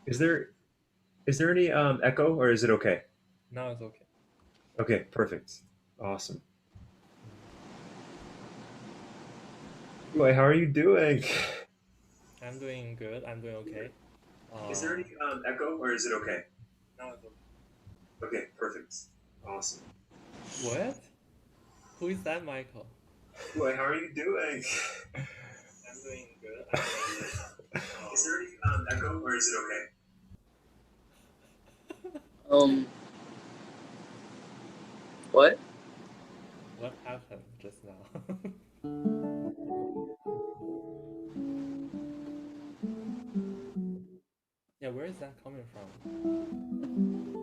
Is there any echo or is it okay? Now it's okay. Okay, perfect. Awesome. Boy, how are you doing? I'm doing good. I'm doing okay. Is there any echo or is it okay? Now it's okay. Okay, perfect. Awesome. What? Who is that, Michael? Boy, how are you doing? I'm doing good. I'm doing good. Is there any echo or is it okay? Um, what? What happened just now? Yeah, where is that coming from? Hmm.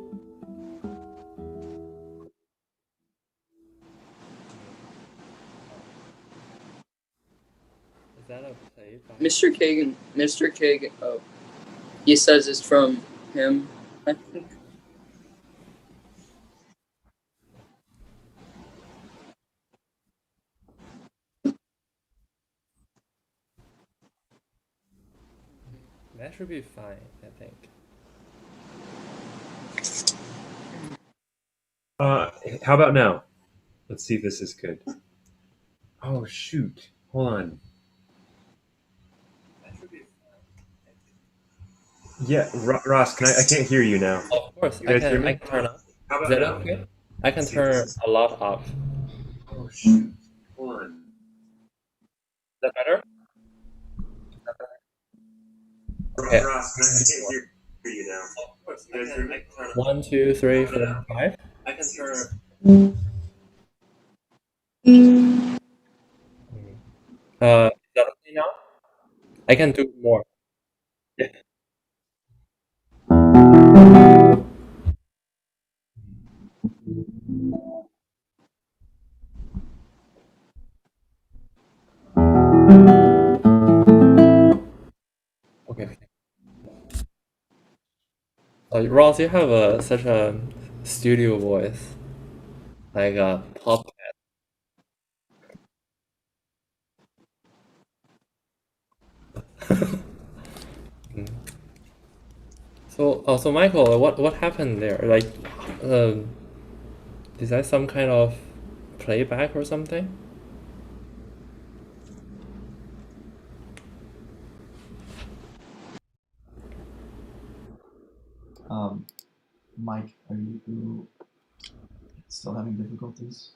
Is that a playback? Mr. Kagan, oh, he says it's from him, I think. That should be fine, I think. Uh, how about now? Let's see if this is good. Oh shoot! Hold on. That should be fine. Yeah, Ross, can I can't hear you now. Of course, You guys hear I me? can turn up. How Is about that now? okay? I can Let's see if this turn is. a lot up. Is Oh shoot! Hold on. that better? Okay, Ross, I can do can't more. hear you now. Of course, You guys hear me? I can turn up. 1, 2, How 3, about 4, now? 5. I can Let's see if turn. this is. Hmm. Is that okay now? I can do more. Yeah. Okay. Okay. Ross, you have such a studio voice, like a pop. Mm. So Michael, what happened there? Like, um, is that some kind of playback or something? Um, Mike, are you still having difficulties?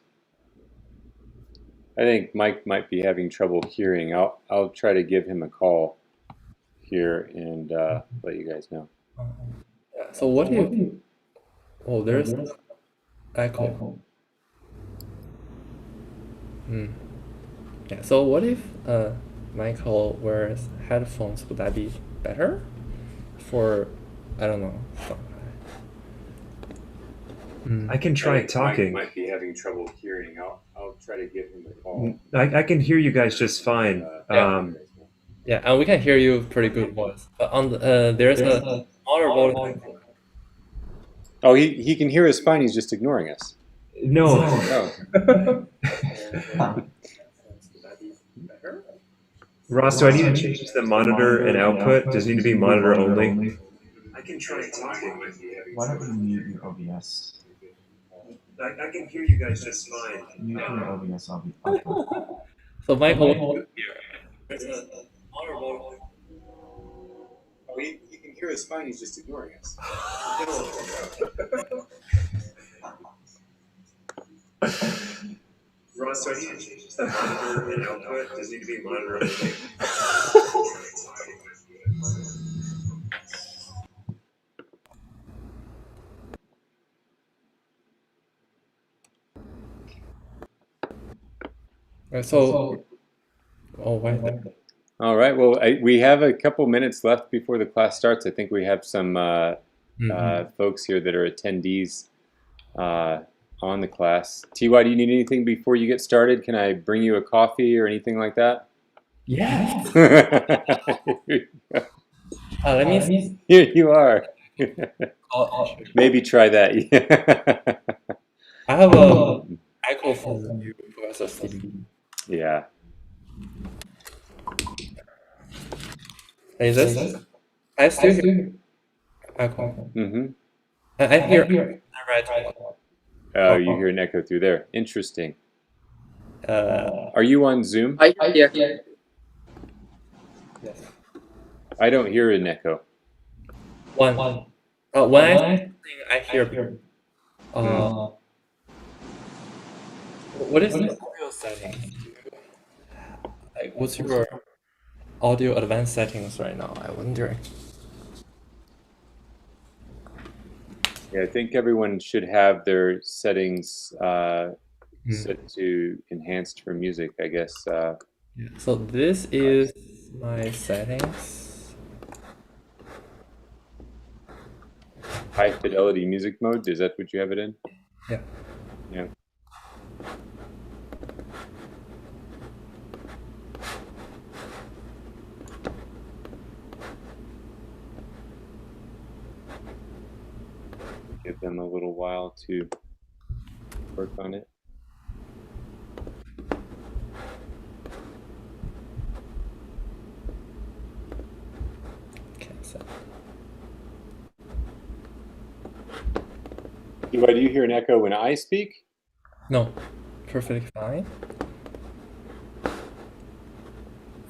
I think Mike might be having trouble hearing. I'll try to give him a call here and let you guys know. Yeah. So what if? Oh, Oh, there's there's echo. echo. Hmm. Yeah. So what if Michael wears headphones? Would that be better? For I don't know. Hmm. I can I try think Mike talking. might be having trouble hearing. I'll try to give him a call. I can hear you guys just And fine. Yeah. let you guys know. Yeah, and we can hear you pretty good voice. But on the, there's There's a a smaller smaller volume. volume. Oh, he can hear us fine. He's just ignoring us. No. No. Oh, Would that be better? Ross, do I Ross, need do I to need to change change the the monitor and monitor and output? Does output? it need to Does be it need to be monitor monitor only? only? I can I try think Mike talking. might be having Why don't trouble you mute your OBS? I can hear you guys just fine. Mute your OBS output. So So Michael, what do Michael, you hear? There's a smaller volume. Oh, he can hear us fine. He's just ignoring us. Ross, do I need to change the monitor and output? Does it need to be monitor only? So, so oh wait, All right. Well, we have a couple minutes left before the class starts. I think we have some folks here that are attendees uh, on the class. TY, do you need anything before you get started? Can I bring you a coffee or anything like that? yes. Here Let me let me. you are. call. Maybe try that. I have I have a a echo echo from from you, Professor Steve. Yeah. Is is this? this? I I still hear. still echo. Mm-hmm. I hear the right one. Oh, you hear an echo through there. Interesting. Uh, Are you on Zoom? I hear the echo. yes. I don't hear an echo. When I say something, I hear. Uh, what is the audio setting? Like, what's your audio advanced settings right now? I wonder. Yeah, I think everyone should have their settings Hmm. set to enhanced for music, I guess. Yeah. So this is my settings. High fidelity music mode. Is that what you have it in? Yeah. Yeah. Give them a little while to work on it. Cancel. Why do you hear an echo when I speak? No, perfectly fine.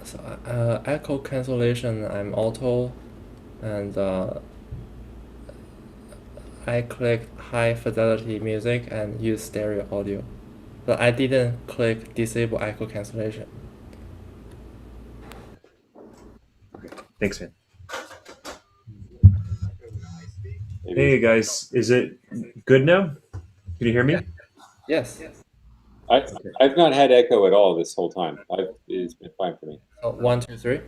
So echo cancellation, I'm auto, and I clicked high fidelity music and use stereo audio. But I didn't click disable echo cancellation. Thanks, man. Maybe Hey guys, is it good now? Can you hear me? Yes. I've not had echo at all this whole time. It's been fine for me. So 1, 2, 3.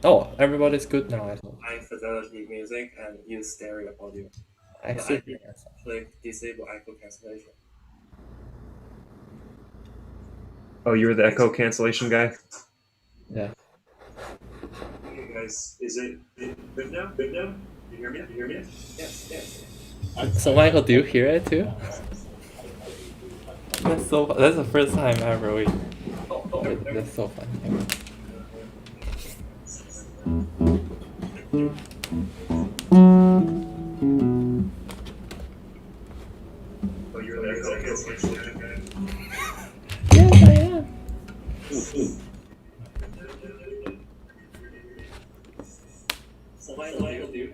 Oh, everybody's good now. I think. High fidelity music and use stereo audio. I still hear myself. Click disable echo cancellation. Oh, you're the echo cancellation guy? Yeah. Hey guys, is it good now? Good now? You hear me? You hear me? Yes. So Michael, do you hear it too? That's the first time ever we. That's so funny. Oh, you're the echo cancellation guy? Yes, I am. So Michael, do you?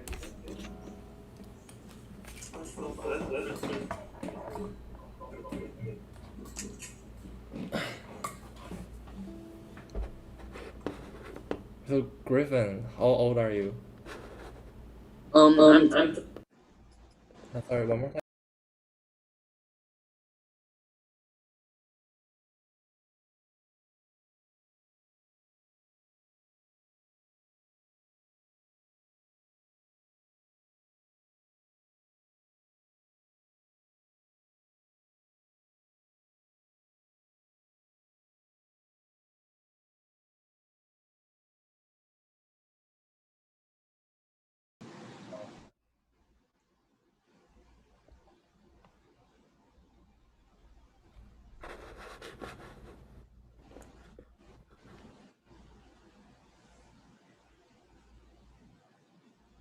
So Griffin, how old are you? I'm Sorry, one more time.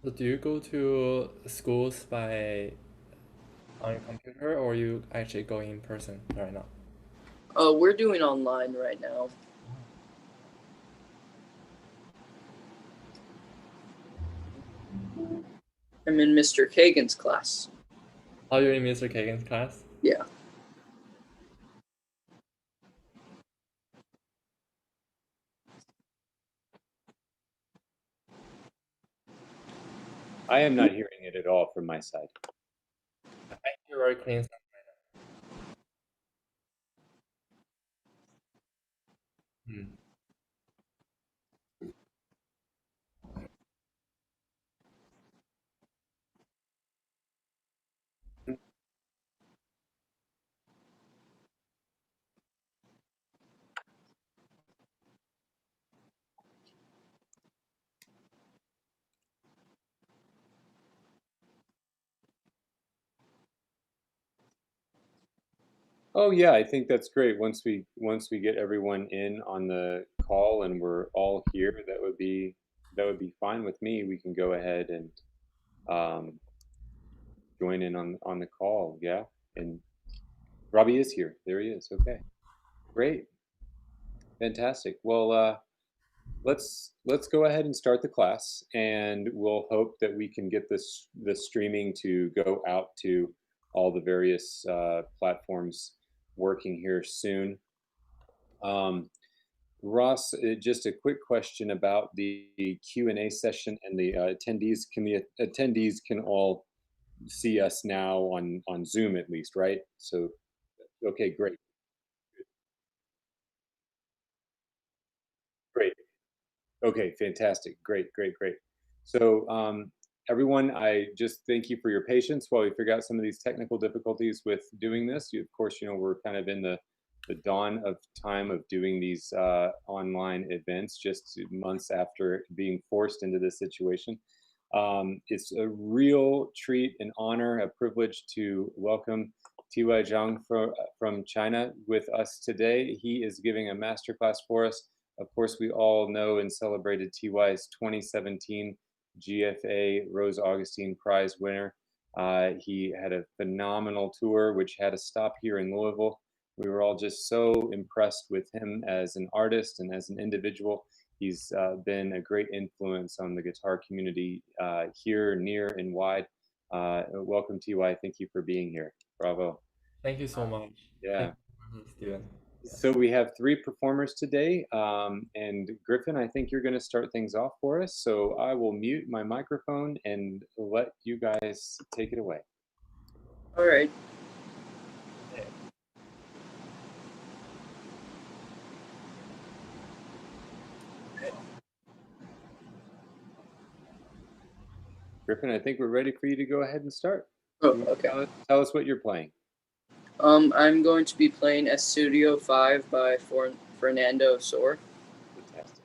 So do you go to schools by on your computer or you actually go in person right now? we're doing online right now. I'm in Mr. Kagan's class. Oh, you're in Mr. Kagan's class? Yeah. I am not hearing it at all from my side. I hear very clean sound. Hmm. Oh yeah, I think that's great. Once we get everyone in on the call and we're all here, that would be fine with me. We can go ahead and join in on the call. Yeah, and Robbie is here. There he is. Okay, great, fantastic. Well, let's go ahead and start the class, and we'll hope that we can get the streaming to go out to all the various platforms working here soon. Ross, just a quick question about the Q&A session and the attendees. The attendees can all see us now on Zoom at least, right? So, okay, great. Great. Okay, fantastic. Great. So, everyone, I just thank you for your patience while we figure out some of these technical difficulties with doing this. Of course, we're kind of in the dawn of time of doing these online events, just months after being forced into this situation. It's a real treat, an honor, a privilege to welcome T.Y. Zhang from China with us today. He is giving a masterclass for us. Of course, we all know and celebrated TY's 2017 GFA Rose Augustine Prize winner. He had a phenomenal tour, which had a stop here in Louisville. We were all just so impressed with him as an artist and as an individual. He's been a great influence on the guitar community here, near, and wide. Welcome, TY. Thank you for being here. Bravo. Thank you so much. Yeah. Thank you, Steven. So we have 3 performers today, and Griffin, I think you're going to start things off for us. So I will mute my microphone and let you guys take it away. All right. Griffin, I think we're ready for you to go ahead and start. Oh, okay. Tell us what you're playing. I'm going to be playing Estudio 5 by Fernando Sor. Fantastic.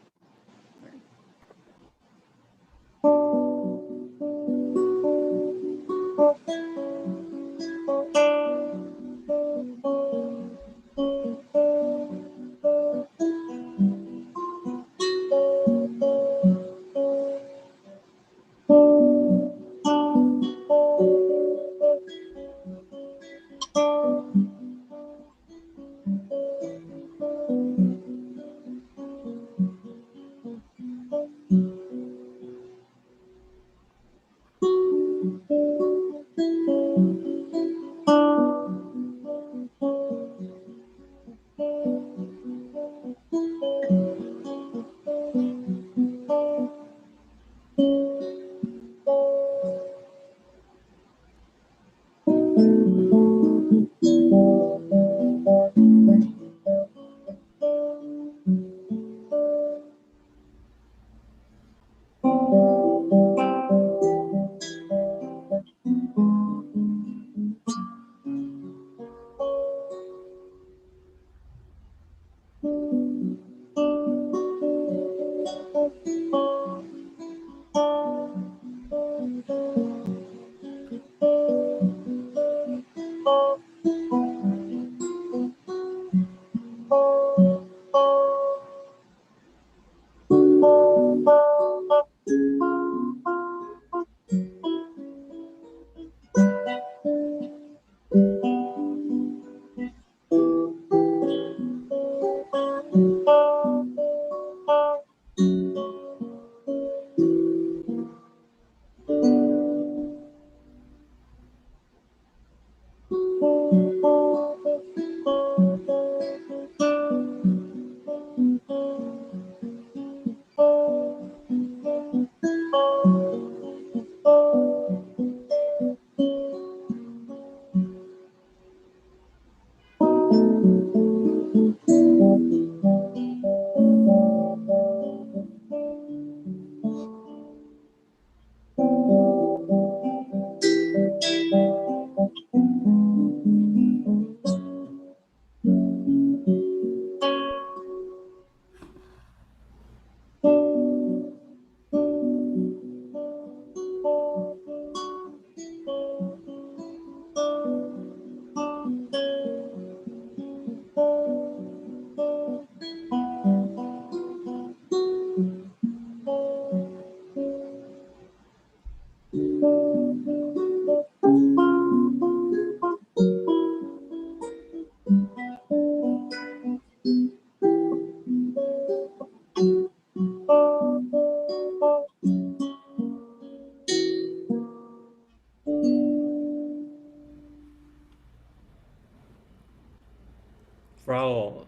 Bravo.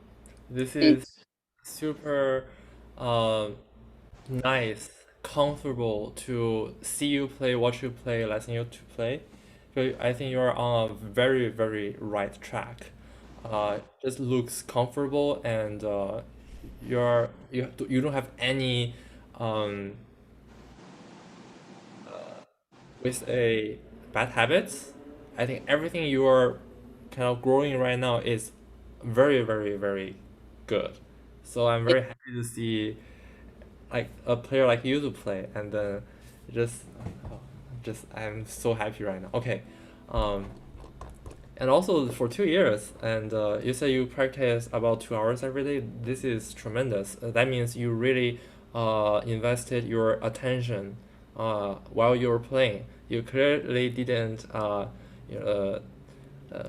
This is super nice, comfortable to see you play, watch you play, listen you to play. So I think you're on a very, very right track. Just looks comfortable and you don't have any um with a bad habits. I think everything you are kind of growing right now is very, very, very good. So I'm very happy to see like a player like you to play, and then just, just I'm so happy right now. Okay, um, and also for 2 years, and you say you practice about 2 hours every day. This is tremendous. That means you really invested your attention while you were playing. You clearly didn't you know,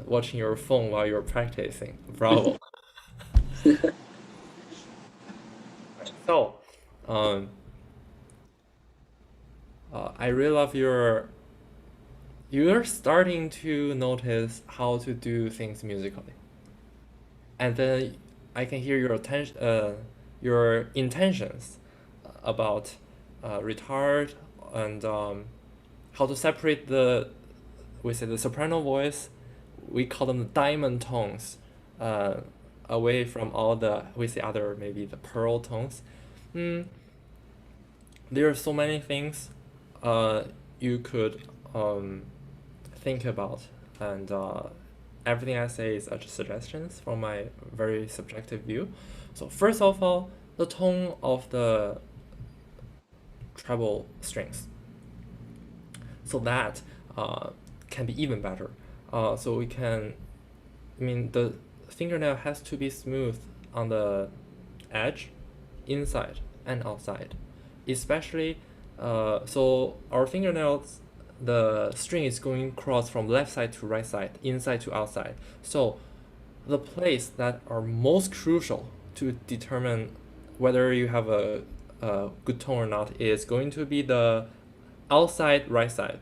watching your phone while you're practicing. Bravo. So, um, I really love you're starting to notice how to do things musically, and then I can hear your intentions about retard and how to separate we say the soprano voice, we call them the diamond tones, uh, away from all we say other maybe the pearl tones. Mm, there are so many things you could think about, and everything I say is suggestions from my very subjective view. So first of all, the tone of the treble strings, so that can be even better. So we can, I mean, the fingernail has to be smooth on the edge, inside and outside, especially so our fingernails, the string is going across from left side to right side, inside to outside. So the place that are most crucial to determine whether you have a good tone or not is going to be the outside right side,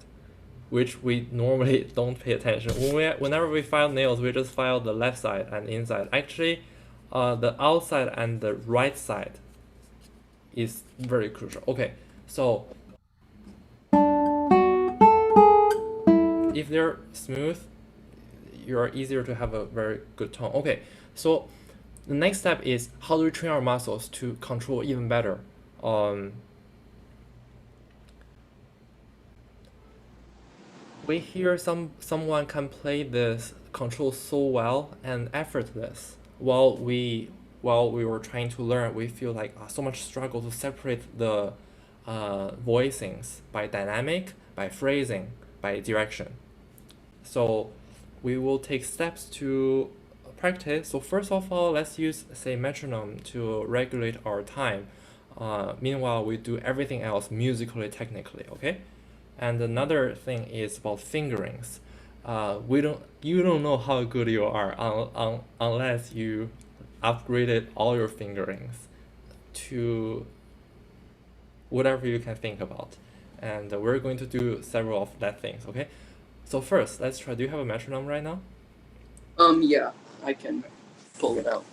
which we normally don't pay attention. Whenever we file nails, we just file the left side and inside. Actually, the outside and the right side is very crucial. Okay, so if they're smooth, you're easier to have a very good tone. Okay, so the next step is how do we train our muscles to control even better? We hear someone can play this control so well and effortless while we were trying to learn. We feel like so much struggle to separate the voicings by dynamic, by phrasing, by direction. So we will take steps to practice. So first of all, let's use say metronome to regulate our time. Meanwhile, we do everything else musically, technically. Okay. And another thing is about fingerings. You don't know how good you are unless you upgraded all your fingerings to whatever you can think about. And we're going to do several of that things, okay? So first, let's try. Do you have a metronome right now? Yeah, I can pull it out.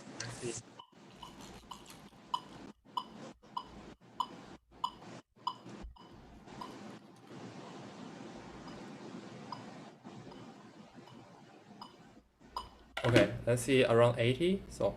Okay, let's see around 80. So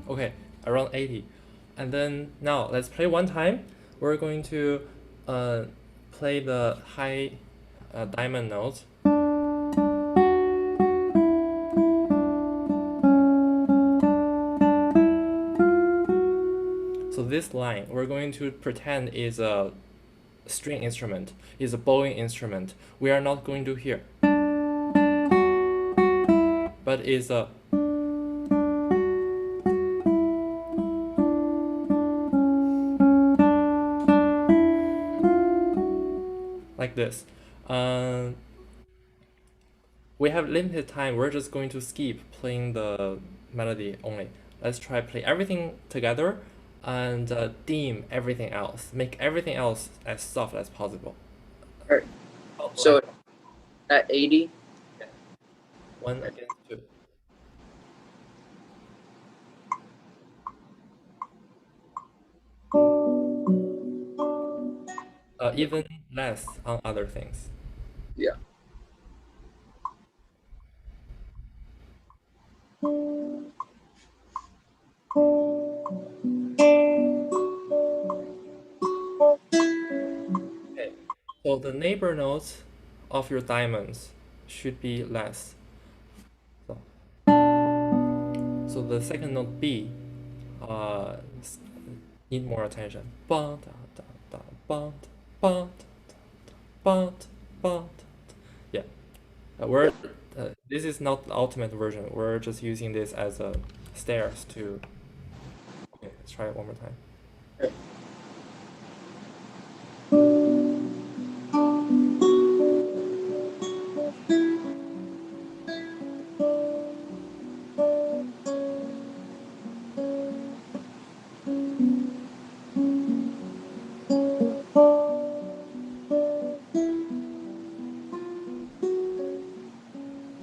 okay, around 80. And then now let's play one time. We're going to play the high diamond notes. So this line we're going to pretend is a string instrument, is a bowing instrument. We are not going to hear, but is a like this. We have limited time. We're just going to skip playing the melody only. let's try play everything together and dim everything else. Make everything else as soft as possible. Alright. Oh, So like at 80. 1 against 2. Even less on other things. Yeah. Okay. So the neighbor notes of your diamonds should be less. So, so the second note B need more attention. Ba da da da ba ba ba ba. Yeah. We're this is not the ultimate version. We're just using this as a stairs to. Okay, let's try it one more time.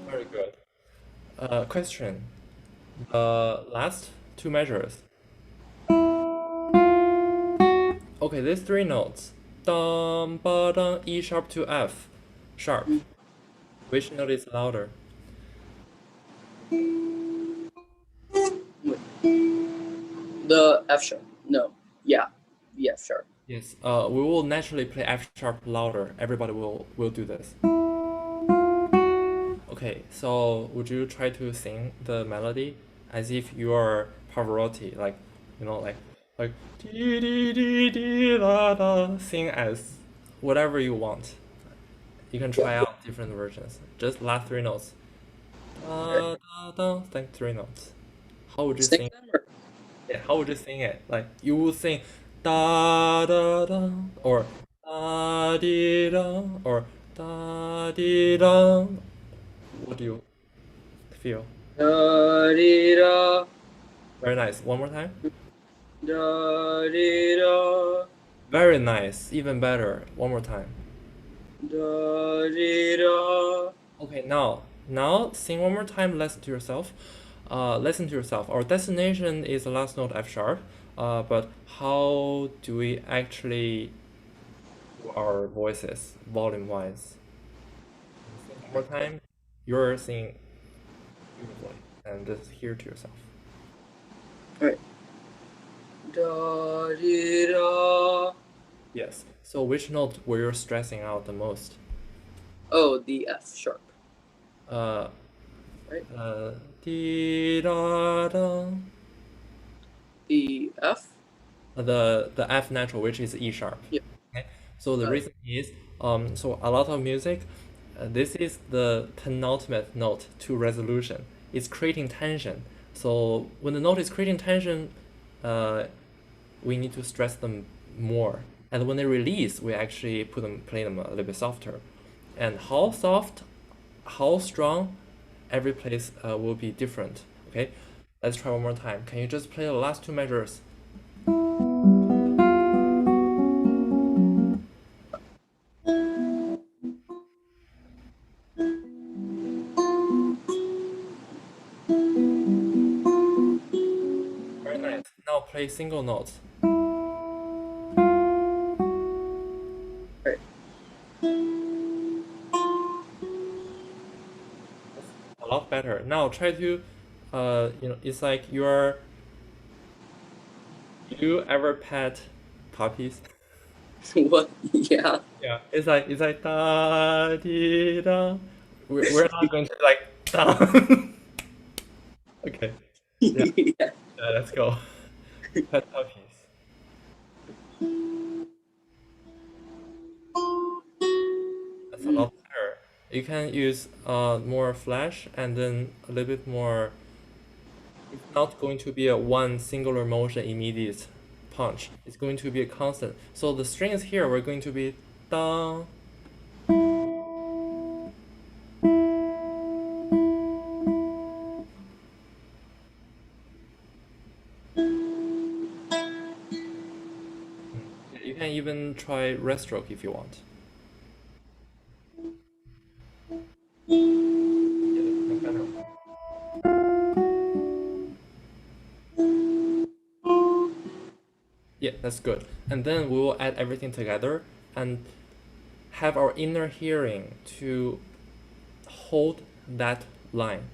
Very good. Question. The last two measures. Okay, these three notes. Dum ba dum, E sharp to F sharp. Which note is louder? The F sharp. No. Yeah. The F sharp. Yes. We will naturally play F sharp louder. Everybody will do this. Okay, so would you try to sing the melody as if you are Pavarotti, like like dee dee dee dee da da. Sing as whatever you want. You can try out different versions. Just last three notes. Da da da. Then three notes. How would you Sing sing? them or Yeah, how would you sing it? Like you would sing da da da or da dee da or da dee da. What do you feel? da dee da Very nice. One more time. da dee da Very nice. Even better. One more time. da dee da. Okay, now sing one more time. Listen to yourself. Listen to yourself. Our destination is the last note F sharp. But how do we actually do our voices volume wise? One more time. You're singing beautifully, and just hear to yourself. Alright. Da dee da. Yes. So which note were you stressing out the most? Oh, the F sharp. Uh, Right. Dee da da. The F. The F natural, which is E sharp. Yeah. Okay. So the reason is, so a lot of music, this is the penultimate note to resolution. It's creating tension. So when the note is creating tension, we need to stress them more. And when they release, we actually play them a little bit softer. And how soft, how strong, every place will be different. Okay, let's try one more time. Can you just play the last two measures? Very nice. Now play single notes. Right. A lot better. Now try to, it's like you ever pet puppies? What? Yeah. Yeah. It's like da dee da. We're not going to like da. Okay. Yeah. Yeah. Let's go. Pet puppies. That's a lot better. You can use more flash and then a little bit more. It's not going to be a one singular motion immediate punch. It's going to be a constant. So the strings here we're going to be da. try rest stroke if you want. Yeah, that's good. And then we will add everything together and have our inner hearing to hold that line.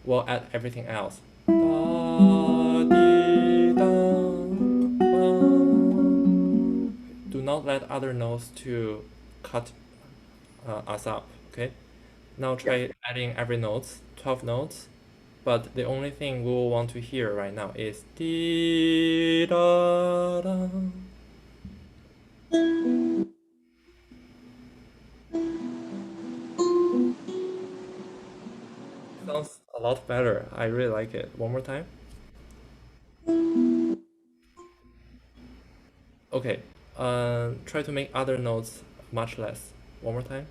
We'll add everything else. Da, di, da, ba. Do not let other notes to cut us up, okay? Now try adding every notes, 12 notes, but the only thing we will want to hear right now is di da da. Sounds a lot better. I really like it. One more time. Okay. Try to make other notes much less. One more time.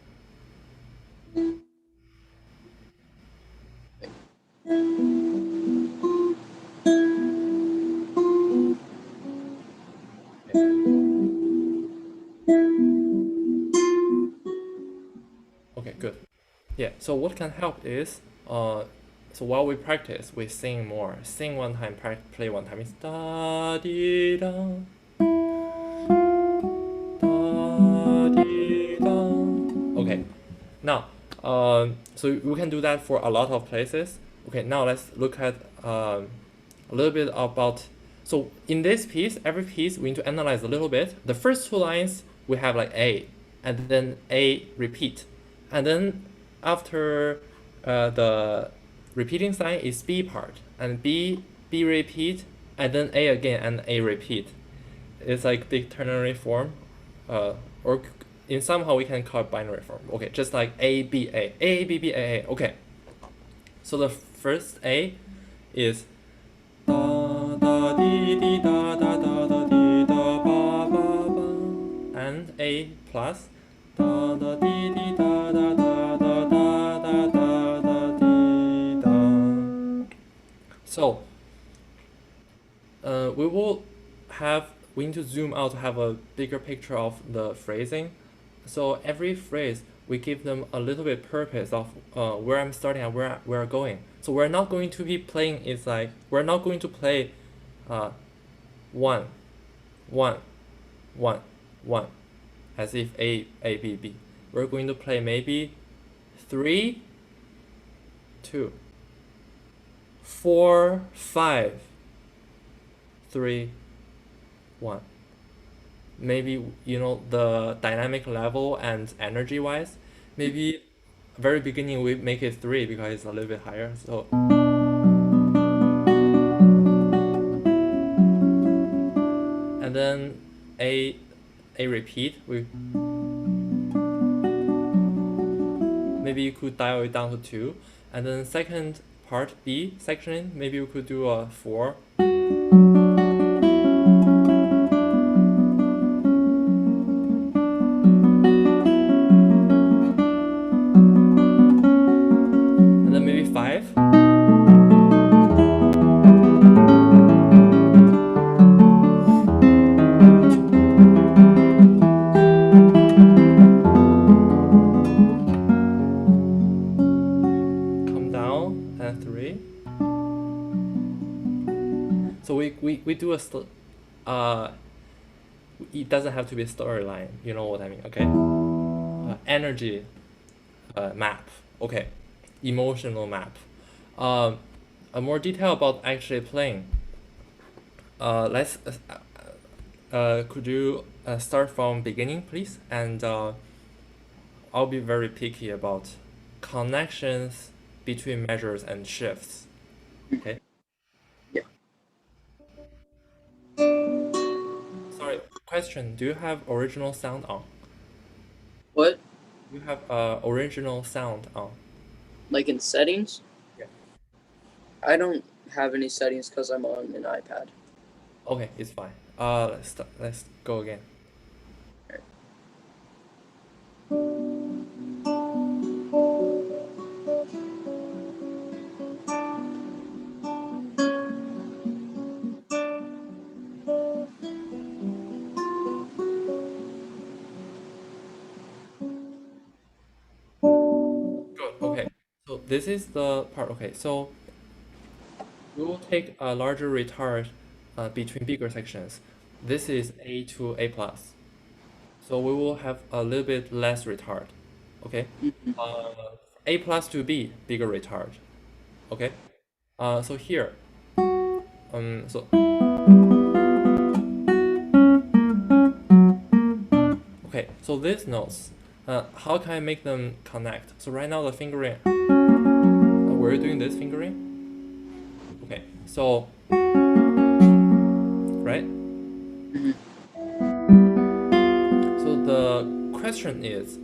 Okay, good. Yeah, so what can help is, so while we practice, we sing more. Sing one time, play one time. It's da di da, da di da. Okay, now, so we can do that for a lot of places. Okay, now let's look at a little bit about. So in this piece, every piece we need to analyze a little bit. The first two lines we have like A, and then A repeat, and then after the repeating sign is B part, and B repeat, and then A again and A repeat. It's like the ternary form, or in somehow we can call it binary form. Okay, just like A B A A B B A A. Okay, so the first A is da da di di da da da da di da ba ba ba, and A plus da da di di da da da da da da da da di da. So we need to zoom out to have a bigger picture of the phrasing. So every phrase we give them a little bit purpose of where I'm starting and where we're going. So we're not going to be playing. It's like we're not going to play, one, one, one, one, as if A B B. We're going to play maybe 3, 2, 4, 5, 3, 1. Maybe, you know, the dynamic level and energy wise, maybe very beginning we make it 3 because it's a little bit higher. So and then A repeat, maybe you could dial it down to 2, and then second part B section, maybe you could do a 4. And then maybe 5. Come down and 3. So we do it doesn't have to be a storyline, you know what I mean, okay? Energy map, okay. Emotional map. A more detail about actually playing. Let's could you start from beginning, please? And I'll be very picky about connections between measures and shifts. Okay. Yeah. Sorry. Question: do you have original sound on? What? You have original sound on. Like in settings? Yeah. I don't have any settings because I'm on an iPad. Okay, it's fine. Let's go again. this is the part. Okay, so we will take a larger retard between bigger sections. This is A to A plus. So we will have a little bit less retard. Okay. A plus to B, bigger retard. Okay. So here, so okay, so these notes, how can I make them connect? So right now the fingering, we're doing this fingering. Okay, so right. So the question is,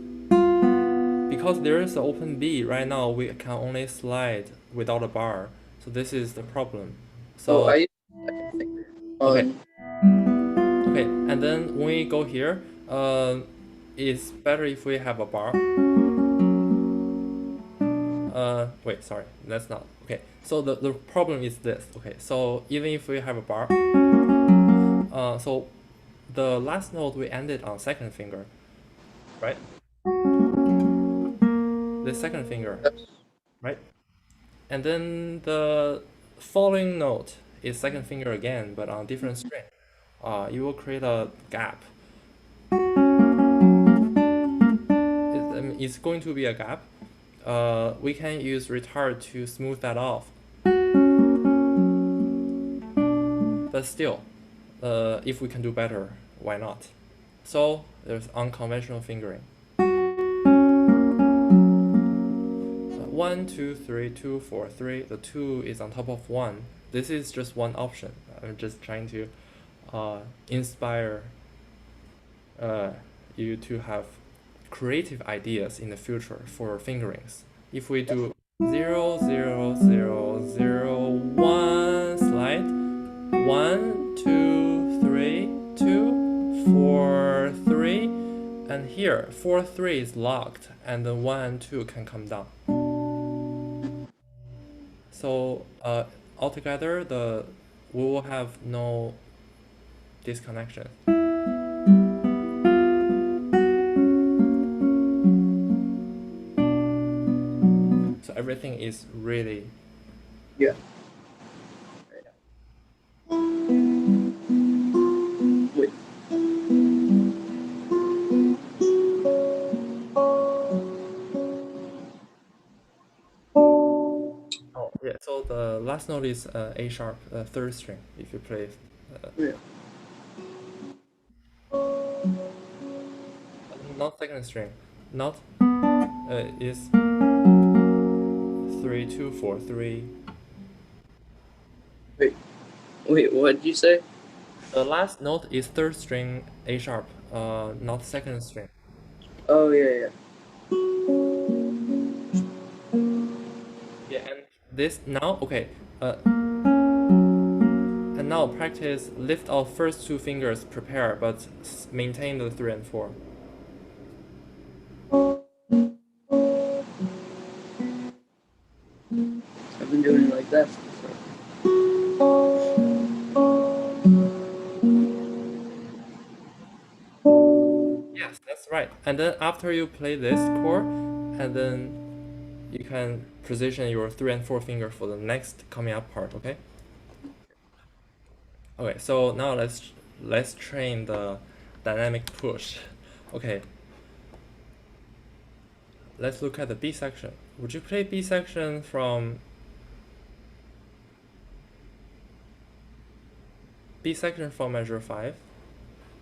because there is an open B right now, we can only slide without a bar. So this is the problem. So I can finger. Okay. Okay, and then when we go here, it's better if we have a bar. Wait, sorry, that's not. Okay, so the problem is this. Okay, so even if we have a bar, so the last note we ended on second finger, right? The second finger, right? And then the following note is second finger again, but on different string. You will create a gap. It's going to be a gap. We can use retard to smooth that off. But still, if we can do better, why not? So there's unconventional fingering. 1, 2, 3, 2, 4, 3. The 2 is on top of 1. This is just one option. I'm just trying to inspire you to have creative ideas in the future for fingerings. If we do 0, 0, 0, 0, 1, slide, 1, 2, 3, 2, 4, 3, and here 4, 3 is locked, and the 1 and 2 can come down. So altogether, we will have no disconnection. So everything is really Yeah. Wait. Oh yeah. So the last note is A sharp, third string. If you play, Yeah. not second string, not is 3, 2, 4, 3. Wait, what did you say? The last note is third string A sharp, not second string. Oh yeah. Yeah, and this now, okay, and now practice lift off first two fingers, prepare, but maintain the 3 and 4. I've been doing it like that. Yes, that's right. And then after you play this chord, and then you can position your 3 and 4 finger for the next coming up part, okay? Okay, so now let's train the dynamic push. Okay. Let's look at the B section. Would you play B section from measure 5?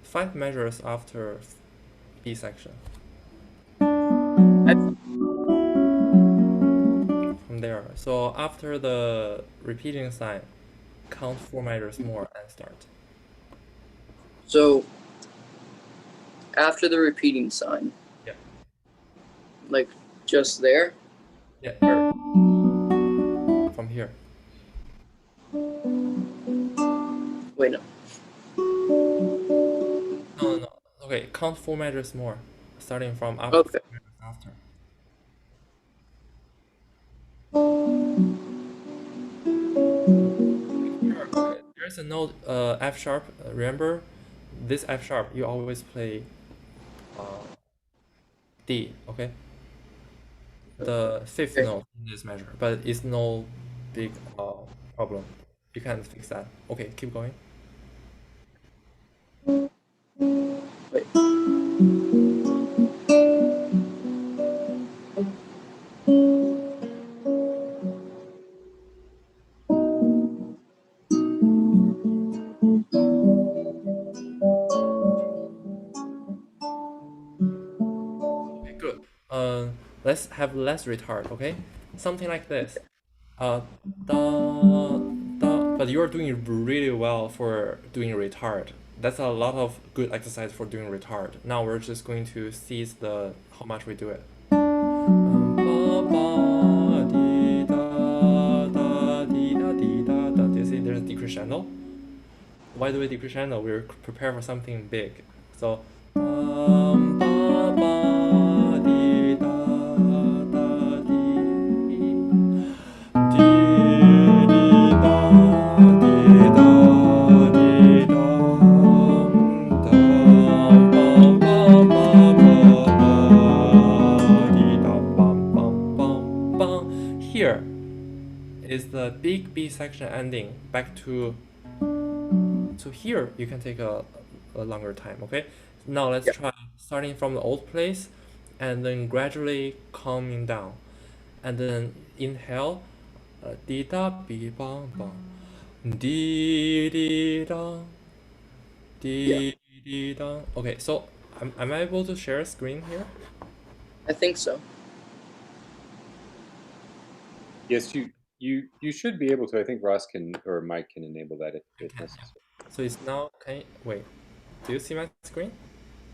5 measures after B section. From there. So after the repeating sign, count 4 measures more and start. So after the repeating sign. Yeah. Like just there? Yeah. From here. Wait, no. No. Okay, count 4 measures more, starting from after. Okay. 4 measures after. There's a note F sharp. Remember, this F sharp you always play D. Okay. the fifth Okay. note in this measure, but it's no big problem. You can fix that. Okay, keep going. Wait. Okay, good. Let's have less retard, okay? Something like this. Da, da. But you're doing really well for doing retard. That's a lot of good exercise for doing retard. Now we're just going to seize the how much we do it. Ba, ba, dee, da, da, dee, da, dee, da, da. Do you see there's a decrescendo? Why do we decrescendo? We're prepare for something big. So ba, ba, dee, da, da, dee. Dee, dee, da, dee, da, dee, dum, dum, bum, bum, bum, bum, dee, dum, bum, bum, bum, bum. Here is the big B section ending. Back to here, you can take a longer time, okay? Now let's Yeah. try starting from the old place and then gradually calming down. And then inhale, dee da bi bang bang, dee dee da, dee dee da. Okay, so am I able to share a screen here? I think so. Yes, you should be able to. I think Ross can or Mike can enable that if necessary. So it's now, wait, do you see my screen?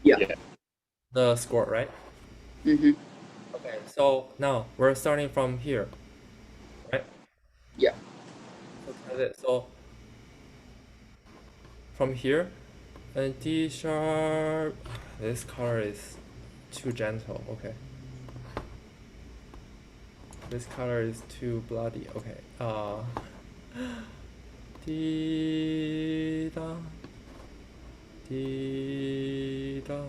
Yeah. Yeah. The score, right? Mm-hmm. Okay, so now we're starting from here, right? Yeah. So try this. So from here, and D sharp. This color is too gentle. Okay. This color is too bloody. Okay. D da, D da,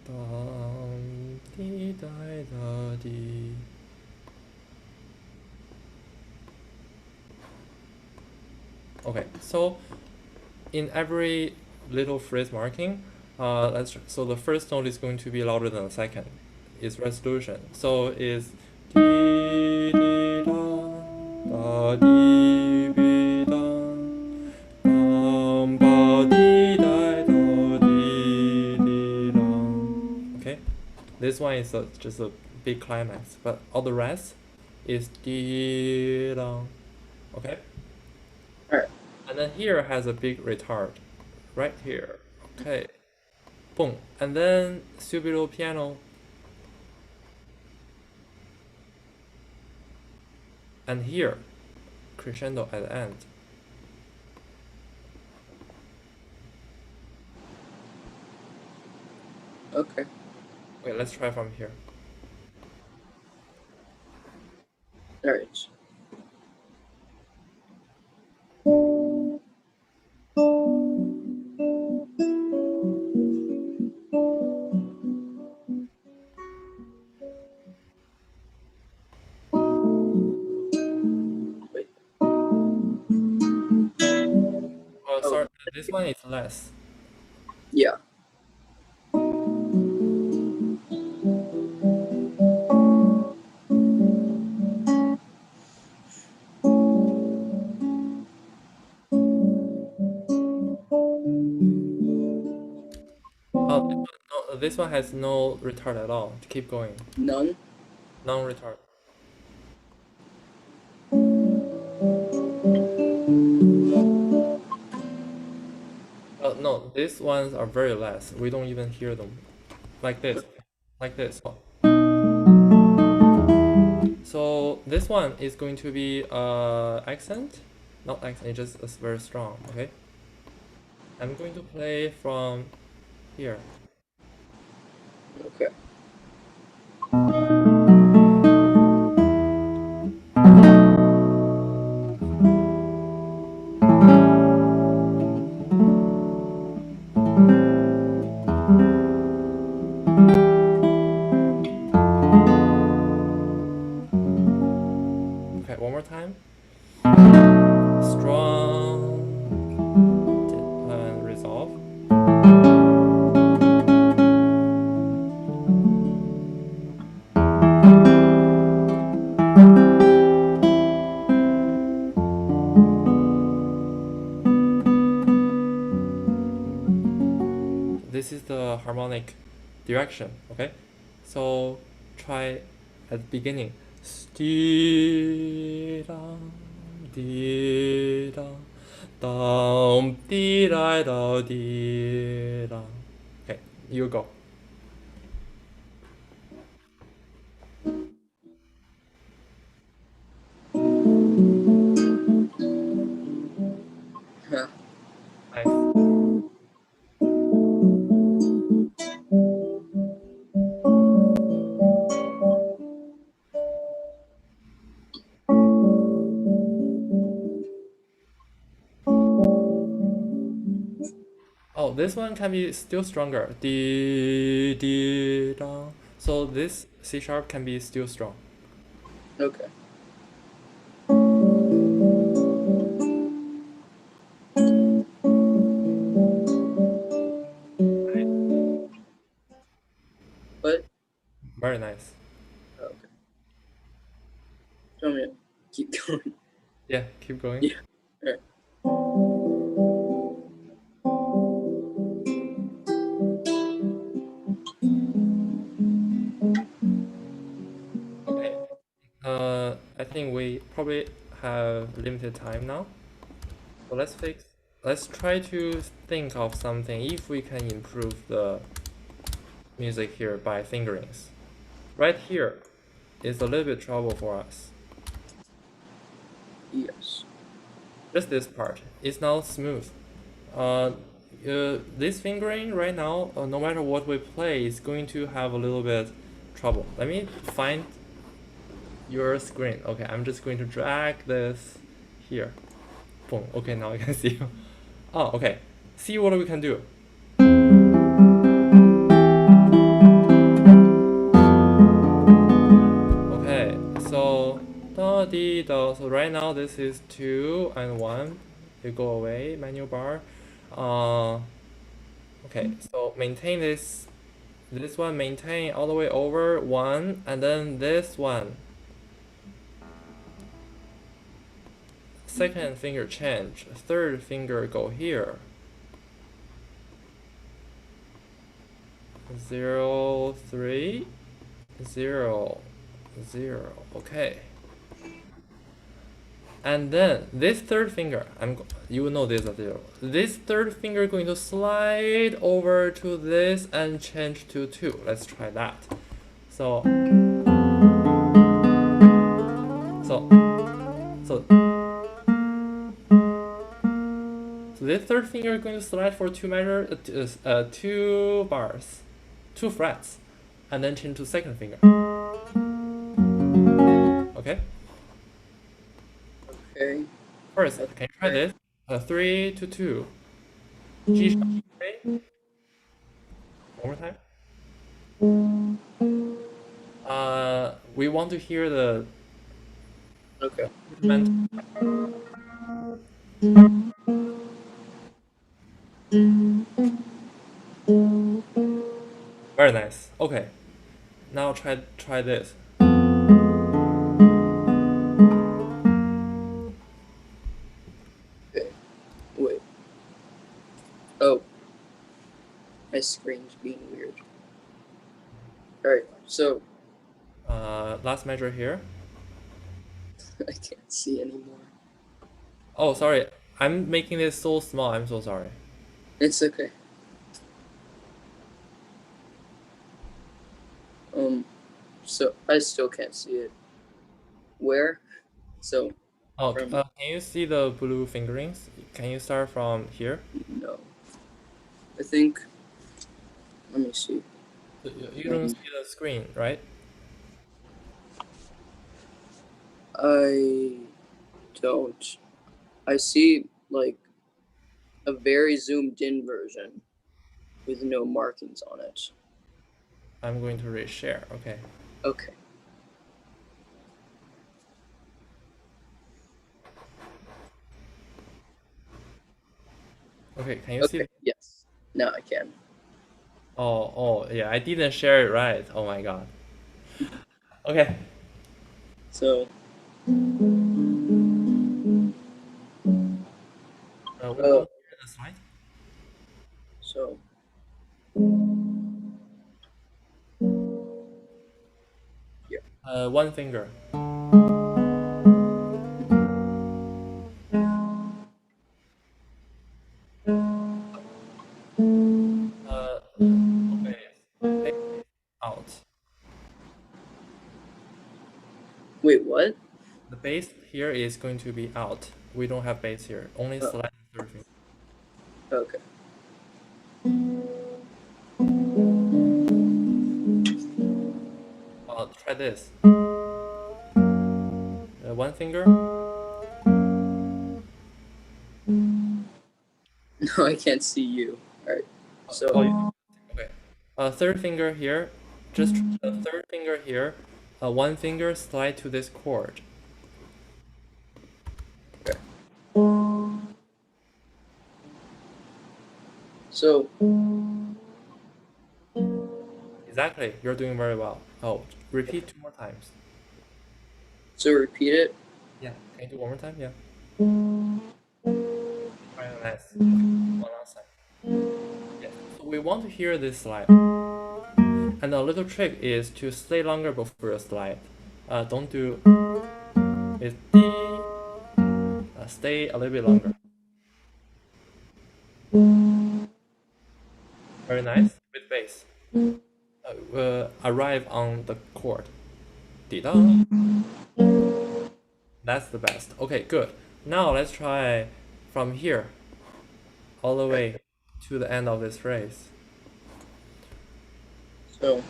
dum, D da da D. Okay, so in every little phrase marking, so the first note is going to be louder than the second. It's resolution. So it's dee dee da dee bi da ba dee da dee dee da. Okay, this one is just a big climax, but all the rest is dee da. Okay. Alright. And then here has a big retard, right here. Okay, boom. And then subito piano. And here, crescendo at the end. Okay. Wait, let's try from here. Alright. Wait. Oh, sorry, this one is less. Yeah. Oh, no, this one has no retard at all. Keep going. None. Non-retard. No, these ones are very less. We don't even hear them. Like this. Like this. So this one is going to be accent. Not accent, it's just very strong, okay? I'm going to play from here. Okay. the harmonic direction, okay? So try at the beginning. Dee da, dee da, dum, dee da, da, dee da. Okay, you go. Huh. Nice. Oh, this one can be still stronger. D, D, da. So this C sharp can be still strong. Okay. But Very nice. okay. So I'm gonna keep going. Yeah, keep going. Yeah. Alright. Okay. I think we probably have limited time now. So let's try to think of something if we can improve the music here by fingerings. Right here is a little bit trouble for us. Yes. Just this part. It's not smooth. This fingering right now, no matter what we play, is going to have a little bit trouble. Let me find your screen. Okay, I'm just going to drag this here. Boom. Okay, now I can see you. Oh, okay. See what we can do. Okay, so da di da. So right now this is 2 and 1. You go away, menu bar. Okay, so maintain this one, maintain all the way over 1, and then this one. Second finger change, third finger go here. 0, 3, 0, 0. Okay. And then this third finger, you will know this as 0. This third finger going to slide over to this and change to 2. Let's try that. So this third finger is going to slide for 2 bars, 2 frets, and then change to second finger. Okay. Okay. First, can you try this? 3 to 2. G sharp. Okay. One more time. We want to hear the Okay. rudiment. Very nice. Okay. Now try this. Okay. Wait. Oh. My screen's being weird. Alright, so Last measure here. I can't see anymore. Oh, sorry. I'm making this so small. I'm so sorry. It's okay. So I still can't see it. Where? So Oh, From- can you see the blue fingerings? Can you start from here? no. I think. Let me see. You don't see the screen, right? I don't. I see like a very zoomed in version with no markings on it. I'm going to reshare. Okay. Okay. Okay, can you see? Okay. Yes. Now I can. Oh, yeah, I didn't share it right. Oh my god. Okay. So. We don't hear the slide. So. One finger. Okay. Bass out. Wait, what? The bass here is going to be out. We don't have bass here. Only Oh. slide the third finger. Okay. Try this. One finger. No, I can't see you. All right. So Okay. Third finger here. Just the third finger here. One finger slide to this chord. so Exactly. You're doing very well. Oh, repeat 2 more times. so repeat it. Yeah. Can you do one more time? Yeah. Very nice. One last time. Yes. So we want to hear this slide. And a little trick is to stay longer before you slide. Don't do it. Stay a little bit longer. Very nice. With bass. Arrive on the chord. Di-da. That's the best. Okay, good. Now let's try from here all the way to the end of this phrase. So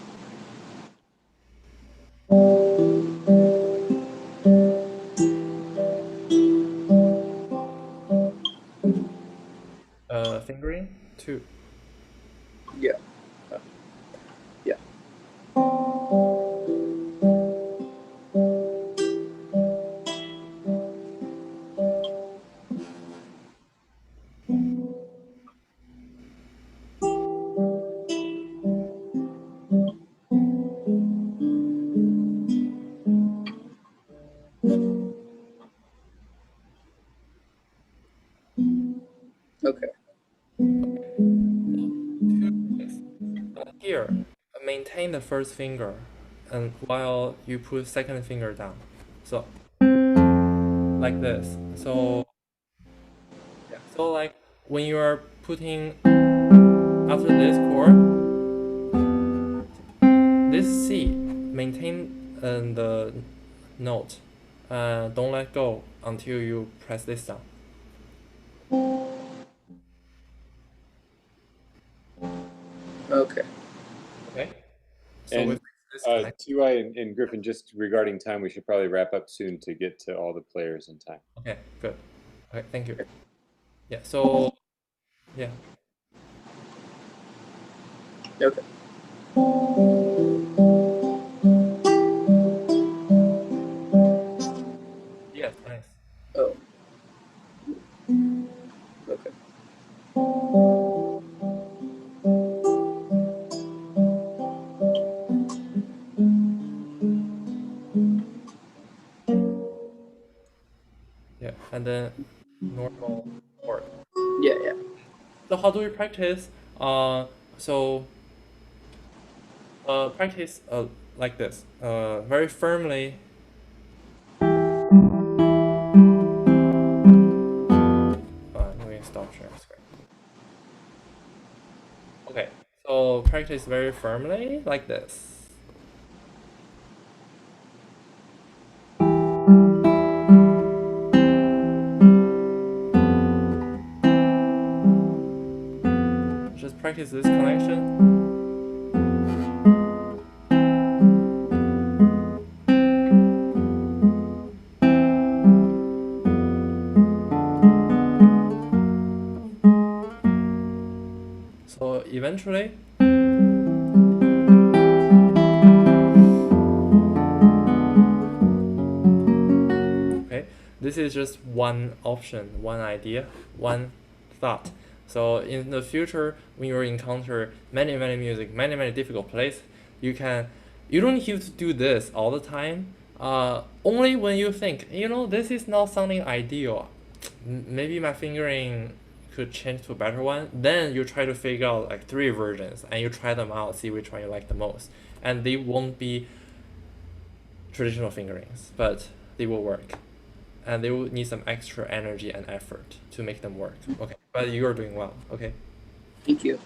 Fingering 2. yeah. Yeah. Okay. Here, maintain the first finger, and while you put second finger down. So like this. So yeah. So like when you are putting after this chord, this C, maintain the note. Don't let go until you press this down. Okay. Okay. So And with this TY and Griffin, just regarding time, we should probably wrap up soon to get to all the players in time. okay, good. Okay, thank you. Yeah. So yeah. Okay. Yes. Nice. Oh. Okay. Yeah. And then normal chord. Yeah. Yeah. So how do we practice? So practice like this. Very firmly. Let me stop sharing screen. Okay. So practice very firmly like this. Just practice this connection. So eventually, okay, this is just one option, one idea, one thought. So in the future, when you encounter many music, many difficult plays, you don't need to do this all the time. Only when you think, this is not sounding ideal. Maybe my fingering could change to a better one. Then you try to figure out like 3 versions, and you try them out, see which one you like the most. And they won't be traditional fingerings, but they will work. And they will need some extra energy and effort to make them work. Okay, but you're doing well. Okay. Thank you.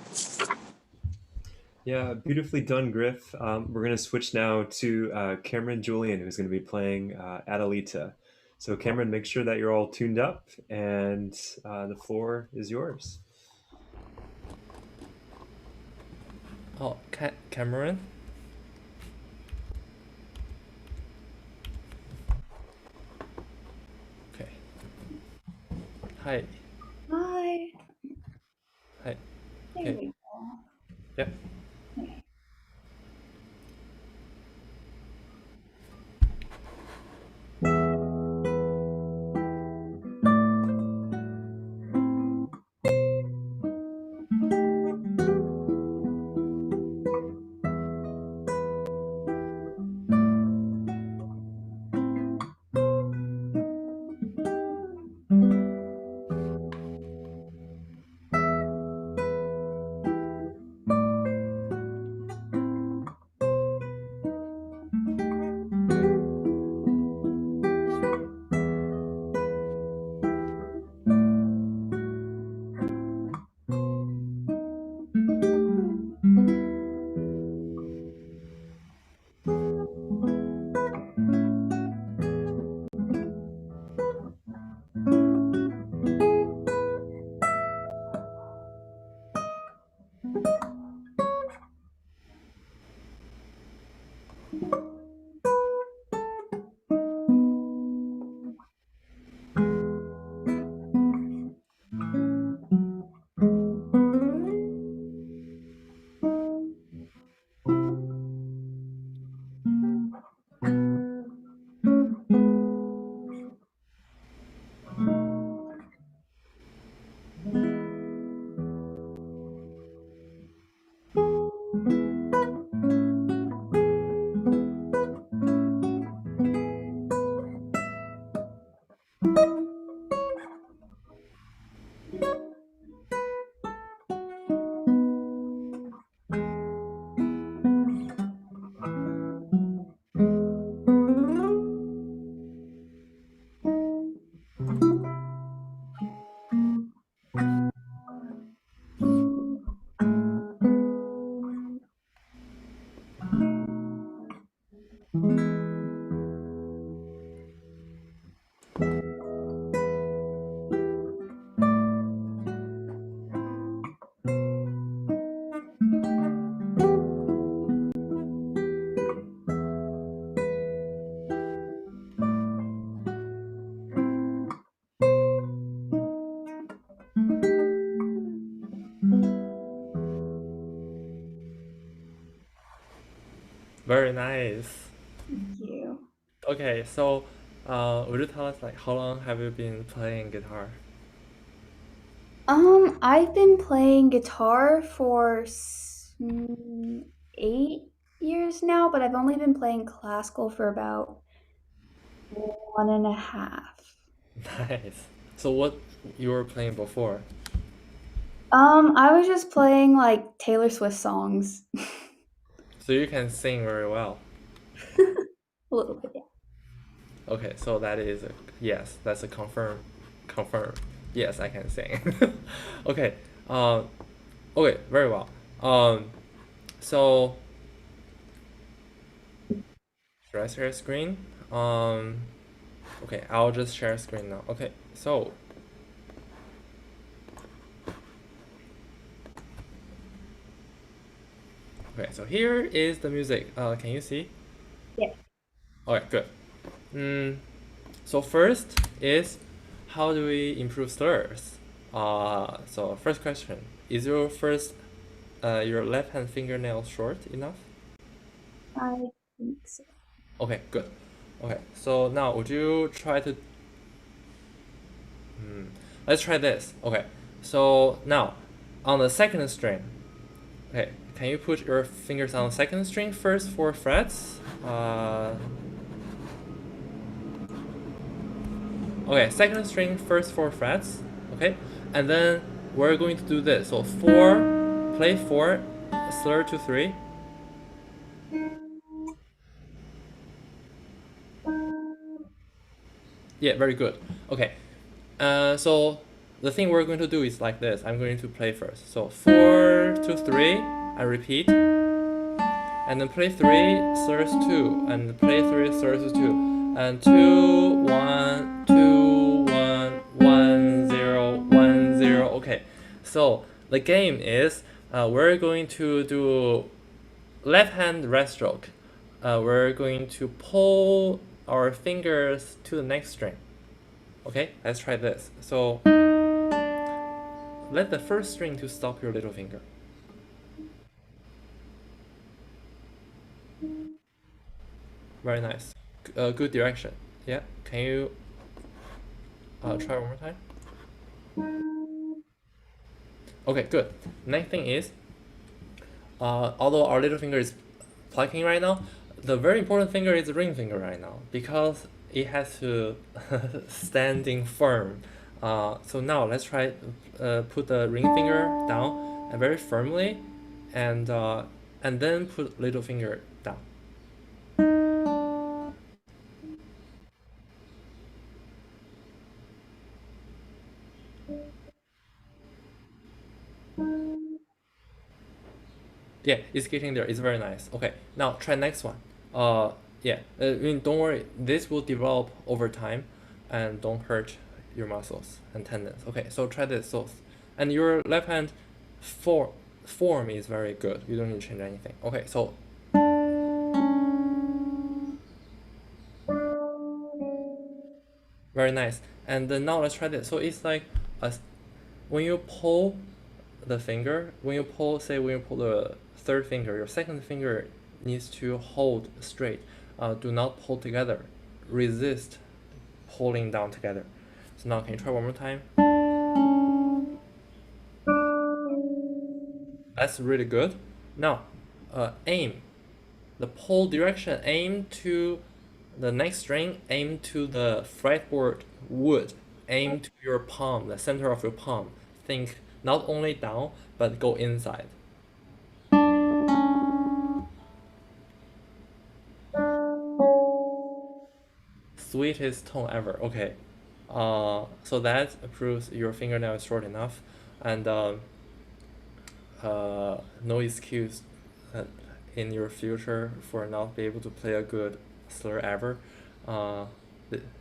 Yeah, beautifully done, Griff. We're going to switch now to Cameron Julian, who's going to be playing Adelita. So, Cameron, make sure that you're all tuned up, and the floor is yours. Oh, Cameron. Okay. Hi. Hi. Hi. There Okay. we go. Yep. Very nice. Thank you. Okay, so would you tell us like how long have you been playing guitar? I've been playing guitar for 8 years now, but I've only been playing classical for about 1.5. Nice. So what you were playing before? I was just playing like Taylor Swift songs. So you can sing very well. A little bit, yeah. Okay, so that is a yes. That's a confirm. Yes, I can sing. Okay. Okay, very well. So should I share a screen? Okay, I'll just share a screen now. Okay, so okay, so here is the music. Can you see? Yeah. Okay, good. So first is how do we improve slurs? So first question, is your left hand fingernail short enough? I think so. Okay, good. Okay, so now would you try to let's try this. Okay, so now on the second string, okay, can you put your fingers on the second string first 4 frets? Okay, second string first 4 frets. Okay, and then we're going to do this. So 4, play 4, slur to 3. Yeah, very good. Okay, so the thing we're going to do is like this. I'm going to play first. So 4 to 3, I repeat, and then play 3, slurs 2, and play 3, slurs 2, and 2, 1, 2, 1, 1, 0, 1, 0. Okay, so the game is we're going to do left hand right stroke. We're going to pull our fingers to the next string. Okay, let's try this. So let the first string to stop your little finger. Very nice. Good direction. Yeah, can you try one more time? Okay, good. Next thing is, although our little finger is plucking right now, the very important finger is the ring finger right now because it has to standing firm. So now let's try put the ring finger down and very firmly, and then put little finger down. Yeah, it's getting there. It's very nice. Okay, now try next one. Yeah, I mean, don't worry. This will develop over time, and don't hurt your muscles and tendons. Okay, so try this. So, and your left hand form is very good. You don't need to change anything. Okay, so very nice. And then now let's try this. So it's like when you pull the finger, when you pull the third finger, your second finger needs to hold straight. Do not pull together. Resist pulling down together. So now can you try one more time? That's really good. Now, aim. The pull direction, aim to the next string, aim to the fretboard wood, aim to your palm, the center of your palm. Think not only down, but go inside. Sweetest tone ever. Okay. So that proves your fingernail is short enough, and no excuse in your future for not be able to play a good slur ever.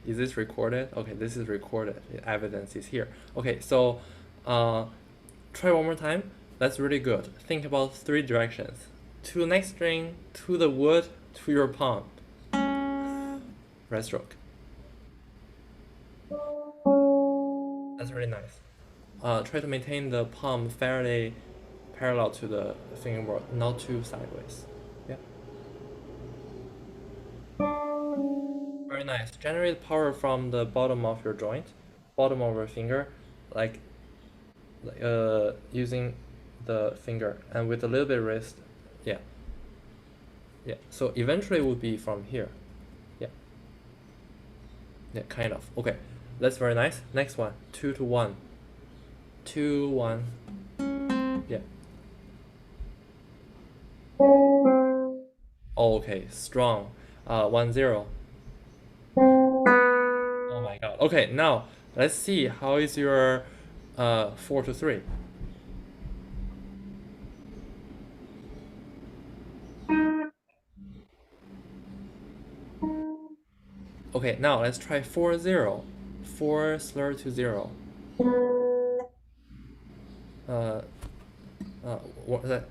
Is this recorded? Okay, this is recorded. The evidence is here. Okay, so try one more time. That's really good. Think about 3 directions. To the next string, to the wood, to your palm. Right stroke. That's really nice. Try to maintain the palm fairly parallel to the fingerboard, not too sideways. Yeah. Very nice. Generate power from the bottom of your joint, bottom of your finger, like using the finger and with a little bit wrist. Yeah. Yeah. So eventually it would be from here. Yeah. Yeah, kind of. Okay. That's very nice. Next one. 2 to 1. 2, 1. Yeah. Okay, strong. 1, 0. Oh my god. Okay, now let's see how is your 4 to 3. Okay, now let's try 4, 0. 4 slur to 0. What is that?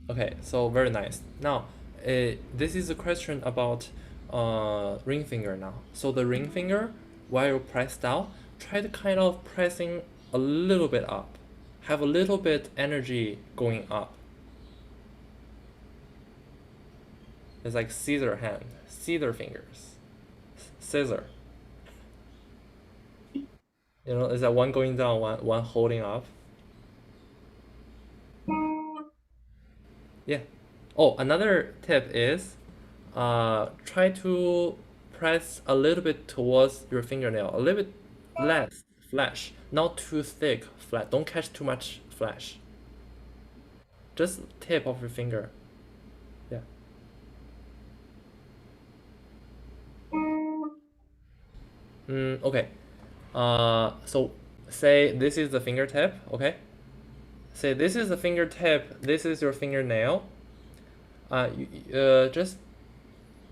Okay, so very nice. Now, this is a question about ring finger now. So the ring finger, while you press down, try to kind of pressing a little bit up. Have a little bit energy going up. It's like scissor hand, scissor fingers, scissor. You know, is that one going down, one holding up? Yeah. Oh, another tip is try to press a little bit towards your fingernail, a little bit less flash, not too thick flash. Don't catch too much flash. Just tip of your finger. Yeah. Okay. So say this is the fingertip, okay? Say this is the fingertip, this is your fingernail. Just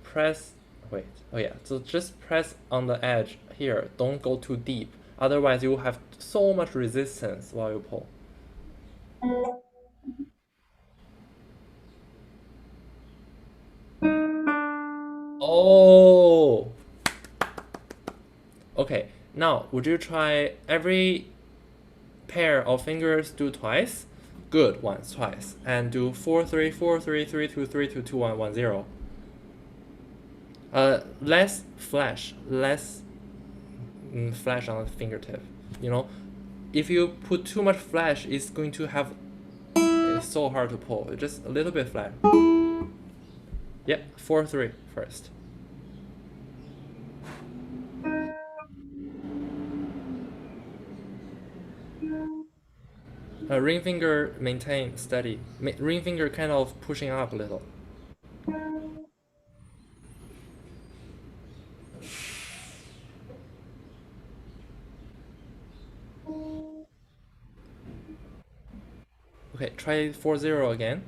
press, wait, oh yeah, so just press on the edge here. Don't go too deep. Otherwise you will have so much resistance while you pull. Oh! Okay, now would you try every pair of fingers do twice? Good, once, twice. And do 4 3 4 3 3 2 3 2 2 1 1 0. Less flash, less flash on the fingertip. You know, if you put too much flash, it's going to have. It's so hard to pull. Just a little bit flat. Yep, 4 3 first. Ring finger maintain steady. Ring finger kind of pushing up a little. Okay, try 4-0 again.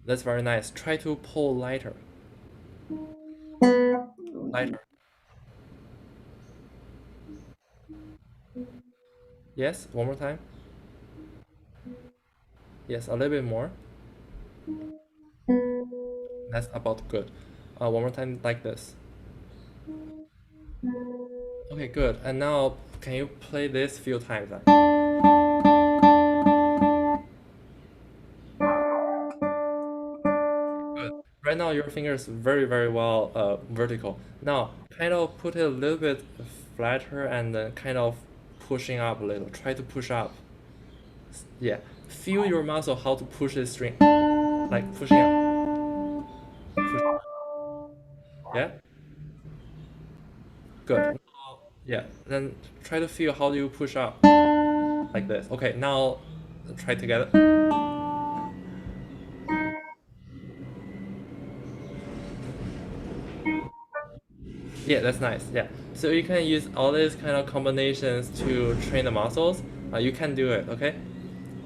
That's very nice. Try to pull lighter. Lighter. Yes, one more time. Yes, a little bit more. That's about good. One more time like this. Okay, good. And now, can you play this few times? Good. Right now, your fingers very, very well vertical. Now, kind of put it a little bit flatter and then kind of pushing up a little. Try to push up. Yeah. Feel your muscle how to push this string. Like pushing up. Push. Yeah? Good. Yeah. Then try to feel how do you push up. Like this. Okay, now try together. Yeah, that's nice. Yeah. So you can use all these kind of combinations to train the muscles. You can do it, okay?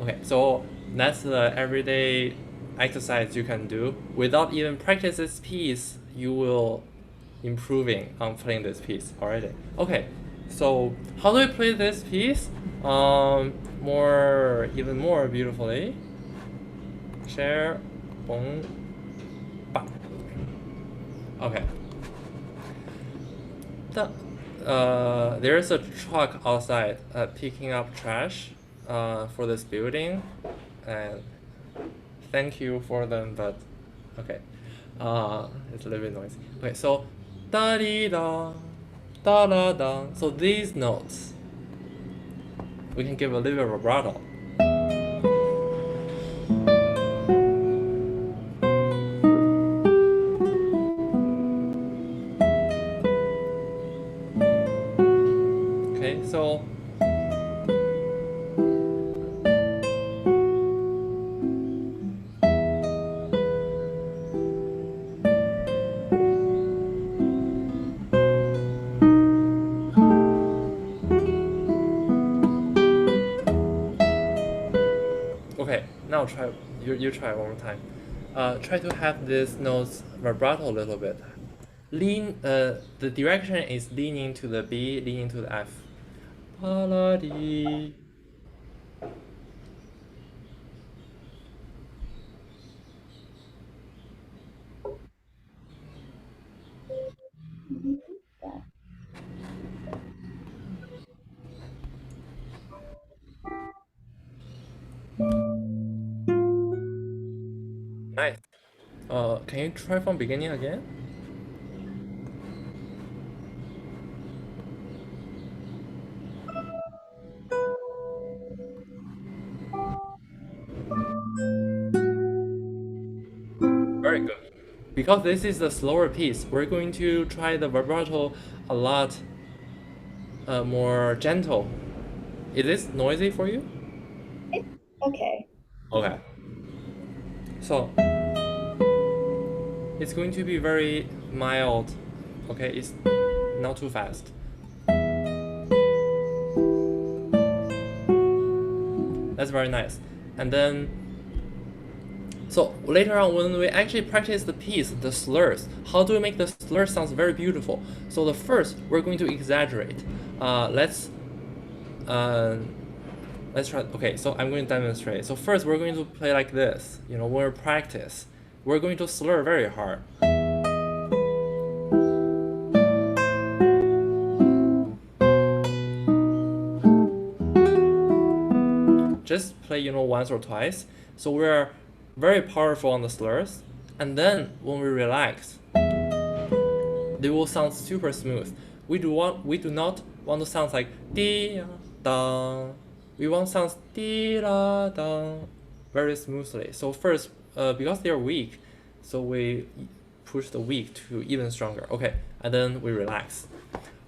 Okay, so that's the everyday exercise you can do. Without even practice this piece, you will improving on playing this piece already. Okay, so how do we play this piece? Even more beautifully. Share, boom, ba. Okay. There's a truck outside picking up trash for this building, and thank you for them, but okay, it's a little bit noisy. Okay, so da dee da, da da da. So these notes, we can give a little bit of vibrato. Okay, so okay, now try you try one more time. Try to have this notes vibrato a little bit. Lean. The direction is leaning to the B, leaning to the F. Pa-la-dee. Nice. Can you try from beginning again? Very good. because this is a slower piece, we're going to try the vibrato a lot more gentle. Is this noisy for you? Okay. Okay. So it's going to be very mild. Okay, it's not too fast. That's very nice. And then, so later on when we actually practice the piece, the slurs, how do we make the slur sounds very beautiful? So the first, we're going to exaggerate. Let's try. Okay, so I'm going to demonstrate. So first, we're going to play like this. You know, when we practice, we're going to slur very hard. Just play, you know, once or twice. So we're very powerful on the slurs, and then when we relax, they will sound super smooth. We do not want to sound like di da. We want sounds di da da very smoothly. So first, because they're weak, so we push the weak to even stronger. Okay, and then we relax.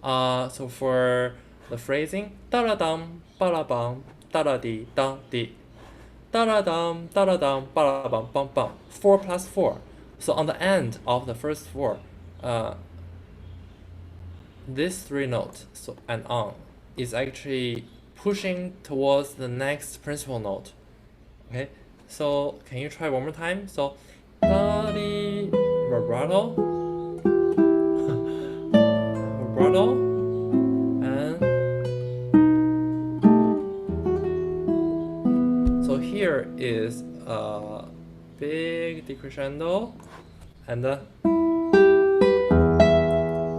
So for the phrasing, da da dum, ba da bum, da da di da di. Da da dum, ba da bum bum bum. 4 plus 4. So on the end of the first 4, this 3 note so and on is actually pushing towards the next principal note. Okay, so can you try one more time? So da di vibrato, vibrato, and so here is a big decrescendo, and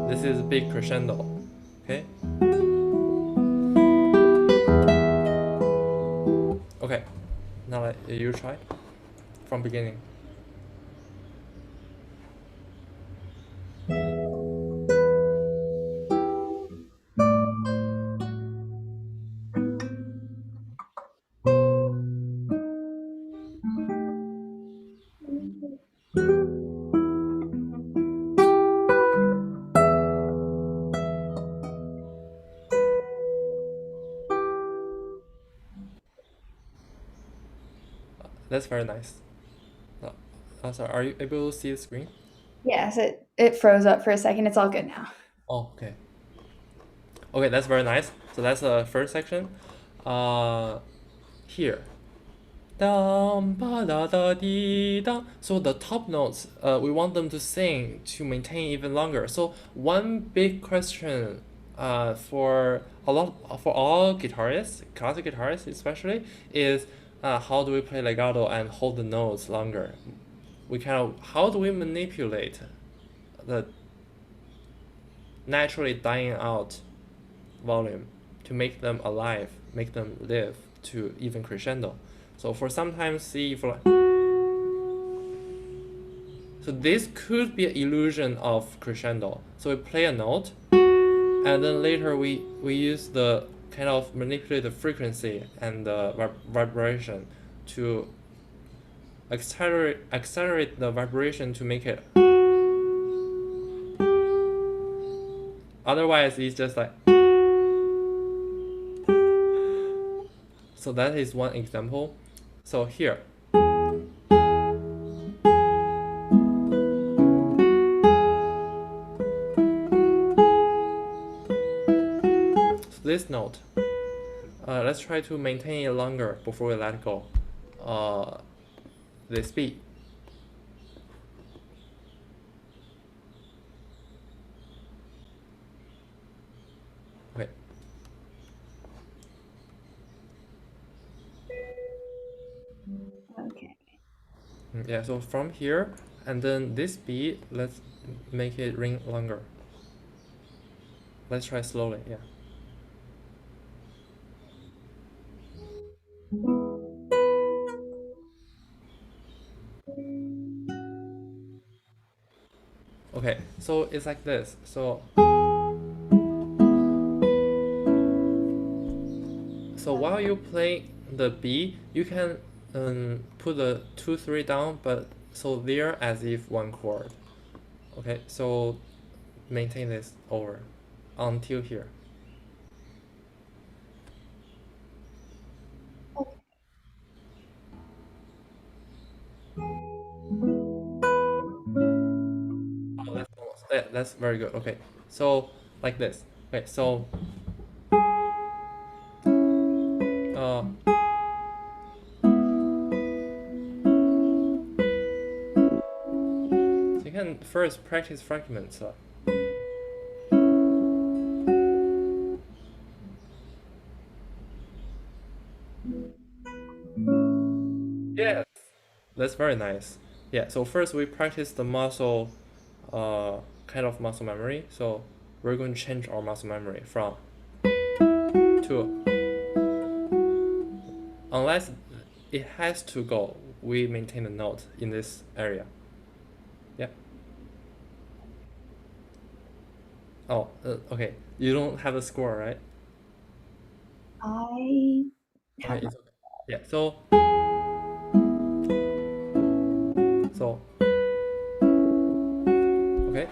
this is big crescendo. Okay. Okay. Now you try from beginning. That's very nice. Sorry, are you able to see the screen? Yes, it froze up for a second. It's all good now. Oh, okay. Okay, that's very nice. So that's the first section. Here. Dum ba da da dee dum. So the top notes, we want them to sing to maintain even longer. So one big question for all guitarists, classic guitarists especially, is how do we play legato and hold the notes longer? How do we manipulate the naturally dying out volume to make them alive, make them live to even crescendo? So for sometimes C for so this could be an illusion of crescendo. So we play a note, and then later we use the kind of manipulate the frequency and the vibration to accelerate the vibration to make it. Otherwise, it's just like. So that is one example. So here. So this note. Let's try to maintain it longer before we let go. The speed. Okay. Okay. Yeah, so from here, and then this beat, let's make it ring longer. Let's try slowly, yeah. Okay, so it's like this. So while you play the B, you can put the 2-3 down, but So they're as if one chord. Okay, so maintain this over until here. Oh, that's very good. Okay, so like this. Okay, so you can first practice fragments. Yes, that's very nice. Yeah, so first we practice the muscle, kind of muscle memory. So we're going to change our muscle memory from to, unless it has to go, we maintain the note in this area. Yeah. Oh, okay. You don't have a score, right? I have Okay, not. it's okay. Yeah, so okay.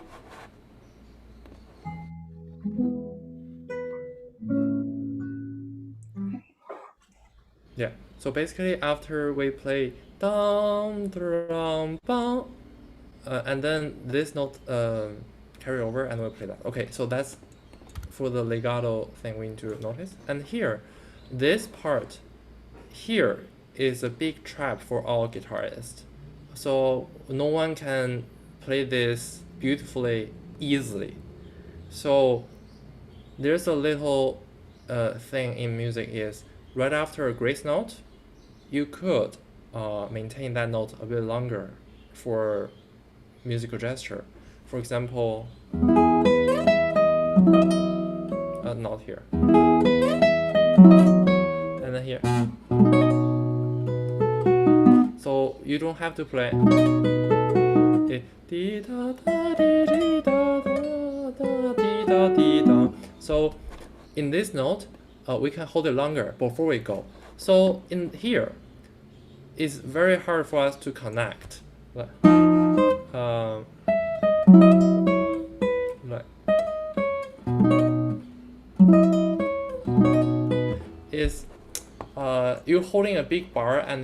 Yeah. So basically, after we play dum dum bum, and then this note carry over, and we play that. Okay, so that's for the legato thing we need to notice. And here, this part here is a big trap for all guitarists. So no one can play this beautifully easily. So there's a little thing in music is right after a grace note, you could maintain that note a bit longer for musical gesture. For example, not here, and then here. So you don't have to play. So in this note, we can hold it longer before we go. So in here, it's very hard for us to connect. Like, is you're holding a big bar and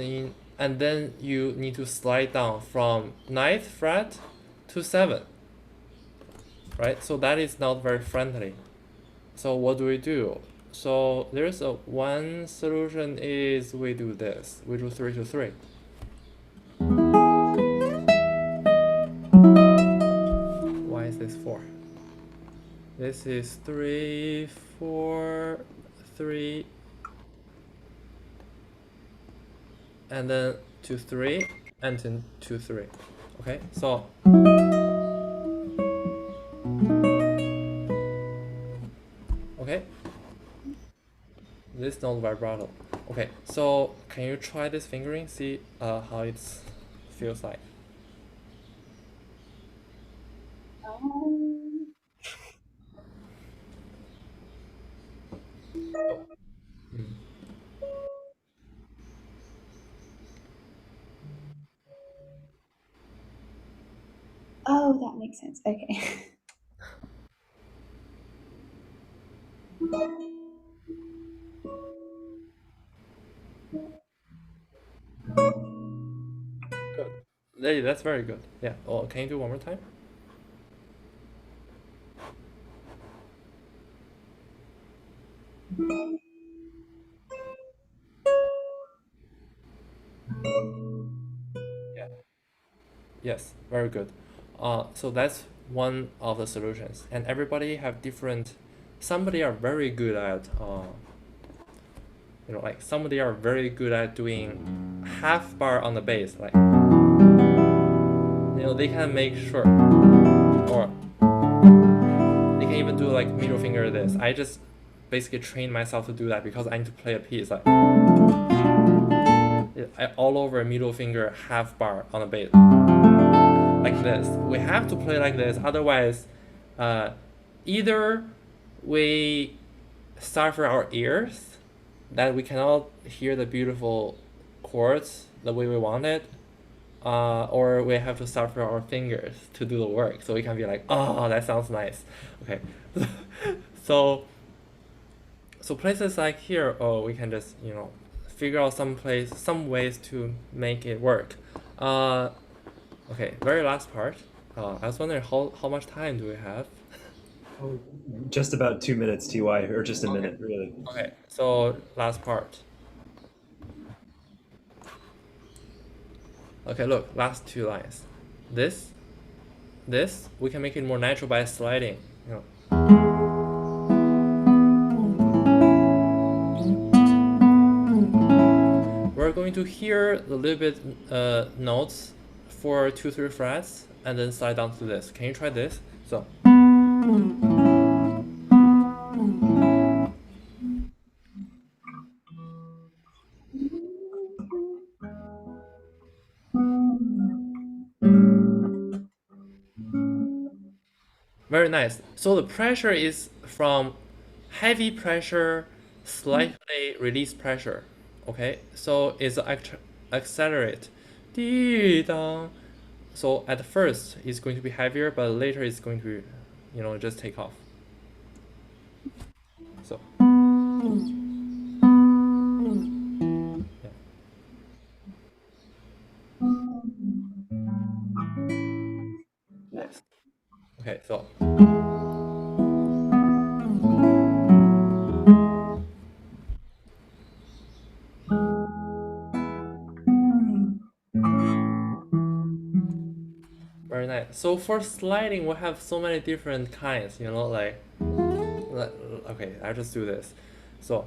then you need to slide down from 9th fret to 7th, right? So that is not very friendly. So what do we do? So there's a one solution is we do this. We do 3 to 3. Why is this 4? This is 3, 4, 3, and then 2, 3, and then 2, 3. Okay, so okay, this note vibrato. Okay, so can you try this fingering? See how it feels like. Oh, that makes sense. Okay. Good. Hey, that's very good. Yeah. Oh, can you do one more time? Yeah. Yes, very good. So that's one of the solutions, and everybody have different. Somebody are very good at, like somebody are very good at doing half bar on the bass, like they can make sure, or they can even do like middle finger this. I just basically train myself to do that because I need to play a piece like all over middle finger half bar on the bass. Like this. We have to play like this, otherwise either we suffer our ears that we cannot hear the beautiful chords the way we want it, or we have to suffer our fingers to do the work. So we can be like, oh, that sounds nice. Okay, so places like here, oh, we can just figure out some ways to make it work. Okay, very last part. I was wondering how much time do we have? Just about 2 minutes, TY, or just a minute, really. Okay, so last part. Okay, look, last two lines. This, we can make it more natural by sliding. We're going to hear a little bit notes for 2-3 frets, and then slide down to this. Can you try this? So. Very nice. So the pressure is from heavy pressure, slightly release pressure. Okay, so it's accelerate. Dee-dong. So at first it's going to be heavier, but later it's going to, just take off. So. Yeah. Nice. Okay, so. Very nice. So for sliding, we have so many different kinds, like okay, I'll just do this. So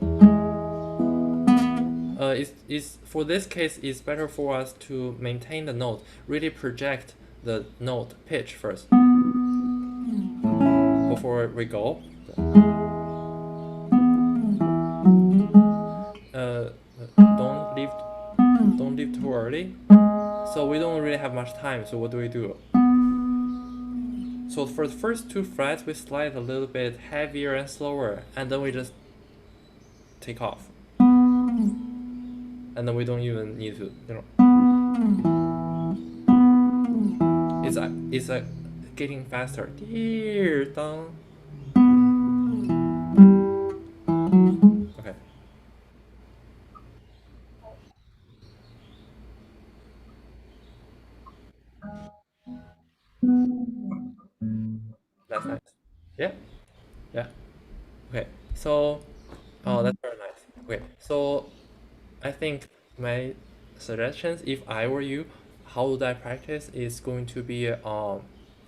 it's for this case, it's better for us to maintain the note, really project the note pitch first before we go. Don't leave too early. So we don't really have much time. So what do we do? So for the first 2 frets, we slide a little bit heavier and slower, and then we just take off. And then we don't even need to, It's getting faster. Okay. That's nice. Yeah. Yeah. Okay. So, that's very nice. Okay. So, I think my suggestions, if I were you, how would I practice is going to be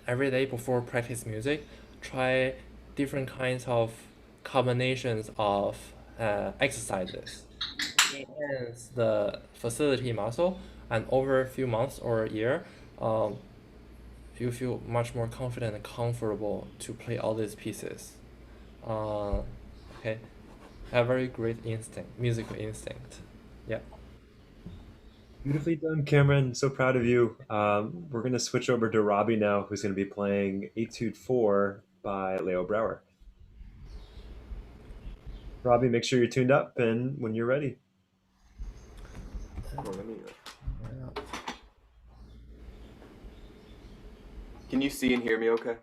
every day before practice music, try different kinds of combinations of exercises, enhance the facility muscle, and over a few months or a year, you feel much more confident and comfortable to play all these pieces. Okay, have very great instinct, musical instinct. Yeah. Beautifully done, Cameron. So proud of you. We're going to switch over to Robbie now, who's going to be playing Etude 4 by Leo Brouwer. Robbie, make sure you're tuned up and when you're ready. Can you see and hear me okay?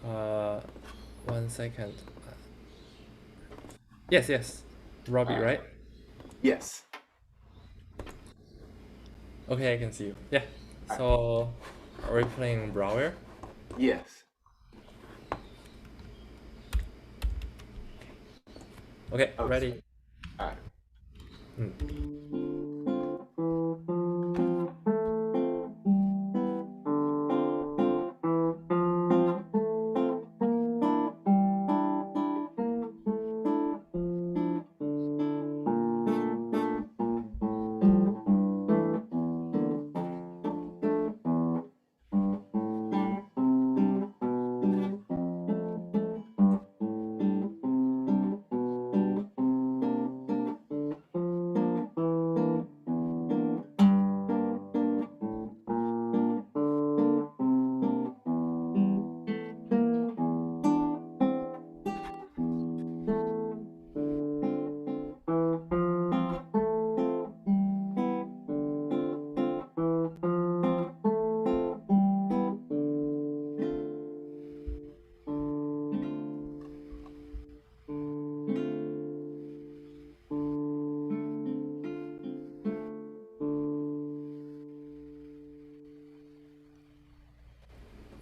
1 second. Yes. Robbie, right? Yes. Okay, I can see you. Yeah. So, are we playing Brouwer? Yes. Okay, ready. All right.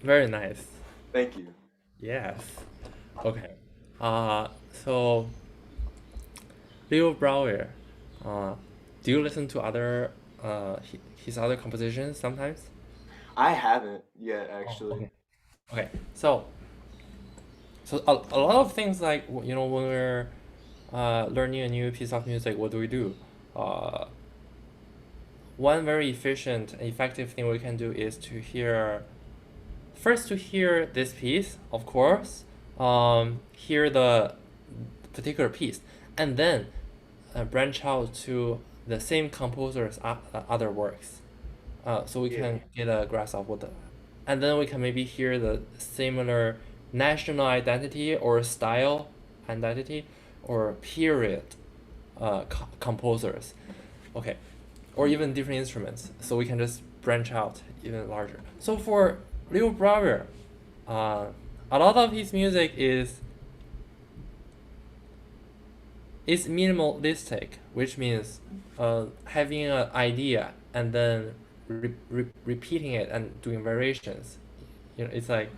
Very nice. Thank you. Yes. Okay. So Leo Brower, do you listen to other his other compositions sometimes? I haven't yet, actually. Okay. Okay. So a lot of things like when we're learning a new piece of music, what do we do? Uh, One very efficient and effective thing we can do is to hear first to hear this piece, of course, hear the particular piece, and then branch out to the same composer's other works, so we Yeah. can get a grasp of and then we can maybe hear the similar national identity or style identity or period composers, okay, or even different instruments, so we can just branch out even larger. So for Leo Brower, a lot of his music is minimalistic, which means having an idea and then repeating it and doing variations. It's like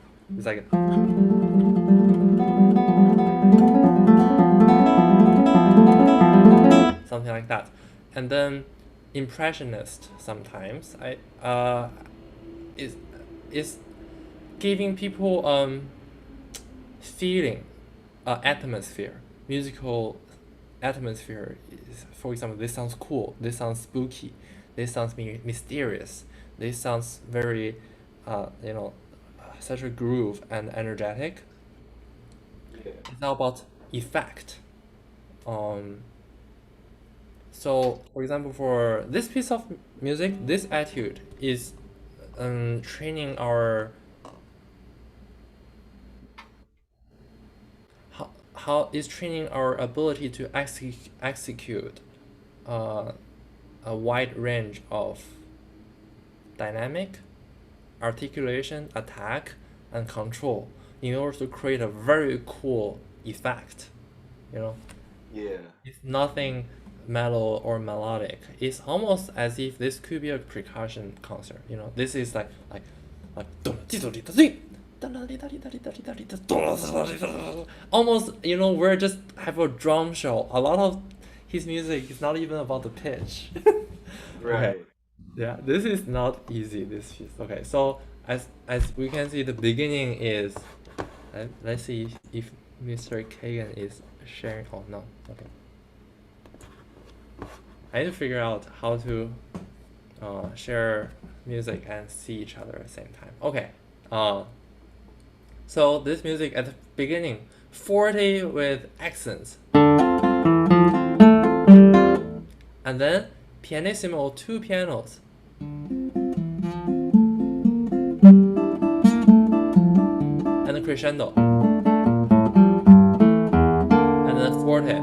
something like that, and then impressionist sometimes is giving people feeling, atmosphere, musical atmosphere. Is, for example, this sounds cool, this sounds spooky, this sounds mysterious, this sounds very such a groove and energetic. Yeah. It's all about effect. So for example, for this piece of music, this etude is training our how is training our ability to execute a wide range of dynamic, articulation, attack, and control in order to create a very cool effect. Yeah. It's nothing mellow or melodic. It's almost as if this could be a percussion concert. This is like almost, we're just have a drum show. A lot of his music is not even about the pitch. Right. Yeah, this is not easy, this piece. Okay, so as we can see, the beginning is let's see if Mr. Kagan is sharing. Oh no. Okay, I need to figure out how to share music and see each other at the same time. Okay. So this music at the beginning, forte with accents, and then pianissimo, two pianos, and then crescendo, and then forte.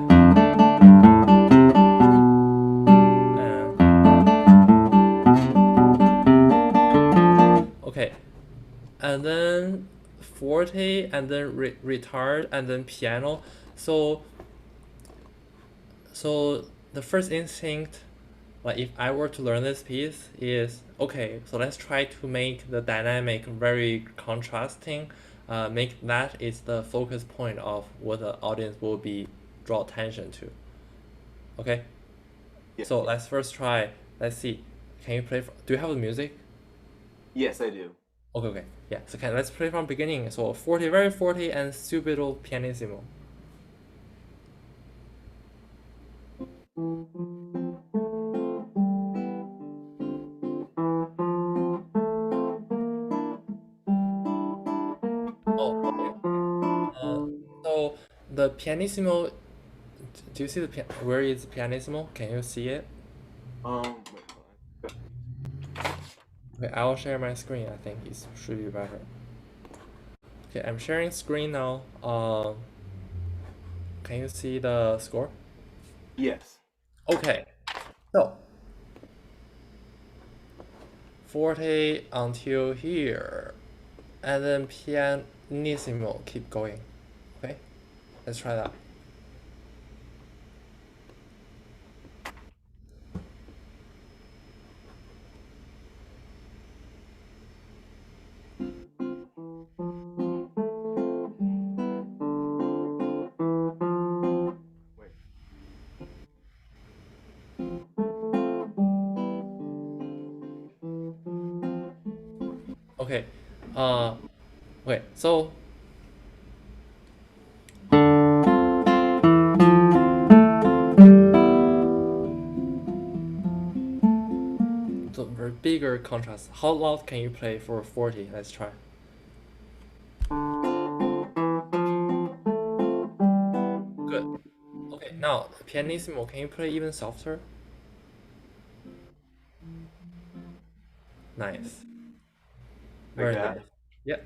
Okay, and then forte, and then retard, and then piano. So the first instinct, like if I were to learn this piece, is okay. So let's try to make the dynamic very contrasting. Make that is the focus point of what the audience will be draw attention to. Okay. Yeah. So let's first try. Let's see. Can you play? Do you have the music? Yes, I do. Okay. Yeah. So let's play from beginning. So forte, very forte, and subito pianissimo. Oh, okay. So the pianissimo. Do you see where is the pianissimo? Can you see it? Wait, hold on. Okay, I'll share my screen. I think it should be better. Okay, I'm sharing screen now. Can you see the score? Yes. Okay, so forte until here, and then pianissimo. Keep going. Okay, let's try that. Okay. Okay. So the very bigger contrast. How loud can you play for 40? Let's try. Good. Okay, now pianissimo, can you play even softer? Nice. Very that? nice. Yeah.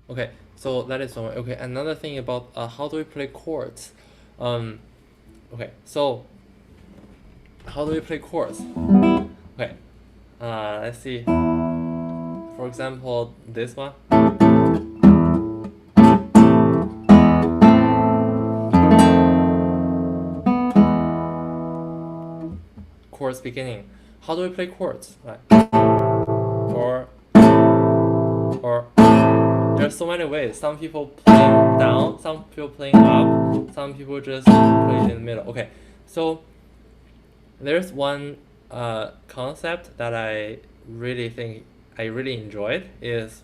Okay, so that is one. Okay, another thing about how do we play chords? Okay, so how do we play chords? Okay, let's see. For example, this one. Chords beginning. How do we play chords? Right. Or there's so many ways. Some people playing down, some people playing up, some people just play in the middle. Okay, so there's one concept that I really think I really enjoyed is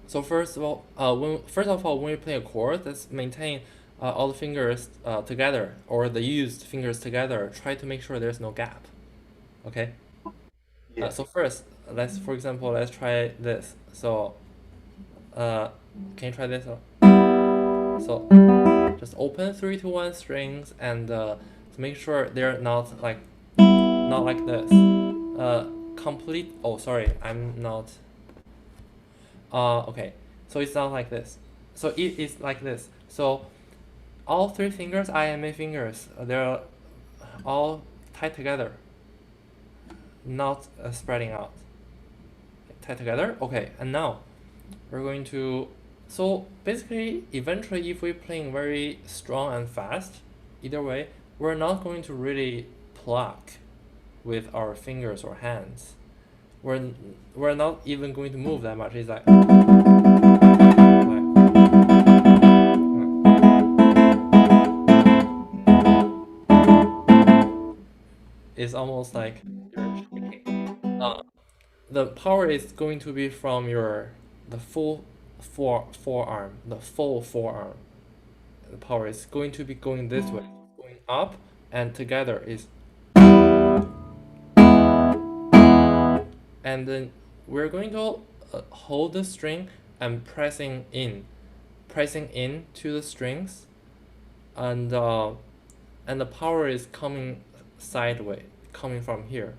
so first of all when we play a chord, let's maintain all the fingers together or the used fingers together. Try to make sure there's no gap. Okay. Yeah. So first, for example, let's try this. So, can you try this? So, just open 3 to 1 strings and to make sure they're not like this. Complete. Oh, sorry, I'm not. Okay. So it's not like this. So it is like this. So all 3 fingers, IMA fingers, they're all tied together, not spreading out. Tied together. Okay, and now we're going to. So basically, eventually, if we're playing very strong and fast, either way, we're not going to really pluck with our fingers or hands. We're not even going to move that much. It's like it's almost like the power is going to be from the full forearm, the full forearm. The power is going to be going this way, going up, and together is. And then we're going to hold the string and pressing in to the strings, and the power is coming sideways, coming from here.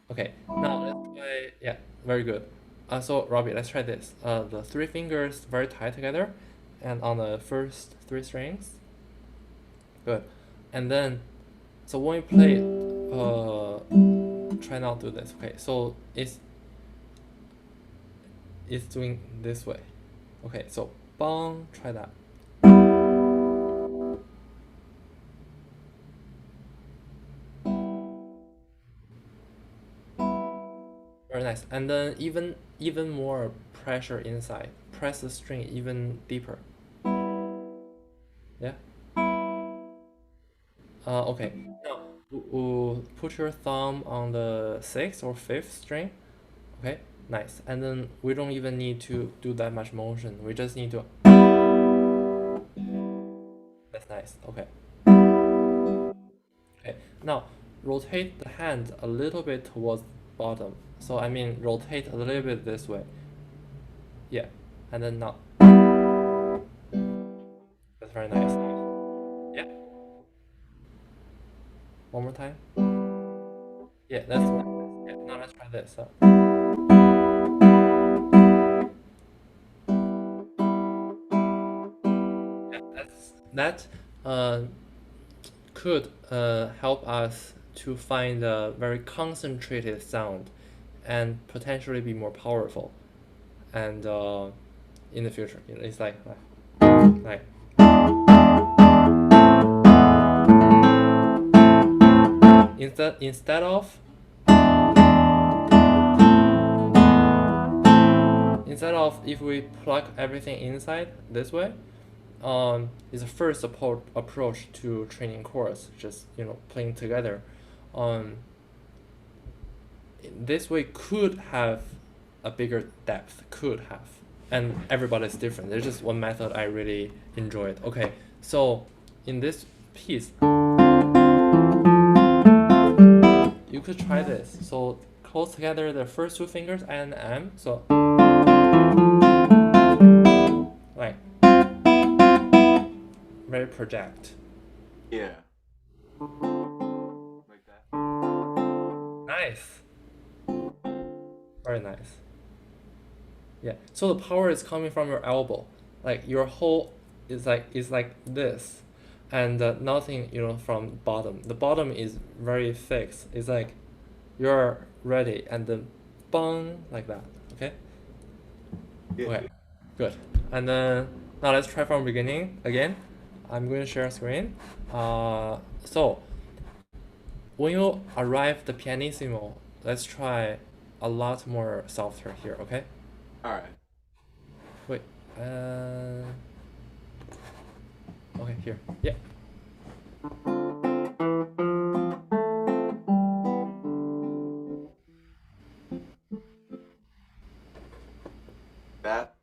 Okay, now let's play. Yeah, very good. So Robbie, let's try this. The 3 fingers very tight together, and on the first 3 strings. Good, and then. So when we play it, try not to do this. Okay, so it's doing this way. Okay, so bong, try that. Very nice. And then even more pressure inside. Press the string even deeper. Yeah. Okay. Now put your thumb on the 6th or 5th string. Okay, nice. And then we don't even need to do that much motion. We just need to. That's nice. Okay. Okay. Now rotate the hand a little bit towards bottom. So I mean rotate a little bit this way. Yeah. And then now. That's very nice. Yeah. One more time. Yeah, that's one. Yeah, now let's try this. Yeah, that could help us to find a very concentrated sound and potentially be more powerful. And in the future, it's like instead of if we plug everything inside this way, is the first approach to training chords, just playing together. this way could have a bigger depth, could have, and everybody's different. There's just one method I really enjoyed. Okay, so in this piece, you could try this. So close together the first two fingers and M. So like very project. Yeah. Like that. Nice. Very nice. Yeah. So the power is coming from your elbow. Like your whole is like this, and nothing from bottom. The bottom is very fixed. It's like you're ready, and then bang like that. Okay. Yeah. Okay. Good. And then now let's try from beginning again. I'm going to share screen. So when you arrive the pianissimo, let's try a lot more softer here, okay? All right. Wait. Okay, here. Yeah. That.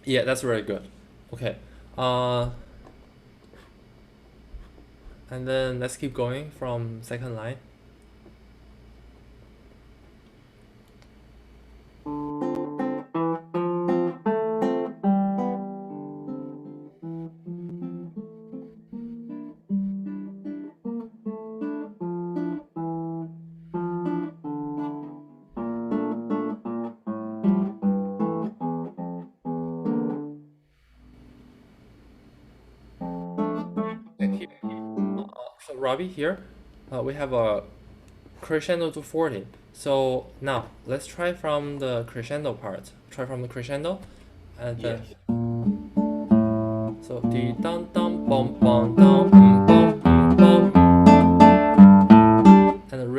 Yeah, that's very good. Okay. And then let's keep going from second line. So Robbie, here we have a crescendo to 40. So now let's try from the crescendo part. Try from the crescendo, and Yes. so di dum dum bum bum dum bum bum, and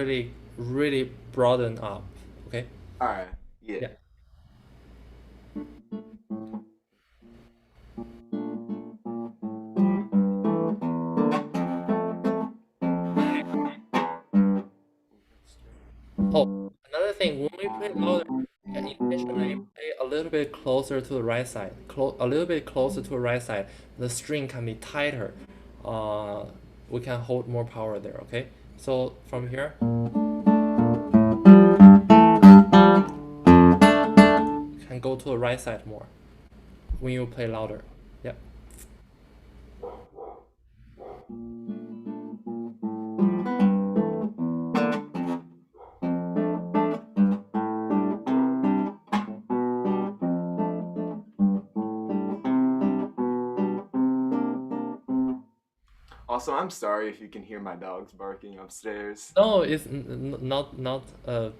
really broaden up. Okay. All right. Yeah. Yeah. Oh, another thing, when we play louder, intentionally play a little bit closer to the right side, a little bit closer to the right side. The string can be tighter. We can hold more power there. Okay. So from here, can go to the right side more when you play louder. Yeah. Also, I'm sorry if you can hear my dogs barking upstairs. No, it's not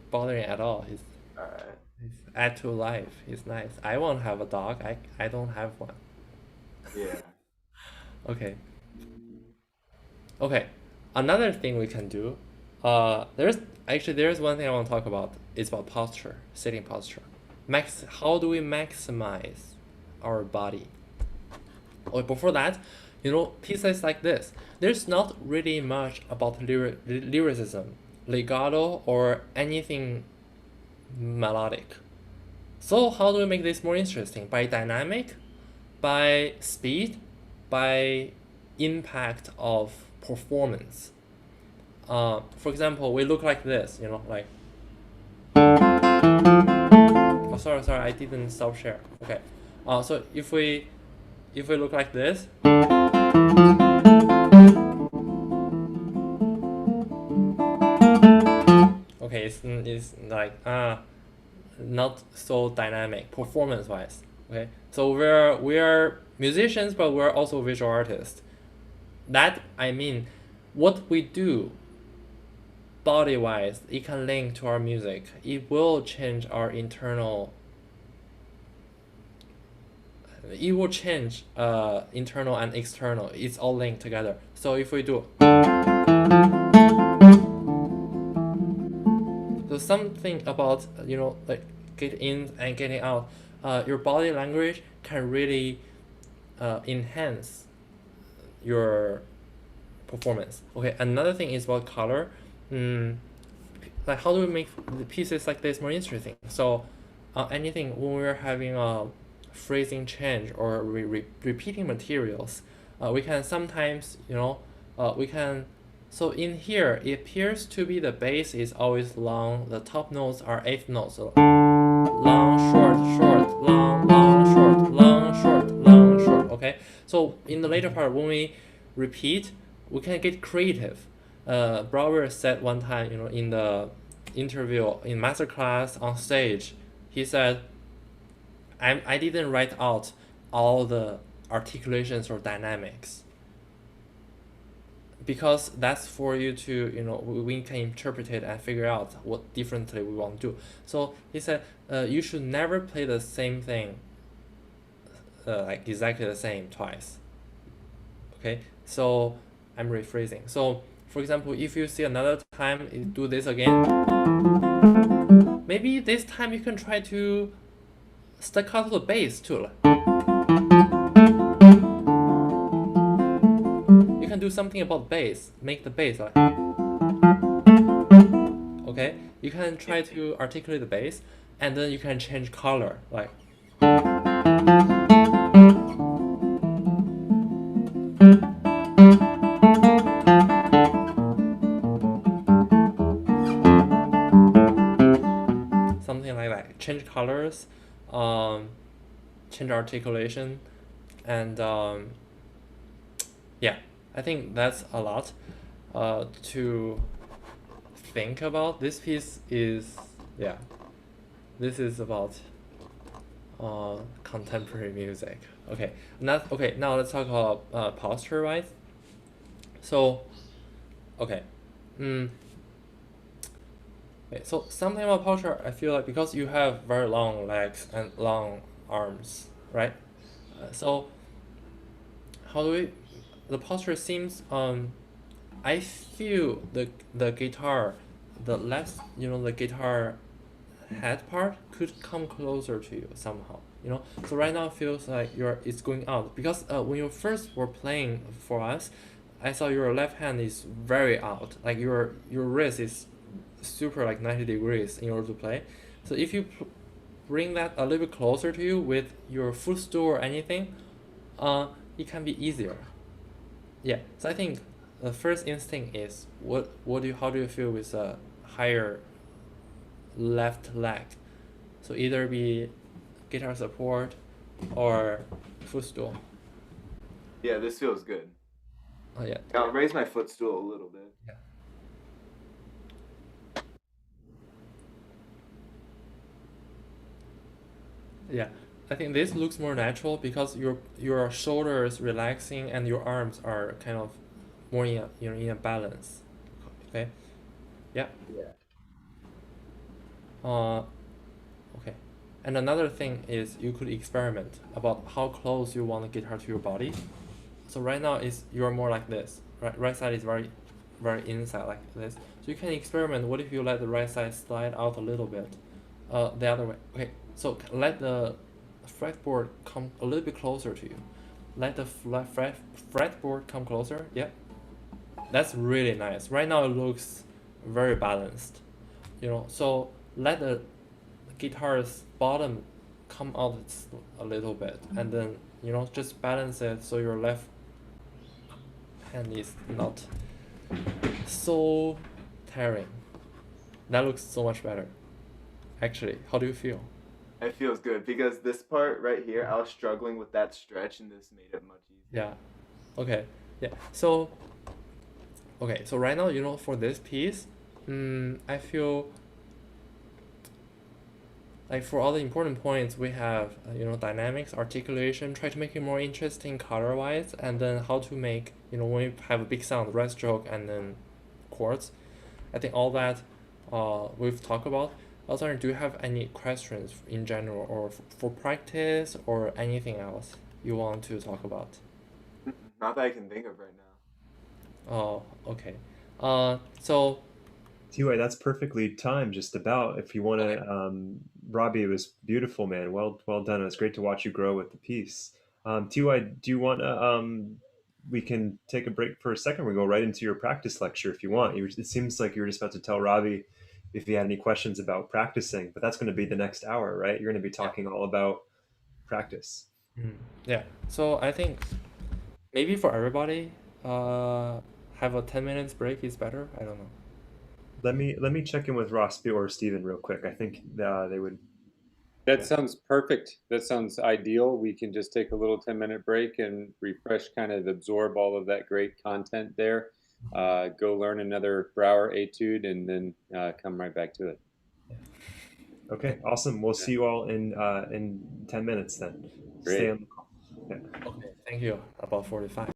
bothering at all. It's All right. add to life. It's nice. I won't have a dog. I don't have one. Yeah. Okay. Okay. Another thing we can do, there's one thing I want to talk about. It's about posture, sitting posture. How do we maximize our body? Or before that, pieces like this. There's not really much about lyricism, legato, or anything melodic. So how do we make this more interesting? By dynamic, by speed, by impact of performance. For example, we look like this, like. Oh, sorry, I didn't stop share. Okay. So if we look like this. Okay, it's like not so dynamic performance wise. Okay, so we're musicians, but we're also visual artists. That I mean, what we do body wise, it can link to our music. It will change our internal. It will change internal and external. It's all linked together. So if we do. So something about like get in and getting out, your body language can really enhance your performance. Okay, another thing is about color. like how do we make the pieces like this more interesting? So anything when we're having a phrasing change or repeating materials, we can sometimes, we can, so in here it appears to be the bass is always long, the top notes are eighth notes, so long, short, short, long, long, short, long, short, long, short. Okay, so in the later part when we repeat, we can get creative. Brower said one time, in the interview in Masterclass on stage, he said, I didn't write out all the articulations or dynamics because that's for you to, we can interpret it and figure out what differently we want to do. So he said, you should never play the same thing, like exactly the same twice. Okay, so I'm rephrasing. So for example, if you see another time you do this again, maybe this time you can try to staccato the bass too. You can do something about bass, make the bass like. Okay, you can try to articulate the bass, and then you can change color like. Something like that. Change colors, change articulation, and yeah, I think that's a lot to think about. This piece is, yeah, this is about contemporary music. Okay, now let's talk about posture, right? So, okay, okay, so something about posture, I feel like because you have very long legs and long arms, right? So how do we? The posture seems I feel the guitar, the left, the guitar head part could come closer to you somehow. So right now it feels like it's going out because when you first were playing for us, I saw your left hand is very out, like your wrist is super like 90 degrees in order to play. So if you bring that a little bit closer to you with your footstool or anything, it can be easier. Yeah, so I think the first instinct is how do you feel with a higher left leg? So either be guitar support or footstool. Yeah, this feels good. Oh yeah. I'll raise my footstool a little bit. Yeah. Yeah, I think this looks more natural because your shoulders relaxing and your arms are kind of more in a balance. Okay. Yeah. Yeah. Okay. And another thing is you could experiment about how close you want the guitar to your body. So right now you're more like this. Right side is very, very inside like this. So you can experiment. What if you let the right side slide out a little bit, the other way? Okay. So let the fretboard come a little bit closer to you. Let the fretboard come closer. Yep. That's really nice. Right now it looks very balanced. So let the guitar's bottom come out a little bit, and then just balance it so your left hand is not so tearing. That looks so much better. Actually, how do you feel? It feels good because this part right here, I was struggling with that stretch, and this made it much easier. Yeah. Okay. Yeah. So. Okay. So right now, for this piece, I feel like for all the important points we have, dynamics, articulation, try to make it more interesting color wise, and then how to make, when we have a big sound, red stroke and then chords. I think all that we've talked about. Also, do you have any questions in general or for practice or anything else you want to talk about? Not that I can think of right now. Oh, okay. So T.Y., that's perfectly timed, just about. If you want to, Robbie, it was beautiful, man. Well done. It was great to watch you grow with the piece. T.Y., do you want to we can take a break for a second. We go right into your practice lecture if you want. It seems like you were just about to tell Robbie if he had any questions about practicing, but that's going to be the next hour, right? You're going to be talking all about practice. Yeah. So I think maybe for everybody, have a 10 minutes break is better. I don't know. Let me check in with Ross or Steven real quick. I think they would. That sounds perfect. That sounds ideal. We can just take a little 10-minute break and refresh, kind of absorb all of that great content there. Go learn another Brower etude, and then come right back to it. Okay, awesome. We'll see you all in 10 minutes then. Great. Stay on the call. Yeah. Okay, thank you. About 45.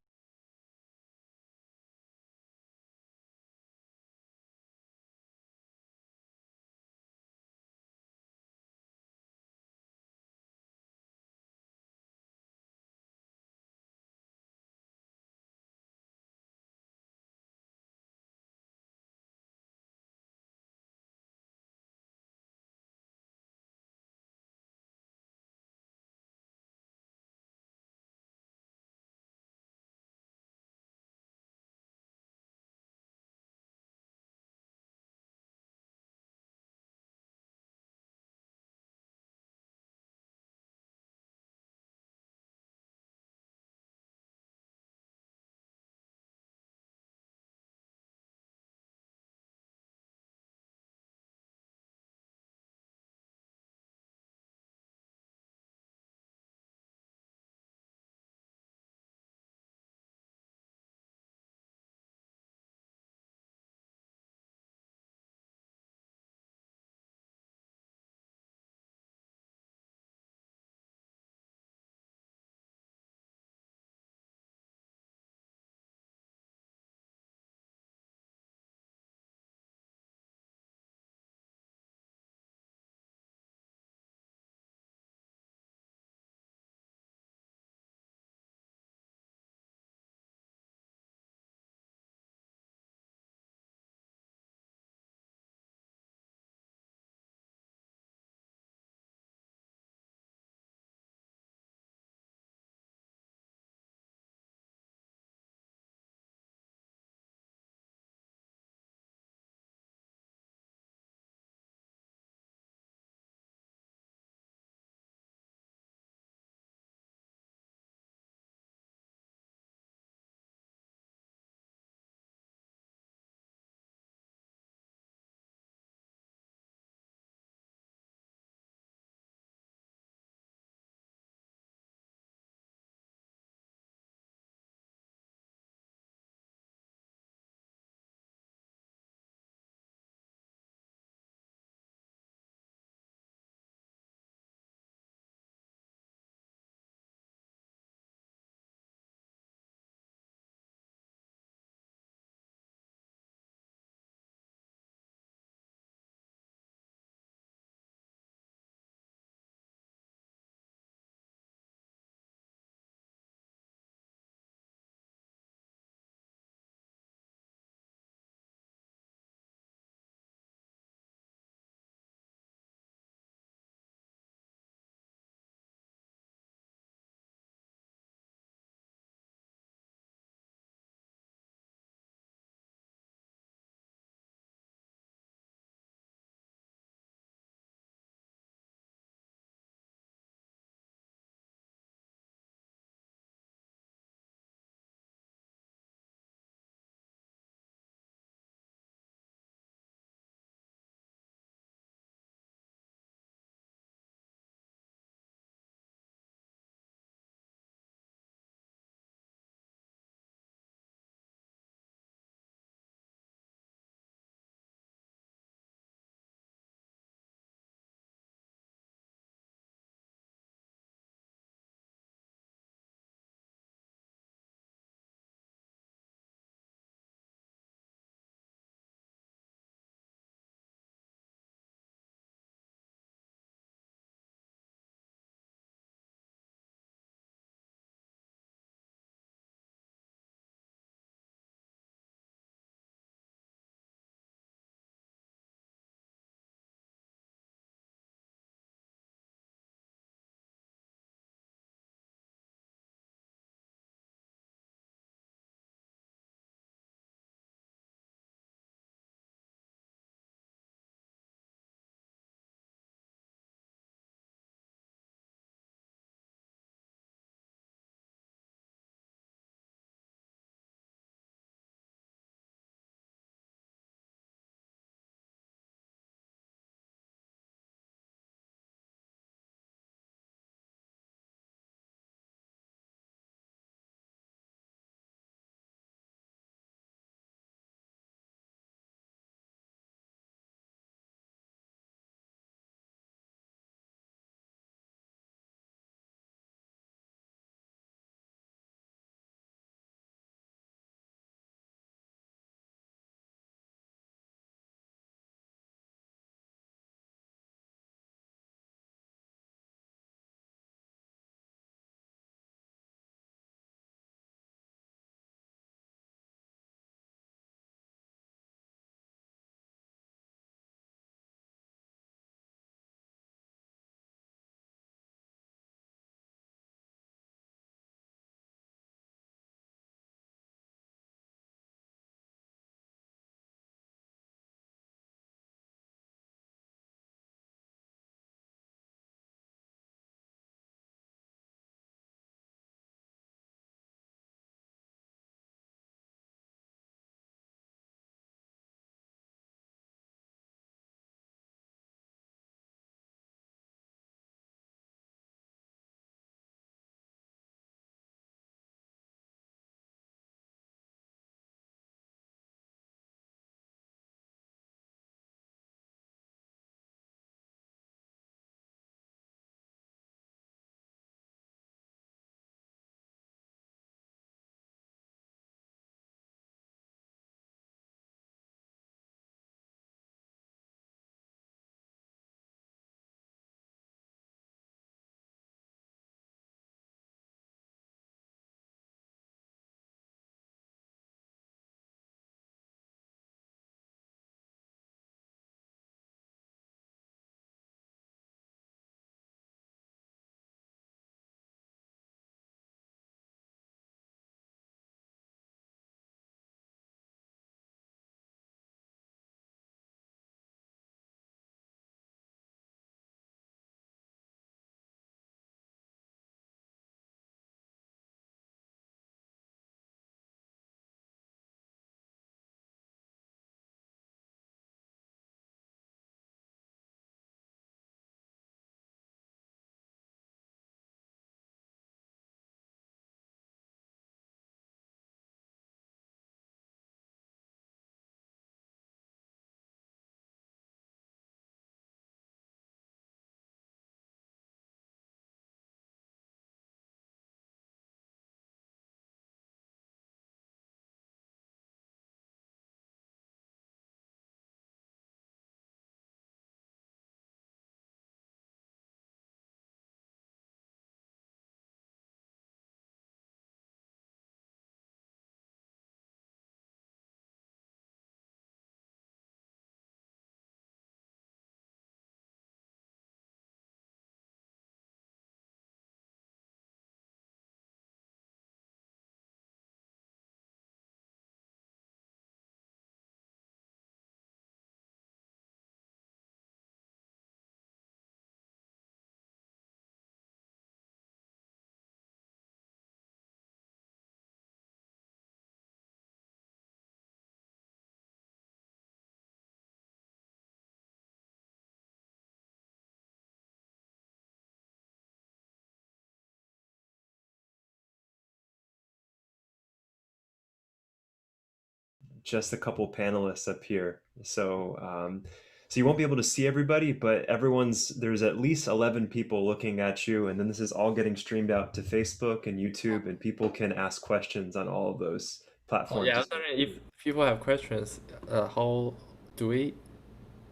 just a couple panelists up here. So so you won't be able to see everybody, but there's at least 11 people looking at you, and then this is all getting streamed out to Facebook and YouTube, and people can ask questions on all of those platforms. Yeah, I was wondering if people have questions, how do we?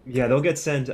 Yeah, they'll get sent.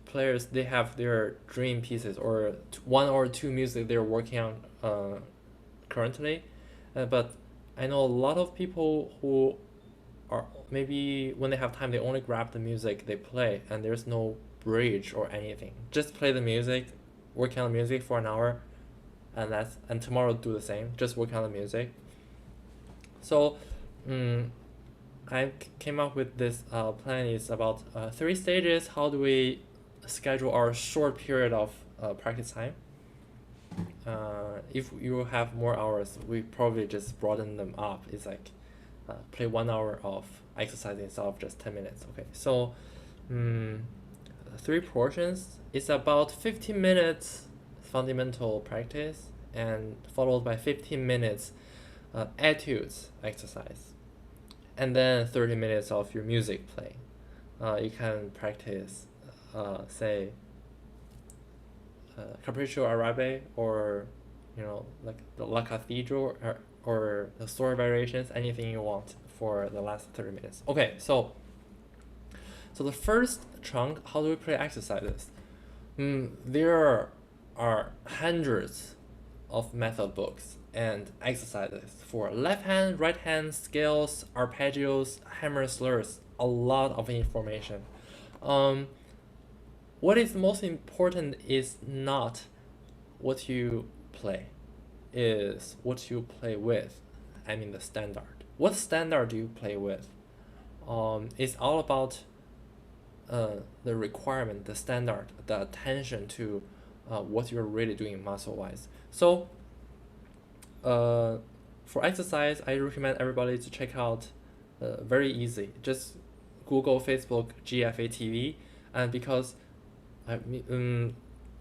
Players, they have their dream pieces or one or two music they're working on currently, but I know a lot of people who are maybe when they have time they only grab the music they play and there's no bridge or anything. Just play the music, working on the music for an hour, and tomorrow do the same. Just work on the music. So, I came up with this plan. Is about 3 stages. How do we schedule our short period of practice time? If you have more hours, we probably just broaden them up. It's like play 1 hour of exercising instead of just 10 minutes. Okay, so 3 portions. It's about 15 minutes fundamental practice and followed by 15 minutes etudes exercise, and then 30 minutes of your music playing. You can practice, say, Capriccio Arabe, or like the La Cathedral, or the story variations, anything you want for the last 30 minutes. Okay, so the first chunk, how do we play exercises? There are hundreds of method books and exercises for left hand, right hand, scales, arpeggios, hammer slurs, a lot of information. What is most important is not what you play, is what you play with. I mean the standard. What standard do you play with? It's all about the requirement, the standard, the attention to what you're really doing muscle-wise. So for exercise, I recommend everybody to check out very easy. Just Google, Facebook, GFA TV, and because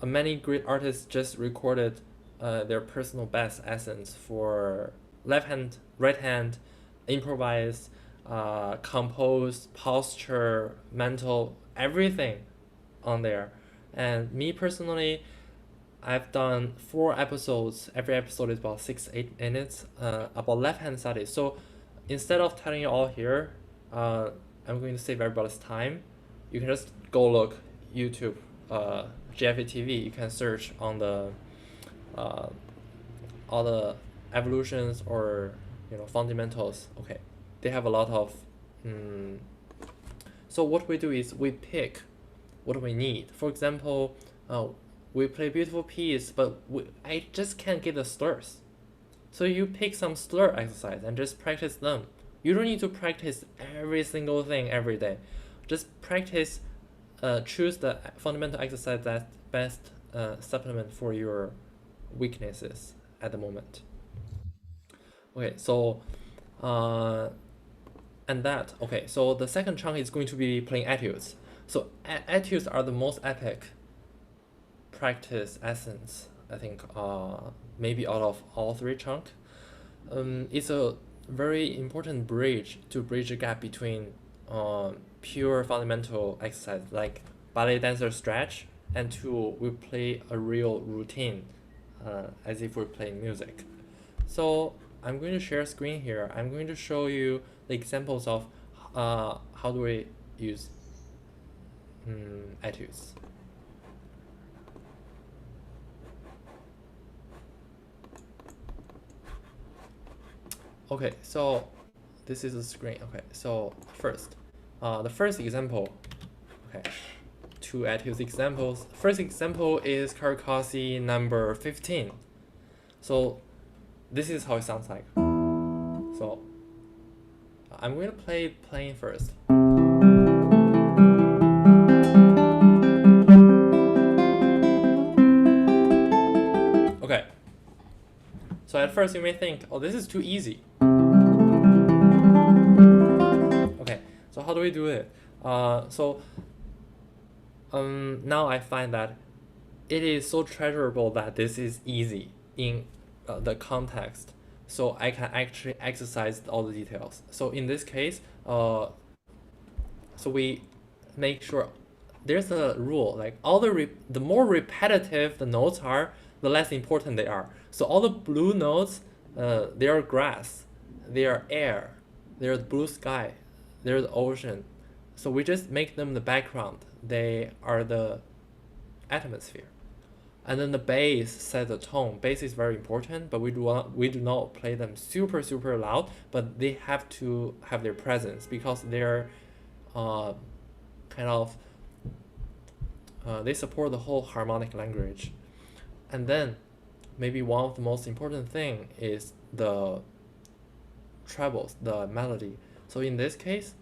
many great artists just recorded their personal best essence for left hand, right hand, improvise, compose, posture, mental, everything on there. And me personally, I've done 4 episodes. Every episode is about 6-8 minutes about left hand studies. So instead of telling you all here, I'm going to save everybody's time. You can just go look YouTube, GFA TV. You can search on the all the evolutions or fundamentals. Okay, they have a lot of. So what we do is we pick what we need. For example, we play beautiful piece, but I just can't get the slurs. So you pick some slur exercise and just practice them. You don't need to practice every single thing every day. Just practice, choose the fundamental exercise that's best supplement for your weaknesses at the moment. Okay, so so the second chunk is going to be playing etudes. So etudes are the most epic practice essence, I think, maybe out of all three chunks. It's a very important bridge to bridge the gap between pure fundamental exercise like ballet dancer stretch and we play a real routine as if we're playing music. So I'm going to share a screen here. I'm going to show you the examples of how do we use etudes. Okay, so this is the screen. Okay, so first, the first example. Okay, two etudes examples. First example is Carcassi number 15. So this is how it sounds like. So I'm going to play plain first. Okay. So at first you may think, oh, this is too easy. Okay, so how do we do it? Now I find that it is so treasurable that this is easy in the context, so I can actually exercise all the details. So in this case, so we make sure there's a rule, like all the more repetitive the notes are, the less important they are. So all the blue notes, they are grass, they are air, they're the blue sky, they're the ocean. So we just make them the background. They are the atmosphere. And then the bass sets the tone. Bass is very important, but we do not play them super loud, but they have to have their presence because they're they support the whole harmonic language. And then maybe one of the most important thing is the trebles, the melody. So in this case,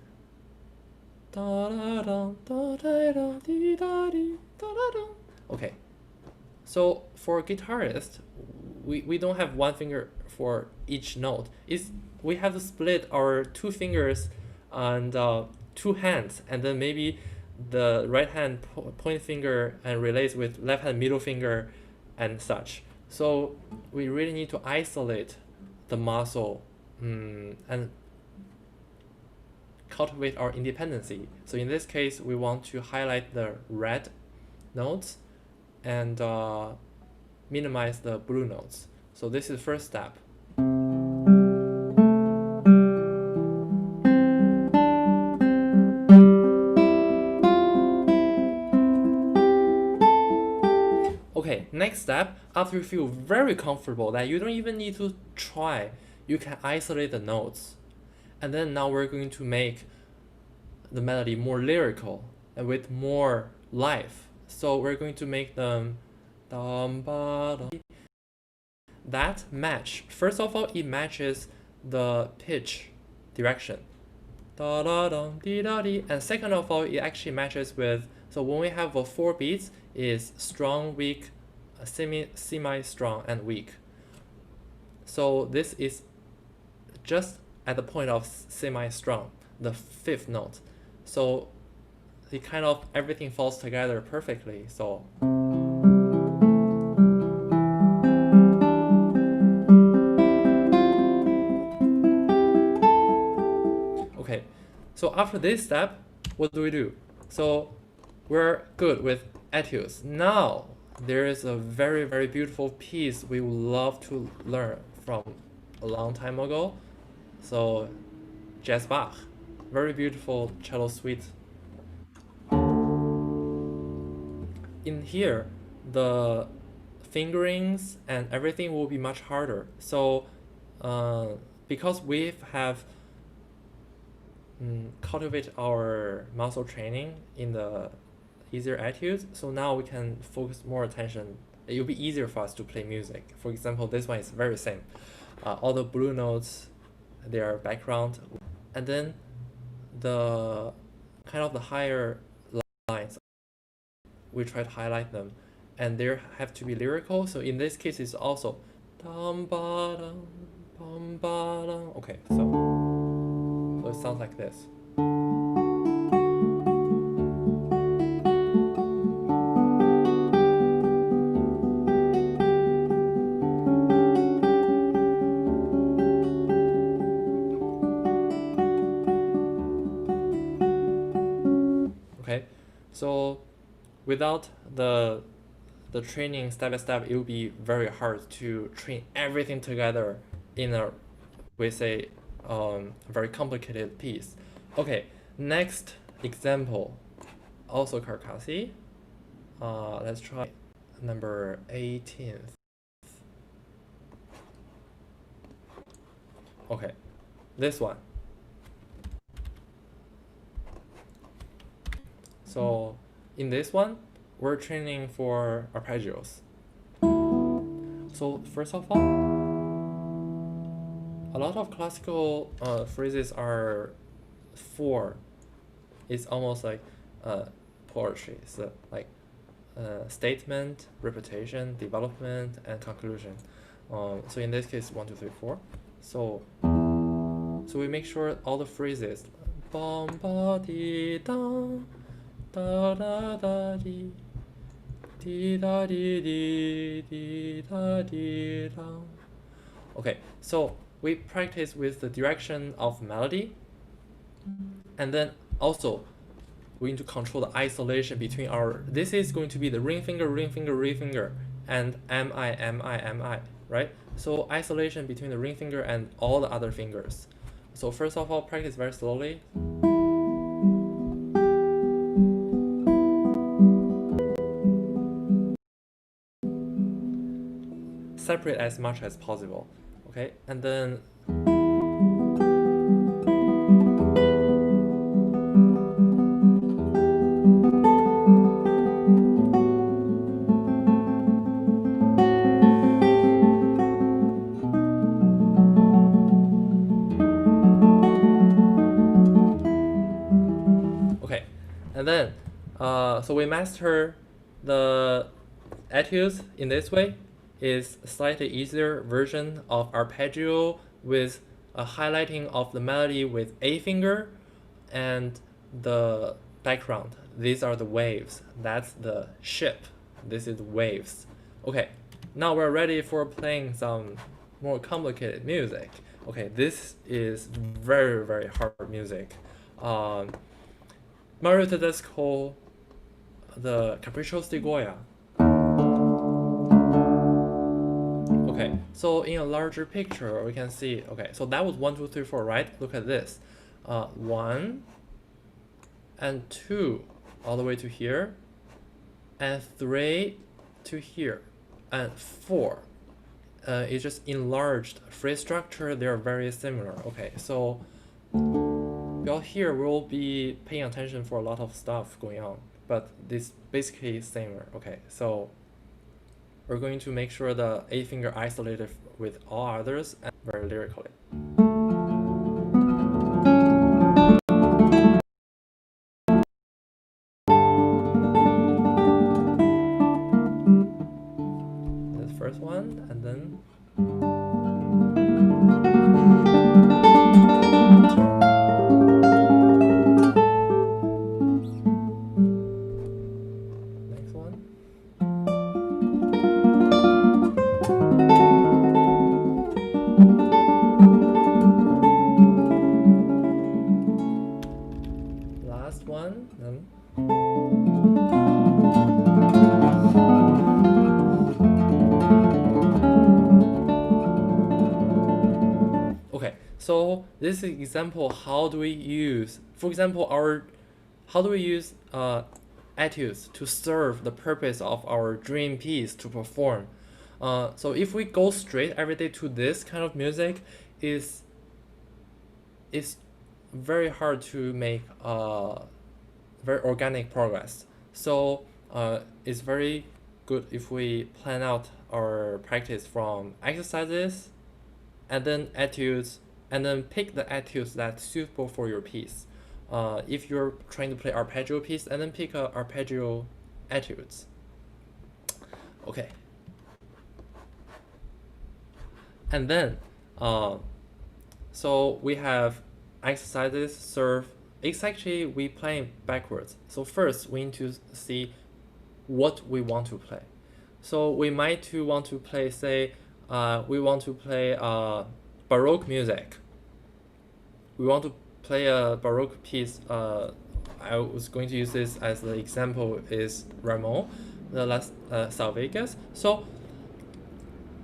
okay. So for guitarists, we don't have one finger for each note. We have to split our two fingers and two hands, and then maybe the right hand point finger and relates with left hand middle finger and such. So we really need to isolate the muscle and cultivate our independency. So in this case, we want to highlight the red notes and minimize the blue notes. So this is the first step. Okay, next step, after you feel very comfortable that you don't even need to try, you can isolate the notes. And then now we're going to make the melody more lyrical and with more life. So we're going to make them that match. First of all, it matches the pitch direction. And second of all, it actually matches with, so when we have 4 beats, is strong, weak, semi-strong, and weak. So this is just at the point of semi-strong, the 5th note. So it kind of everything falls together perfectly. So okay, so after this step, what do we do? So we're good with etudes. Now there is a very beautiful piece we would love to learn from a long time ago. So Jazz Bach, very beautiful cello suite. In here, the fingerings and everything will be much harder. So because we have cultivate our muscle training in the easier etudes, so now we can focus more attention. It will be easier for us to play music. For example, this one is very same. all the blue notes, their background, and then the kind of the higher lines, we try to highlight them, and they have to be lyrical. So in this case, it's also dum ba dum bum ba dum. Okay, so it sounds like this. Okay, so without the training step by step, it will be very hard to train everything together in a, we say, very complicated piece. Okay, next example, also Carcassi. Let's try number 18. Okay, this one. So in this one, we're training for arpeggios. So first of all, a lot of classical phrases are 4. It's almost like poetry. So like statement, repetition, development, and conclusion. So in this case, 1, 2, 3, 4. So we make sure all the phrases, bum ba dee dum, da da da dee, dee da dee dee, dee da dee dum. Okay, so we practice with the direction of melody, and then also we need to control the isolation between our, this is going to be the ring finger, ring finger, ring finger, and mi, right? So isolation between the ring finger and all the other fingers. So first of all, practice very slowly. Separate as much as possible, okay? And then okay, and then so we master the etudes in this way. Is a slightly easier version of arpeggio with a highlighting of the melody with A finger and the background. These are the waves. That's the ship. This is waves. Okay, now we're ready for playing some more complicated music. Okay, this is very, very hard music. Mario Tedesco, the Capriccio di Goya. Okay, so in a larger picture, we can see, okay, so that was 1, 2, 3, 4, right? Look at this. 1 and 2 all the way to here, and 3 to here, and 4. It's just enlarged phrase structure. They are very similar. Okay, so well, here we'll be paying attention for a lot of stuff going on, but this basically is similar. Okay, so we're going to make sure the A finger isolated with all others and very lyrically. This first one, and then next one. Last one, then. Okay, so this is an example. How do we use, for example, how do we use etudes to serve the purpose of our dream piece to perform? So if we go straight every day to this kind of music, is very hard to make very organic progress. So it's very good if we plan out our practice from exercises and then etudes, and then pick the etudes that's suitable for your piece. If you're trying to play arpeggio piece, and then pick a arpeggio etudes. Okay. And then, so we have exercises, serve. It's actually we playing backwards. So first we need to see what we want to play. So we might want to play, say, we want to play Baroque music. We want to play a Baroque piece. I was going to use this as the example is Rameau, the last Salvegas. So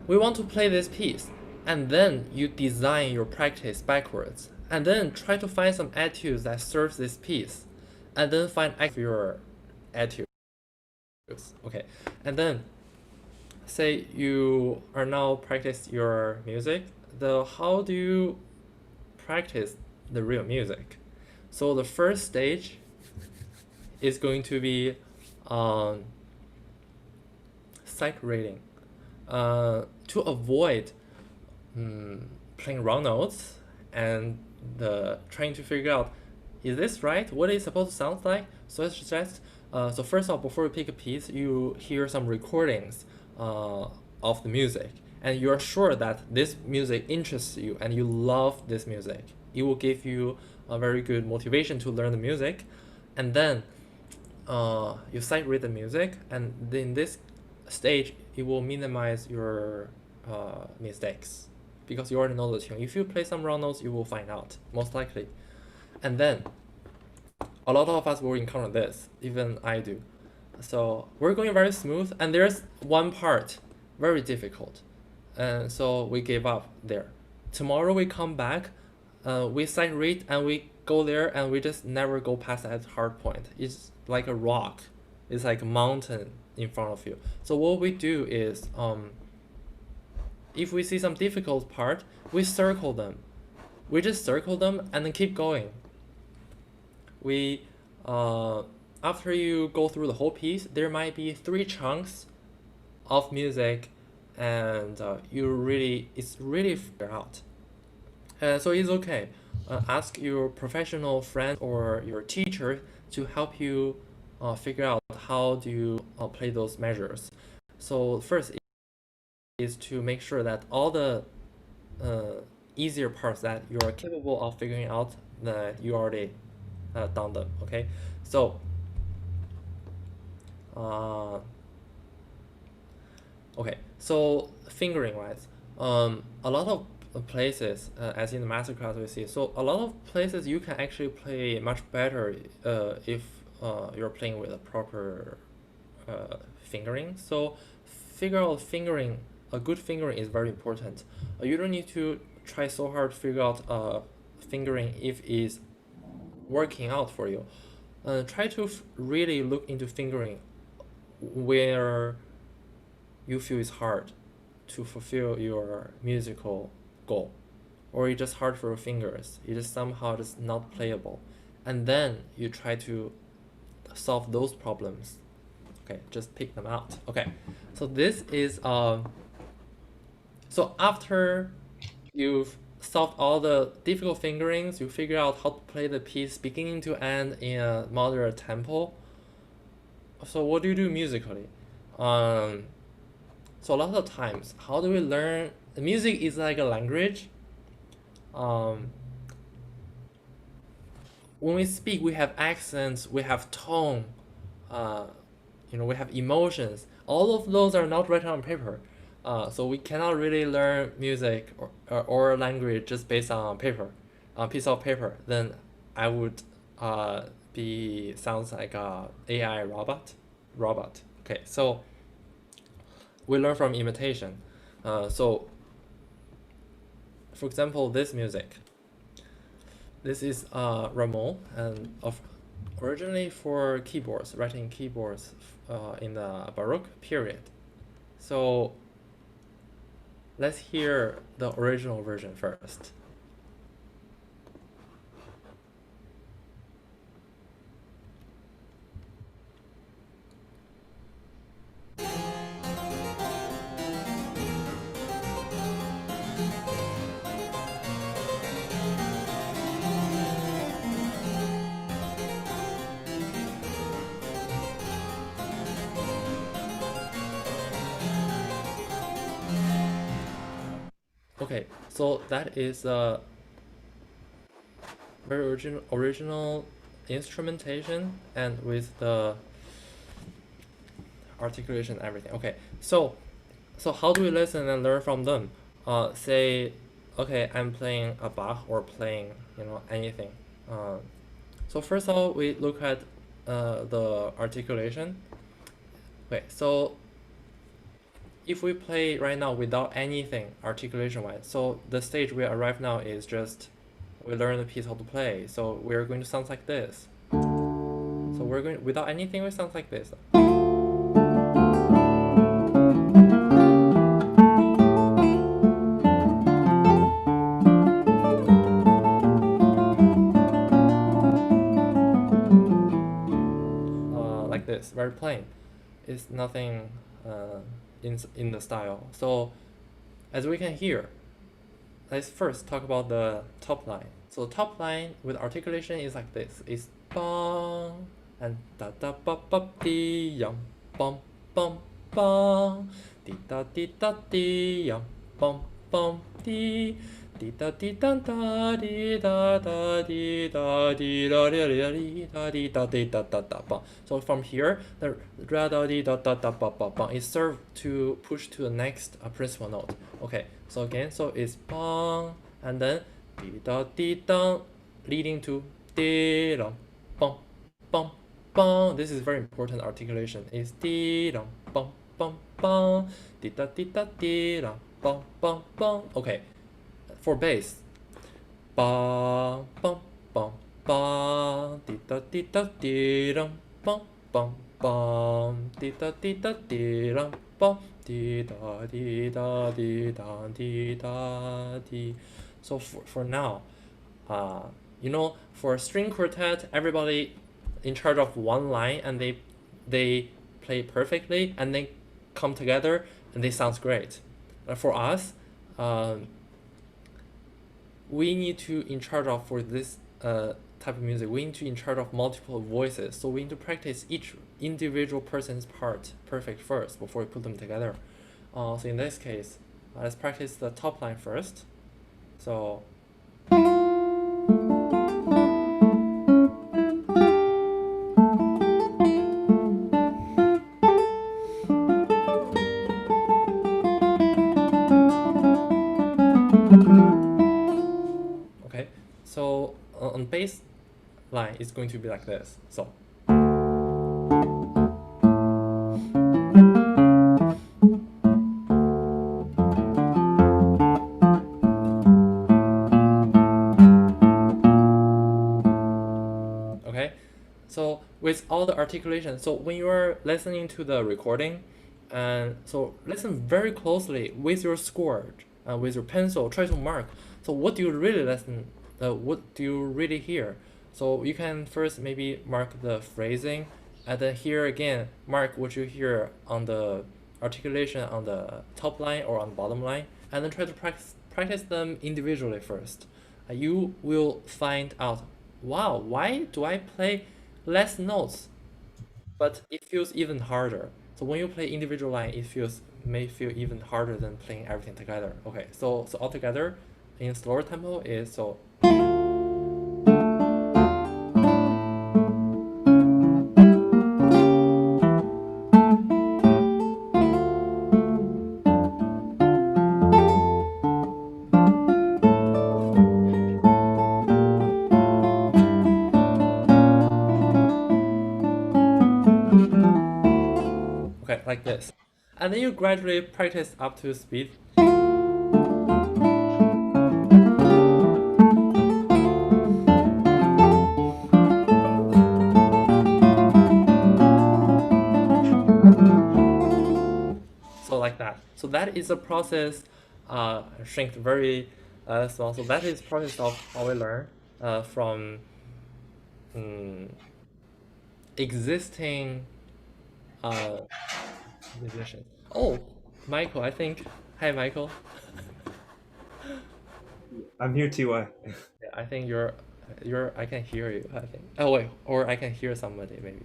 we want to play this piece, and then you design your practice backwards, and then try to find some etudes that serves this piece, and then find your etudes. Okay, and then say you are now practice your music. How do you practice the real music? So the first stage is going to be sight reading. To avoid playing wrong notes and trying to figure out, is this right? What is it supposed to sound like? So I suggest, so first of all, before you pick a piece, you hear some recordings of the music, and you're sure that this music interests you and you love this music. It will give you a very good motivation to learn the music, and then you sight read the music, and in this stage it will minimize your mistakes because you already know the tune. If you play some wrong notes, you will find out most likely. And then a lot of us will encounter this, even I do. So we're going very smooth, and there's one part very difficult, and so we gave up there. Tomorrow we come back, we sight read, and we go there, and we just never go past that hard point. It's like a rock, it's like a mountain in front of you. So what we do is, if we see some difficult part, we circle them. We just circle them and then keep going. We after you go through the whole piece, there might be 3 chunks of music, and it's really figured out. So it's okay. Ask your professional friend or your teacher to help you figure out how do you play those measures. So first is to make sure that all the easier parts that you are capable of figuring out, that you already done them. Okay, so okay, so fingering wise, a lot of places, as in the masterclass we see, so a lot of places you can actually play much better if you're playing with a proper fingering. So figure out fingering. A good fingering is very important. You don't need to try so hard to figure out fingering if it's working out for you. Try to really look into fingering where you feel it's hard to fulfill your musical goal, or it's just hard for your fingers, it just somehow just not playable, and then you try to solve those problems. Okay, just pick them out. Okay, so this is so after you've solved all the difficult fingerings, you figure out how to play the piece beginning to end in a moderate tempo. So what do you do musically? So a lot of times, how do we learn? Music is like a language. When we speak, we have accents, we have tone, we have emotions. All of those are not written on paper. So we cannot really learn music or language just based on paper, a piece of paper. Then I would sounds like a AI robot. Okay, so we learn from imitation. So for example, this music. This is Rameau, and originally for keyboards, writing keyboards in the Baroque period. So let's hear the original version first. Okay, so that is a very original instrumentation and with the articulation and everything. Okay, so how do we listen and learn from them? Say, okay, I'm playing a Bach or playing anything. So first of all, we look at the articulation. Okay, so if we play right now without anything articulation-wise, so the stage we arrive now is just we learn the piece how to play. So we're going to sound like this. So we're going without anything. We sound like this. Like this, very plain. It's nothing in the style. So as we can hear, let's first talk about the top line. So top line with articulation is like this. It's bong and da da ba ba dee yum bum bum bong dee da dee yum bum bum dee dee da dee da dee da dee da dee da dee da bong. So from here, the da da dee da ba ba bong is served to push to the next principal note. Okay, so again, so it's bong and then dee da leading to dee da bong bong bong. This is very important articulation. It's dee da bong bong bong dee da bong bong bong. Okay, for bass, bong bong bong bong dee da bong bong bong dee da bong dee da dee. So for now, for string quartet, everybody in charge of one line and they play perfectly and they come together and they sounds great. For us, we need to in charge of for this type of music, we need to in charge of multiple voices. So we need to practice each individual person's part perfect first before we put them together. So in this case, let's practice the top line first. So okay, so on bass line it's going to be like this. So okay, so with all the articulation, so when you are listening to the recording, and so listen very closely with your score, with your pencil, try to mark. So what do you really listen? What do you really hear? So you can first maybe mark the phrasing, and then here again mark what you hear on the articulation on the top line or on the bottom line, and then try to practice them individually first. You will find out, wow, why do I play less notes, but it feels even harder. So when you play individual line, it may feel even harder than playing everything together. Okay, so all together in slower tempo is so. Okay, like this. And then you gradually practice up to speed. So like that. So that is a process, shrink very small. So that is process of how we learn from existing musicians. Oh, Michael, I think. Hi, Michael. I'm here, TY. Yeah, I think you're. I can hear you. I think. Oh wait, or I can hear somebody maybe.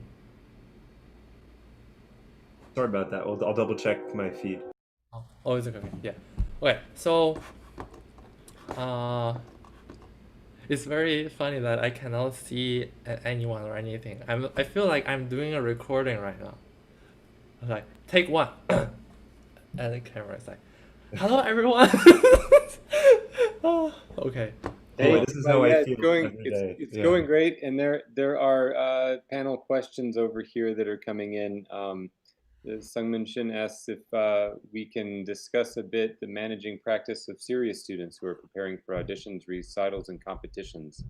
Sorry about that. I'll double check my feed. Oh, it's okay. Yeah. Okay. So It's very funny that I cannot see anyone or anything. I feel like I'm doing a recording right now. Like, take one. And the camera is like, hello everyone. Oh, okay. Hey, this is how I feel every day. It's Yeah. going great, and there are panel questions over here that are coming in. Sungmin Shin asks if we can discuss a bit the managing practice of serious students who are preparing for auditions, recitals, and competitions.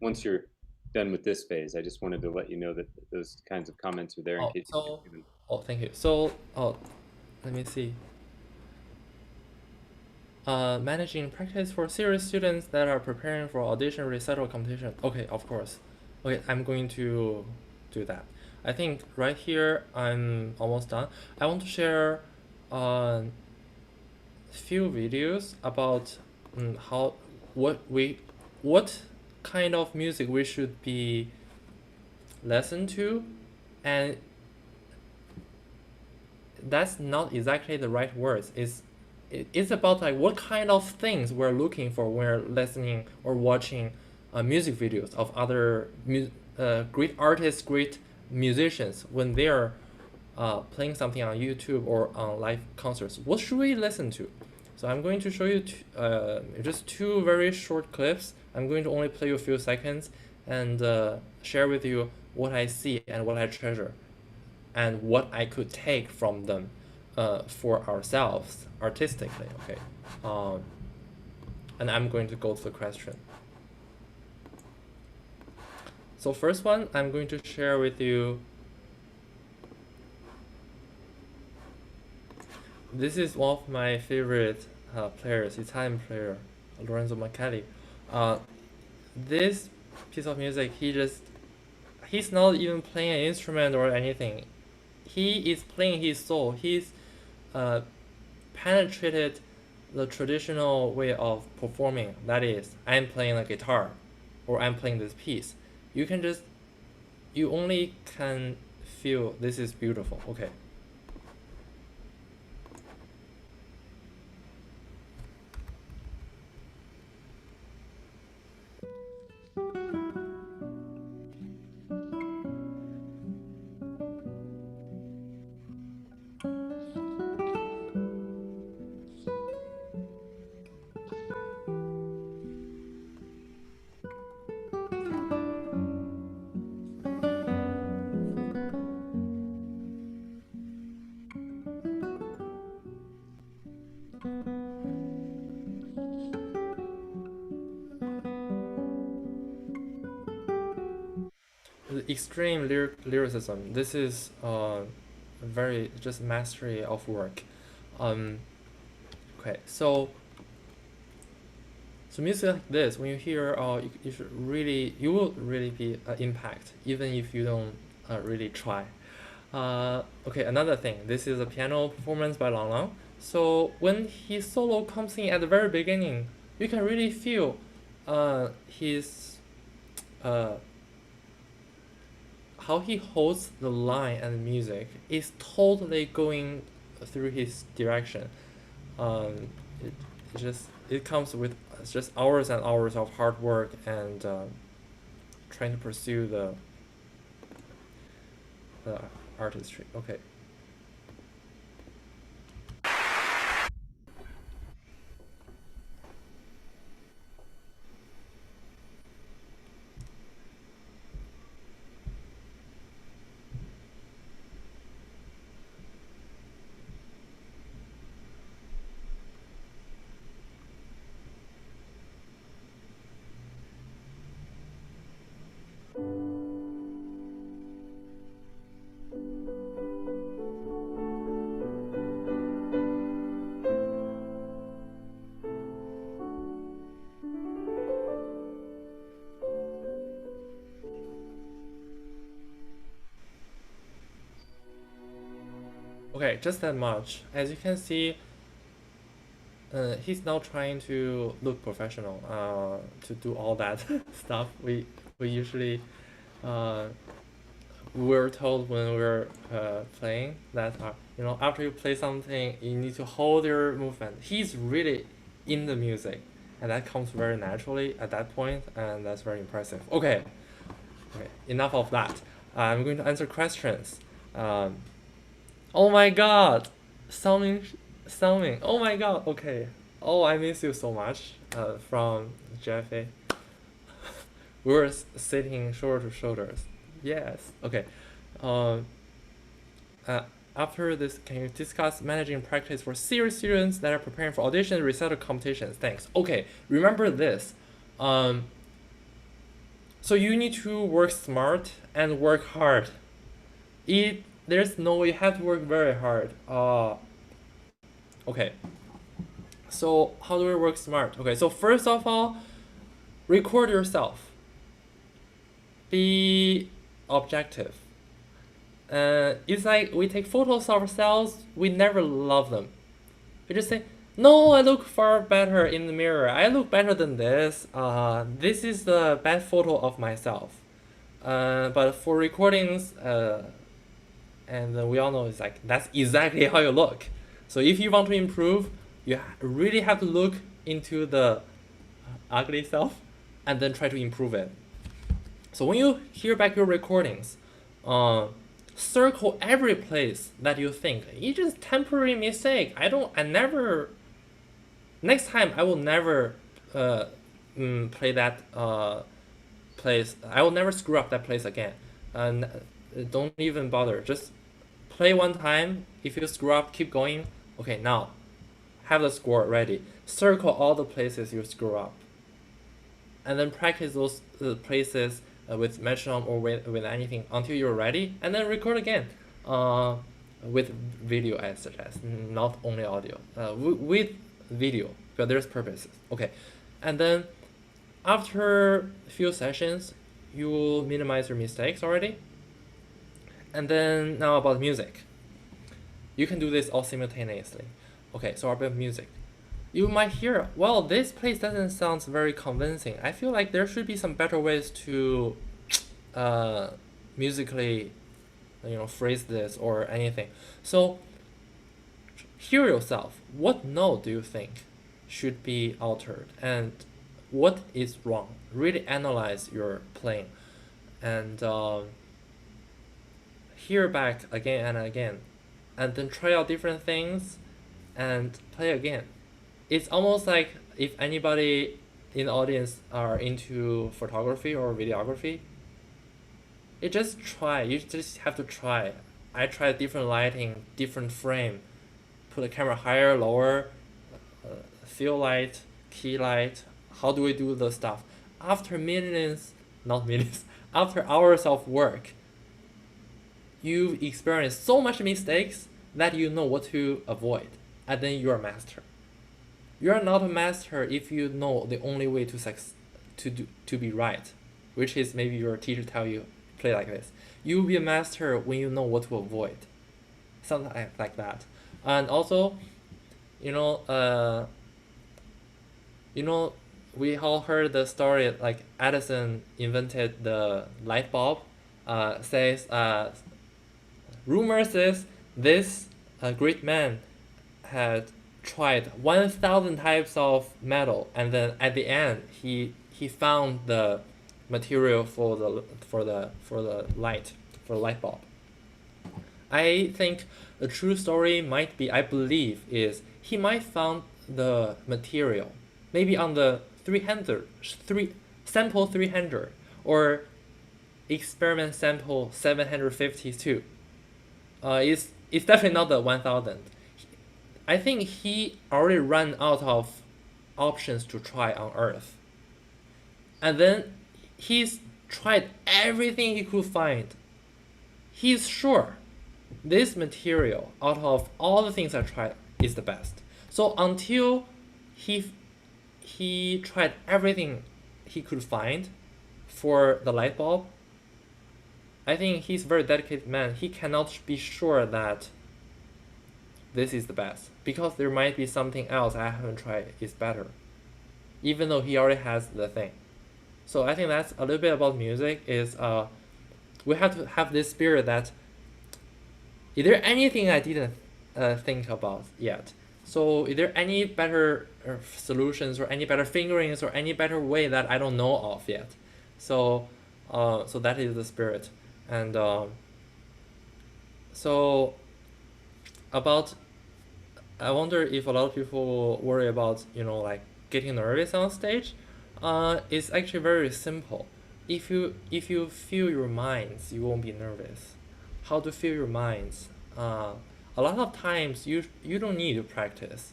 Once you're done with this phase, I just wanted to let you know that those kinds of comments are there in case you didn't see them. Thank you. So, let me see. Managing practice for serious students that are preparing for audition, recital, competition. Okay, of course. Okay, I'm going to do that. I think right here I'm almost done. I want to share a few videos about what kind of music we should be listen to, and that's not exactly the right words. It's about like what kind of things we're looking for when we're listening or watching music videos of other great artists, great musicians when they're playing something on YouTube or on live concerts. What should we listen to? So I'm going to show you just two very short clips. I'm going to only play you a few seconds and share with you what I see and what I treasure and what I could take from them for ourselves artistically. Okay, and I'm going to go to the question. So first one, I'm going to share with you. This is one of my favorite players, Italian player, Lorenzo Maccali. This piece of music, he's not even playing an instrument or anything. He is playing his soul. He's penetrated the traditional way of performing. That is, I'm playing a guitar, or I'm playing this piece. You only can feel this is beautiful. Okay. Extreme lyricism. This is very just mastery of work. Okay, so music like this, when you hear, you will really be impact even if you don't really try. Okay, another thing. This is a piano performance by Lang Lang. So when his solo comes in at the very beginning, you can really feel his how he holds the line and the music is totally going through his direction. It comes with just hours and hours of hard work and trying to pursue the artistry. Okay. Okay, just that much. As you can see, he's now trying to look professional, to do all that stuff we usually we're told when we're playing that after you play something you need to hold your movement. He's really in the music, and that comes very naturally at that point, and that's very impressive. Okay, enough of that. I'm going to answer questions. Oh my god, Salming. Oh my god. Okay. Oh, I miss you so much. From Jeffy. We were sitting shoulder to shoulders. Yes. Okay. Uh, After this, can you discuss managing practice for serious students that are preparing for auditions, recital competitions? Thanks. Okay. Remember this. So you need to work smart and work hard. There's no way, you have to work very hard. Okay. So how do we work smart? Okay, so first of all, record yourself. Be objective. It's like we take photos of ourselves, we never love them. We just say, no, I look far better in the mirror. I look better than this. This is the best photo of myself. But for recordings, and we all know it's like, that's exactly how you look. So if you want to improve, you really have to look into the ugly self and then try to improve it. So when you hear back your recordings, circle every place that you think it's just temporary mistake. Next time I will never play that place. I will never screw up that place again. And don't even bother. Just play one time. If you screw up, keep going. Okay, now have the score ready. Circle all the places you screw up. And then practice those places with metronome or with anything until you're ready. And then record again with video, I suggest, not only audio. With video, but there's purposes. Okay, and then after a few sessions, you will minimize your mistakes already. And then now about music. You can do this all simultaneously. Okay, so about music. You might hear, well, this place doesn't sound very convincing. I feel like there should be some better ways to musically, phrase this or anything. So hear yourself. What note do you think should be altered and what is wrong? Really analyze your playing and hear back again and again, and then try out different things and play again. It's almost like if anybody in the audience are into photography or videography, you just have to try. I tried different lighting, different frame, put the camera higher, lower, fill light, key light. How do we do the stuff? After after hours of work, you've experienced so much mistakes that you know what to avoid, and then you're a master. You're not a master if you know the only way to be right, which is maybe your teacher tell you play like this. You'll be a master when you know what to avoid, something like that. And also, we all heard the story like Edison invented the light bulb. Rumor says this great man had tried 1,000 types of metal, and then at the end he found the material for the light bulb. I think the true story might be, I believe, is he might found the material maybe on the sample 300 or experiment sample 752. It's definitely not the 1,000. I think he already ran out of options to try on Earth. And then he's tried everything he could find. He's sure this material, out of all the things I tried, is the best. So until he tried everything he could find for the light bulb, I think he's a very dedicated man. He cannot be sure that this is the best, because there might be something else I haven't tried is better, even though he already has the thing. So I think that's a little bit about music, is we have to have this spirit that, is there anything I didn't think about yet? So is there any better solutions or any better fingerings or any better way that I don't know of yet? So so that is the spirit. And so about, I wonder if a lot of people worry about, like getting nervous on stage. It's actually very simple. If you feel your minds, you won't be nervous. How to feel your minds? A lot of times you don't need to practice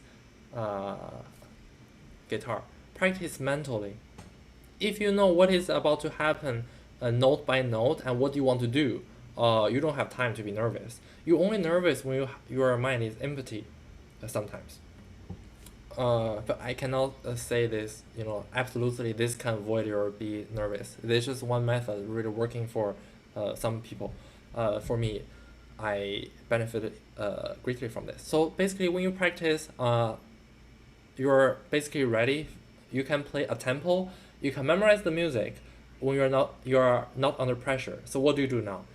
guitar. Practice mentally. If you know what is about to happen, note by note, and what you want to do, you don't have time to be nervous. You're only nervous when your mind is empty, sometimes. But I cannot say this, absolutely this can avoid or be nervous. There's just one method really working for some people. For me, I benefited greatly from this. So basically, when you practice, you're basically ready. You can play a tempo. You can memorize the music when you are not under pressure. So what do you do now?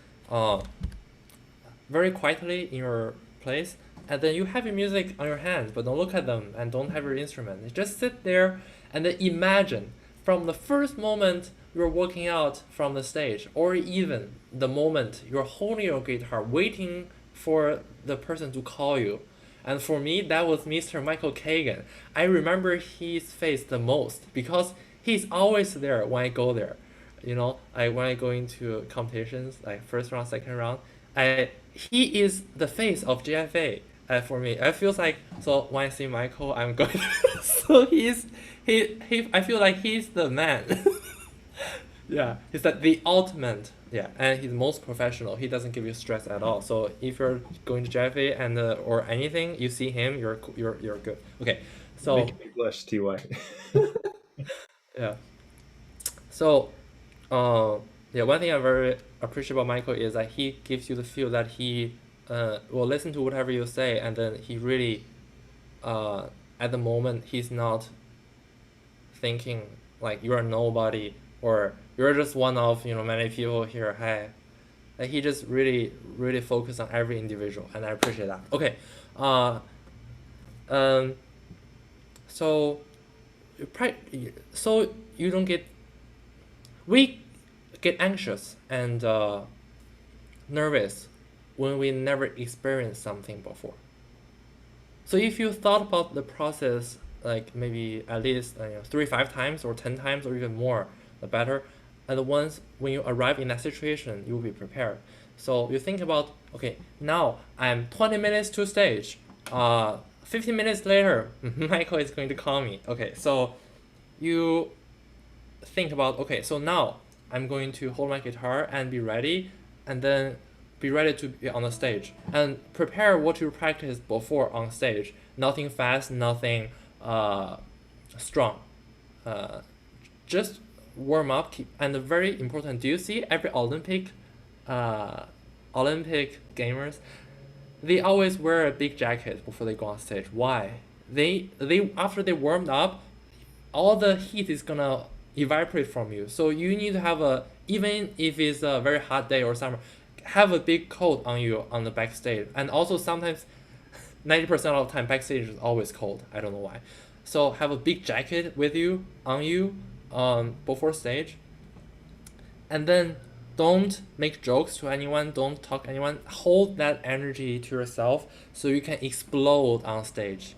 Very quietly in your place, and then you have your music on your hands, but don't look at them and don't have your instrument. Just sit there and then imagine from the first moment you're walking out from the stage, or even the moment you're holding your guitar, waiting for the person to call you. And for me, that was Mr. Michael Kagan. I remember his face the most because he's always there when I go there. When I go into competitions, like first round, second round, he is the face of GFA. For me, it feels like, so when I see Michael, I'm going. So he. I feel like he's the man. Yeah, he's like the ultimate. Yeah, and he's most professional. He doesn't give you stress at all. So if you're going to GFA and or anything, you see him, you're good. Okay, so Make me blush, TY. yeah. So, one thing I very appreciate about Michael is that he gives you the feel that he will listen to whatever you say, and then he really, at the moment, he's not thinking like you're nobody or you're just one of many people here. Hey, like he just really focus on every individual, and I appreciate that. Okay, so you don't get. We get anxious and nervous when we never experienced something before. So if you thought about the process like maybe at least 3-5 times or 10 times or even more, the better. And once when you arrive in that situation, you will be prepared. So you think about, okay, now I'm 20 minutes to stage. 15 minutes later, Michael is going to call me. Okay, so you think about, okay, so now I'm going to hold my guitar and be ready, and then be ready to be on the stage and prepare what you practiced before on stage. Nothing fast, nothing strong. Just warm up. And very important, do you see every Olympic gamers? They always wear a big jacket before they go on stage. Why? They after they warmed up, all the heat is gonna evaporate from you. So you need to have even if it's a very hot day or summer, have a big coat on you on the backstage. And also sometimes 90% of the time backstage is always cold. I don't know why. So have a big jacket with you on you before stage. And then don't make jokes to anyone, don't talk to anyone. Hold that energy to yourself so you can explode on stage.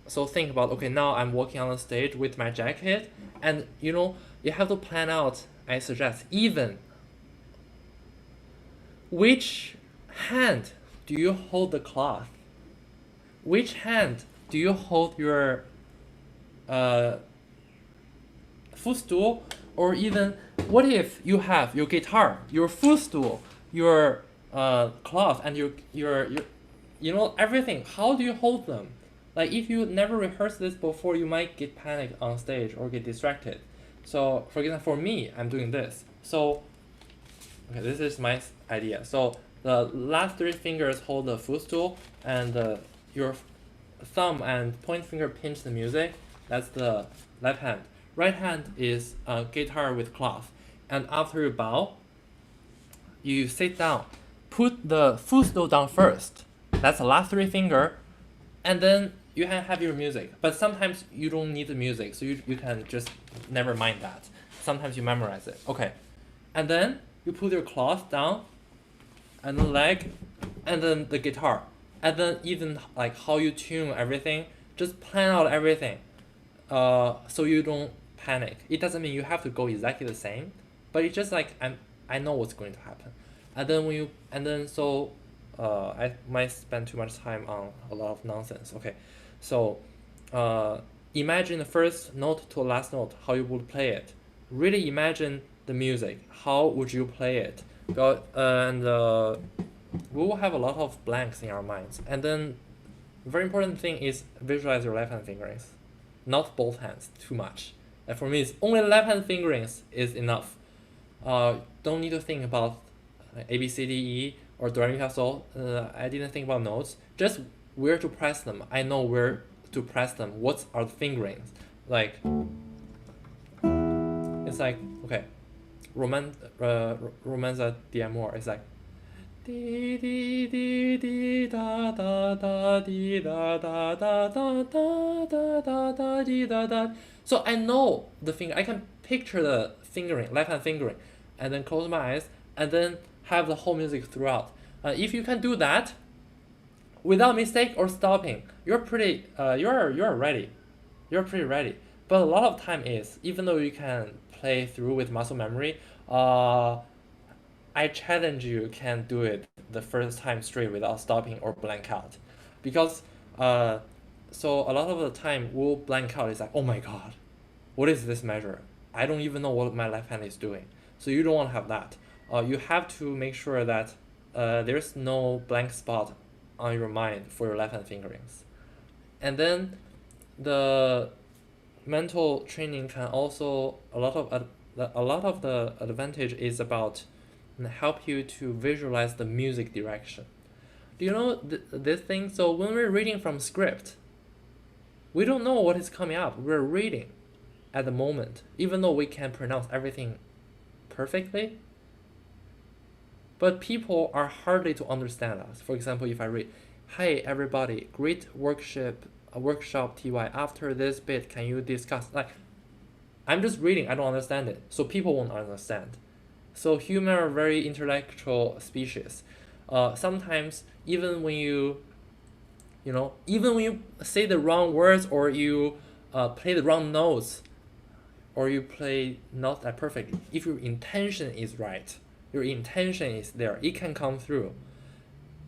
So think about, okay, now I'm walking on the stage with my jacket, and you have to plan out, I suggest, even which hand do you hold the cloth? Which hand do you hold your footstool? Or even, what if you have your guitar, your footstool, your cloth, and your everything? How do you hold them? Like if you never rehearsed this before, you might get panicked on stage or get distracted. So for example, for me, I'm doing this. So, okay, this is my idea. So the last 3 fingers hold the footstool, and your thumb and point finger pinch the music. That's the left hand. Right hand is a guitar with cloth. And after you bow, you sit down. Put the footstool down first. That's the last 3 finger. and then you can have your music. But sometimes you don't need the music, so you can just never mind that. Sometimes you memorize it. Okay, and then you put your cloth down, and the leg, and then the guitar, and then even like how you tune everything. Just plan out everything, so you don't panic. It doesn't mean you have to go exactly the same, but it's just like I know what's going to happen, and then I might spend too much time on a lot of nonsense. Okay, so imagine the first note to the last note, how you would play it. Really imagine the music. How would you play it? We will have a lot of blanks in our minds. And then very important thing is visualize your left hand fingerings, not both hands too much. And for me, it's only left hand fingerings is enough. Don't need to think about A, B, C, D, E, or do, re, mi, fa, sol. I didn't think about notes. Just where to press them. I know where to press them. What are the fingerings? Like, it's like, okay, Romanza di Amor. It's like, di di di di da da da di da da da da da da da da di da da. So I know the finger. I can picture the fingering, left hand fingering, and then close my eyes, and then have the whole music throughout. If you can do that without mistake or stopping, you're pretty. You're ready. You're pretty ready. But a lot of time is, even though you can play through with muscle memory, I challenge you can do it the first time straight without stopping or blank out, because so a lot of the time we'll blank out. It's like, oh my god, what is this measure? I don't even know what my left hand is doing. So you don't want to have that. You have to make sure that there's no blank spot on your mind for your left hand fingerings. And then the mental training can also, a lot of the advantage is about help you to visualize the music direction. Do you know this thing? So when we're reading from script, we don't know what is coming up. We're reading at the moment, even though we can pronounce everything perfectly. But people are hardly to understand us. For example, if I read, "Hey everybody, great workshop TY. After this bit, can you discuss?" Like, I'm just reading, I don't understand it. So people won't understand. So humans are very intellectual species. Sometimes even when you say the wrong words, or you play the wrong notes, or you play not that perfectly, if your intention is right, your intention is there, it can come through.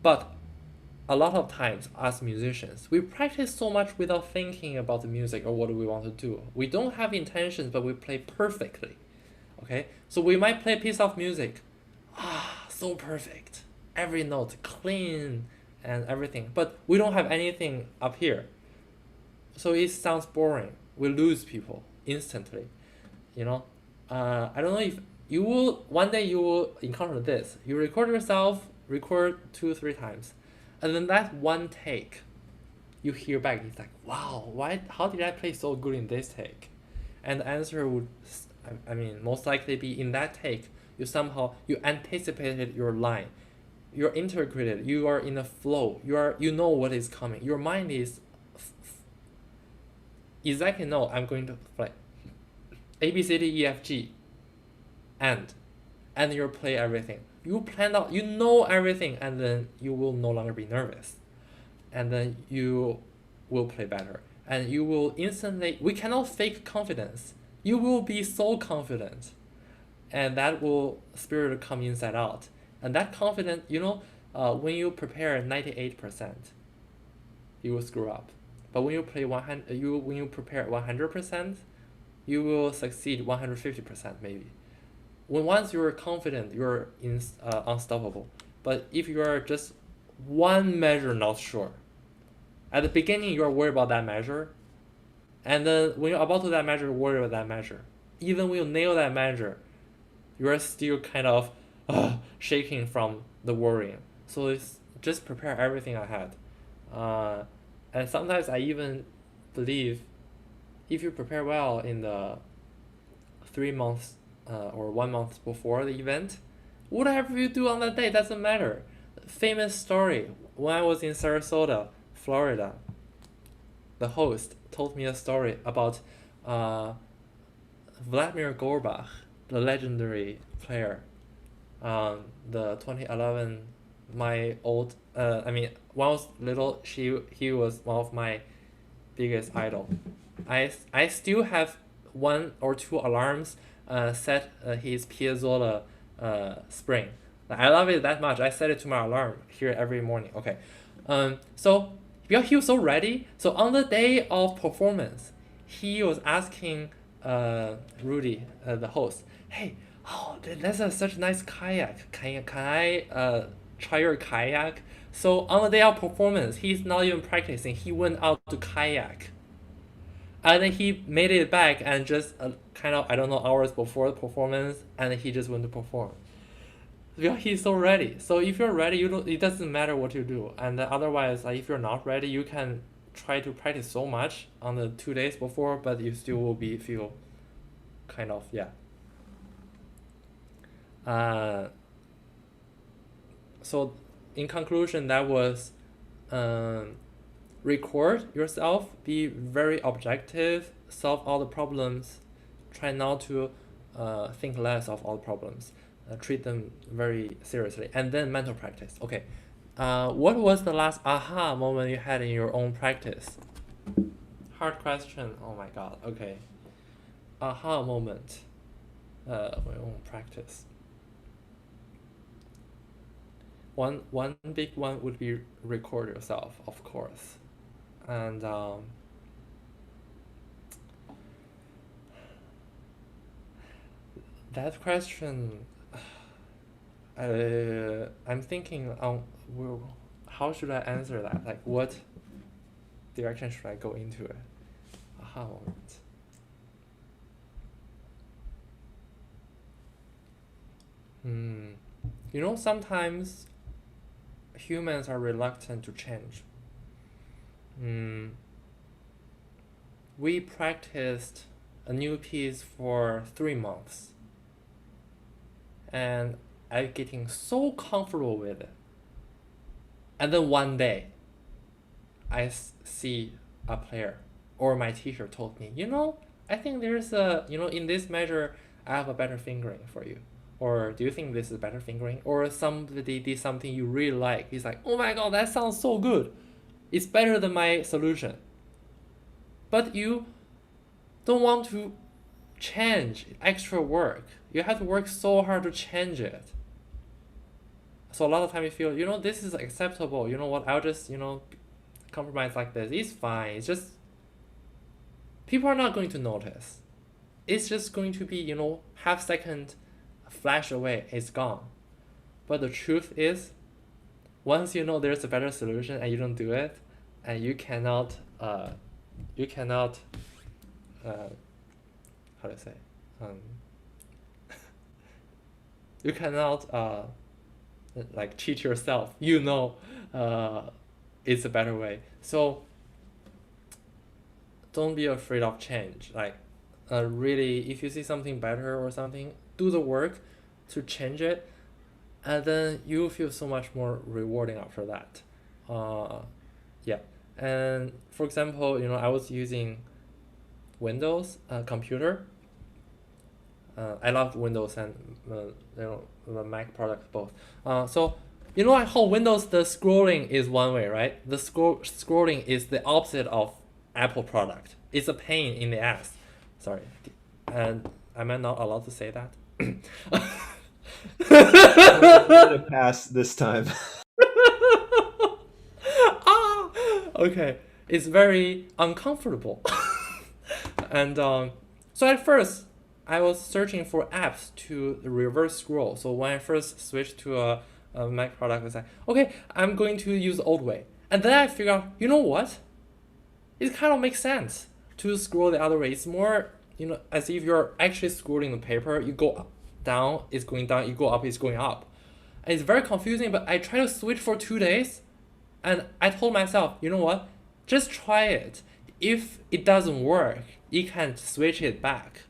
But a lot of times, as musicians, we practice so much without thinking about the music or what do we want to do. We don't have intentions, but we play perfectly. Okay, so we might play a piece of music, so perfect, every note clean and everything, but we don't have anything up here, so it sounds boring. We lose people instantly. I don't know if you will one day you will encounter this. You record yourself, record 2-3 times, and then that one take, you hear back, it's like, wow, how did I play so good in this take? And the answer would, most likely be, in that take, you anticipated your line, you're integrated, you are in a flow, you know what is coming. Your mind is exactly know I'm going to play A, B, C, D, E, F, G, and you play everything. You plan out, you know everything, and then you will no longer be nervous, and then you will play better, and you will instantly. We cannot fake confidence. You will be so confident, and that will spirit come inside out, and that confidence, when you prepare 98%, you will screw up, but when you play when you prepare 100%, you will succeed 150% maybe. Once you're confident, you're unstoppable. But if you are just one measure not sure, at the beginning you're worried about that measure, and then when you're about to that measure, worry about that measure. Even when you nail that measure, you are still kind of shaking from the worrying. So it's just prepare everything ahead. And sometimes I even believe if you prepare well in the 3 months or 1 month before the event, whatever you do on that day doesn't matter. Famous story, when I was in Sarasota, Florida, the host, told me a story about Vladimir Gorbach, the legendary player. The 2011, my old, when I was little, he was one of my biggest idol. I still have 1 or 2 alarms set his Piazzolla spring. I love it that much. I set it to my alarm here every morning. Okay, so because he was so ready, so on the day of performance, he was asking Rudy, the host, hey, oh, that's such a nice kayak. Can I try your kayak? So on the day of performance, he's not even practicing. He went out to kayak. And then he made it back and just kind of, I don't know, hours before the performance, and he just went to perform. Yeah, he's so ready. So if you're ready, it doesn't matter what you do. And otherwise, if you're not ready, you can try to practice so much on the 2 days before, but you still will feel kind of, yeah. So in conclusion, that was record yourself, be very objective, solve all the problems, try not to think less of all problems, treat them very seriously, and then mental practice. Okay, what was the last aha moment you had in your own practice? Hard question. Oh my god. Okay, aha moment, my own practice. One big one would be record yourself, of course, and that question, I'm thinking on how should I answer that? Like, what direction should I go into it? Aha moment. You know, sometimes humans are reluctant to change. We practiced a new piece for 3 months, and I'm getting so comfortable with it. And then one day, I see a player, or my teacher told me, you know, I think there's in this measure, I have a better fingering for you. Or do you think this is better fingering? Or somebody did something you really like. He's like, oh my god, that sounds so good. It's better than my solution. But you don't want to change extra work. You have to work so hard to change it. So a lot of time you feel, this is acceptable. You know what, I'll just, compromise like this. It's fine. It's just, people are not going to notice. It's just going to be, half second flash away, it's gone. But the truth is, once you know there's a better solution and you don't do it, and you cannot how to say, you cannot like cheat yourself. It's a better way. So don't be afraid of change. Like, really, if you see something better or something, do the work to change it, and then you will feel so much more rewarding after that. Yeah. And for example, I was using Windows computer. I love Windows and the Mac products both. So how Windows, the scrolling is one way, right? The scrolling is the opposite of Apple product. It's a pain in the ass. Sorry, and am I not allowed to say that? I'm gonna pass this time. Okay, it's very uncomfortable. And so at first I was searching for apps to reverse scroll. So when I first switched to a Mac product, I was like, okay, I'm going to use the old way. And then I figured out, you know what? It kind of makes sense to scroll the other way. It's more, as if you're actually scrolling the paper. You go down, it's going down. You go up, it's going up. And it's very confusing, but I tried to switch for 2 days. And I told myself, you know what? Just try it. If it doesn't work, you can switch it back.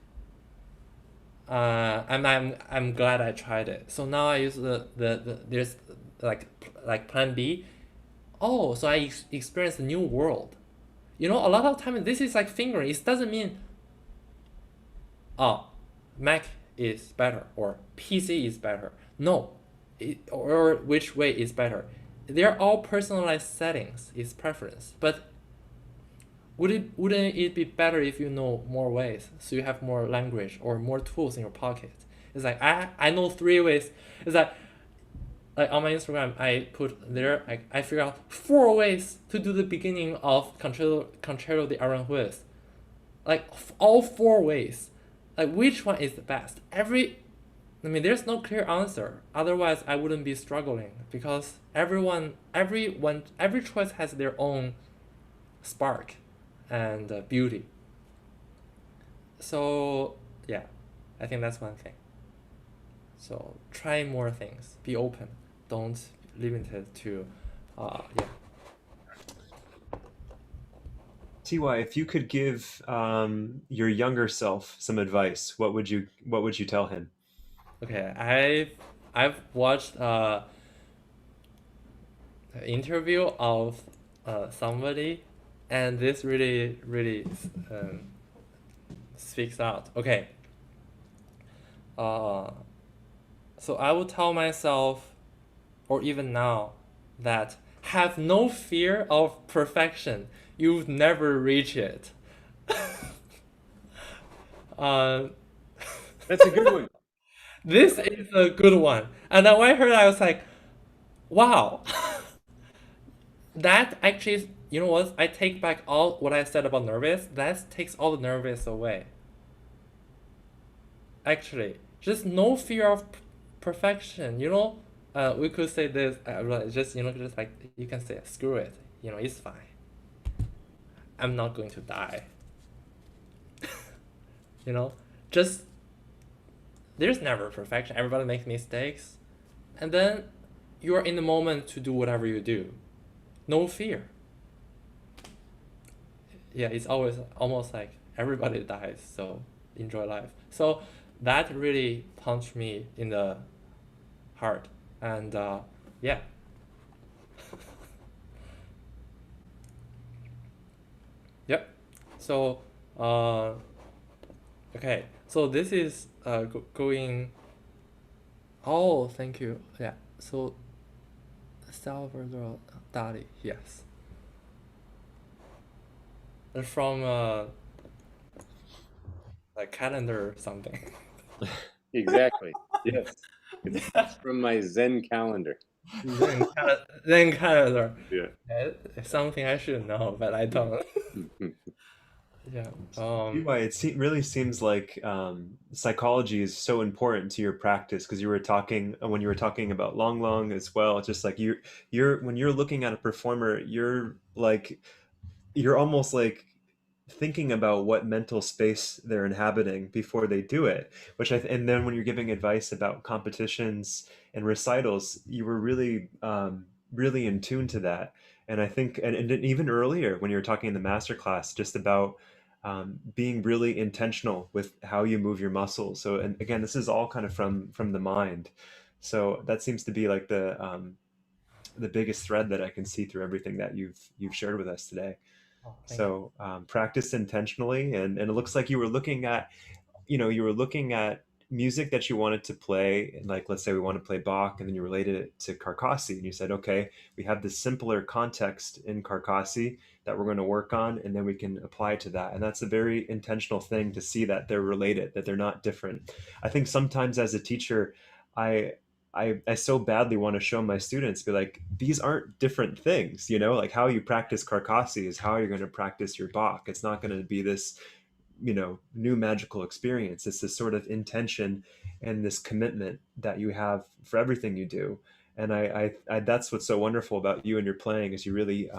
And I'm glad I tried it. So now I use there's like plan B. Oh, so I experienced a new world. You know, a lot of time this is like fingering. It doesn't mean, oh, Mac is better or PC is better. No, or which way is better. They're all personalized settings. It's preference. But wouldn't it be better if you know more ways, so you have more language or more tools in your pocket? It's like I know 3 ways. It's like on my Instagram, I put there, I figure out 4 ways to do the beginning of Concerto de Aranjuez. Like all 4 ways. Like which one is the best? I mean, there's no clear answer. Otherwise, I wouldn't be struggling because every choice has their own spark and beauty. So yeah, I think that's one thing. So try more things. Be open. Don't limit it to, yeah. TY, if you could give your younger self some advice, what would you tell him? Okay, I've watched an interview of somebody, and this really speaks out. Okay. So I would tell myself, or even now, that have no fear of perfection. You've never reach it. That's a good one. This is a good one. And then when I heard it, I was like, wow. That actually, you know what? I take back all what I said about nervous. That takes all the nervous away. Actually, just no fear of perfection. You know, we could say this. Just just like you can say, screw it. You know, it's fine. I'm not going to die. You know, just there's never perfection. Everybody makes mistakes, and then you're in the moment to do whatever you do. No fear. Yeah, it's always almost like everybody dies, so enjoy life. So that really punched me in the heart, and yeah. Yep. So okay. So this is going. Oh, thank you. Yeah. So Salvador Dali, yes. From like calendar or something. Exactly. Yes. It's from my Zen calendar. Then calendar. Yeah. It's something I should know, but I don't. Yeah. TY, really seems like psychology is so important to your practice because you were talking when you were talking about Long Long as well. It's just like you're when you're looking at a performer, you're almost like thinking about what mental space they're inhabiting before they do it, and then when you're giving advice about competitions and recitals, you were really in tune to that. And I think, and even earlier when you were talking in the master class, just about being really intentional with how you move your muscles. So, and again, this is all kind of from the mind. So that seems to be like the biggest thread that I can see through everything that you've shared with us today. Oh, So practice intentionally, and it looks like you were looking at, music that you wanted to play, and like let's say we want to play Bach, and then you related it to Carcassi, and you said, okay, we have this simpler context in Carcassi that we're going to work on, and then we can apply it to that. And that's a very intentional thing to see that they're related, that they're not different. I think sometimes as a teacher, I I so badly want to show my students, be like, these aren't different things, like how you practice Carcassi is how you're going to practice your Bach. It's not going to be this, new magical experience. It's this sort of intention and this commitment that you have for everything you do. And I that's what's so wonderful about you and your playing is you really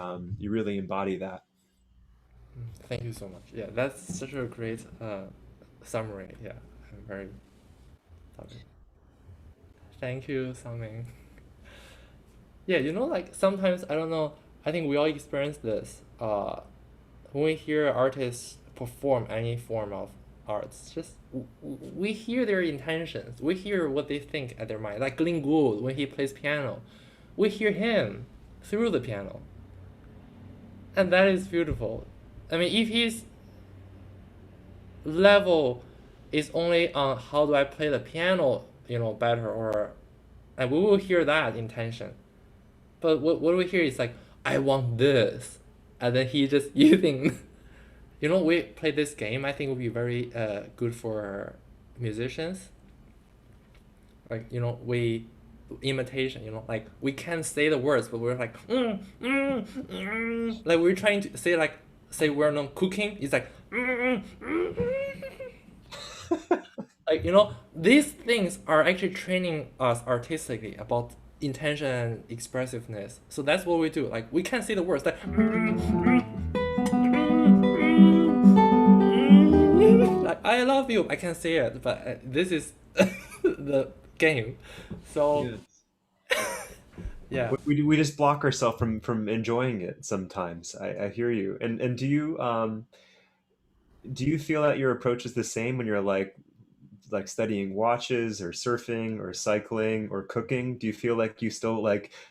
embody that. Thank you so much. Yeah, that's such a great summary. Yeah, I'm very happy. Thank you, Sangming. Yeah, like sometimes I don't know. I think we all experience this. When we hear artists perform any form of arts, just we hear their intentions. We hear what they think at their mind. Like Glenn Gould when he plays piano, we hear him through the piano, and that is beautiful. I mean, if his level is only on how do I play the piano, better, and we will hear that intention. But what we hear is like, I want this, and then he just using. We play this game. I think would be very good for musicians. Like we imitation. Like we can't say the words, but we're like like we're trying to say we're not cooking. It's like like these things are actually training us artistically about intention and expressiveness. So that's what we do. Like we can't say the words like I love you. I can't say it, but this is the game. So yeah. We just block ourselves from enjoying it sometimes. I hear you. And do you feel that your approach is the same when you're like studying watches or surfing or cycling or cooking? Do you feel like you still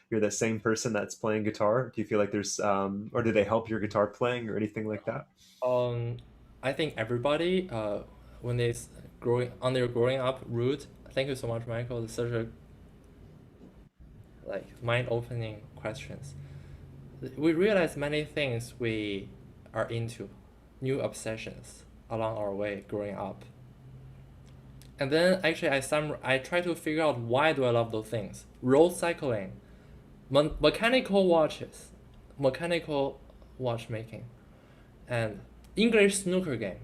you're the same person that's playing guitar? Do you feel like there's or do they help your guitar playing or anything like that? I think everybody when they on their growing up route. Thank you so much, Michael. It's such a mind-opening questions. We realize many things we are into, new obsessions along our way growing up. And then actually I try to figure out why do I love those things. Road cycling, mechanical watches, mechanical watchmaking, and English snooker game.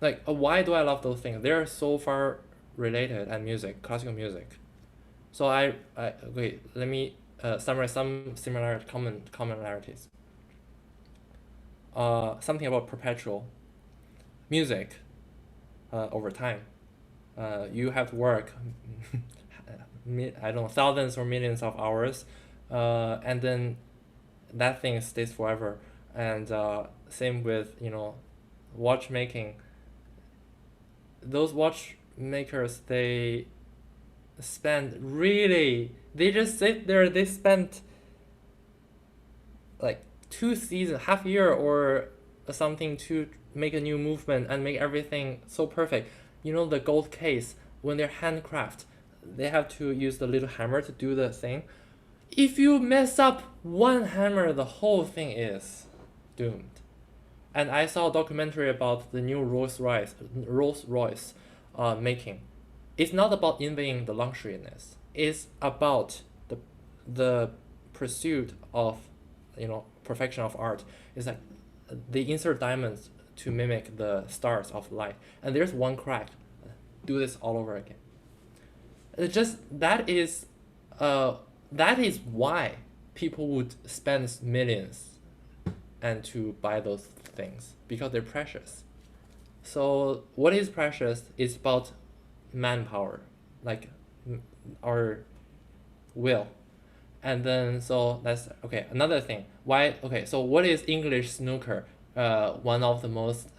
Like why do I love those things? They're so far related, and music, classical music. So wait, let me summarize some commonalities. Something about perpetual music. Over time, you have to work I don't know, thousands or millions of hours, and then that thing stays forever. And same with watchmaking. Those watchmakers, they just sit there. They spent like 2 seasons, half a year or something to make a new movement and make everything so perfect. The gold case, when they're handcraft, they have to use the little hammer to do the thing. If you mess up one hammer, the whole thing is doomed. And I saw a documentary about the new Rolls-Royce making. It's not about inventing the luxuriness. It's about the pursuit of perfection of art. It's like they insert diamonds to mimic the stars of light, and there's one crack. Do this all over again. It just that is why people would spend millions and to buy those things, because they're precious. So what is precious is about manpower, like our will. And then so that's okay. Another thing, why? Okay, so what is English snooker? One of the most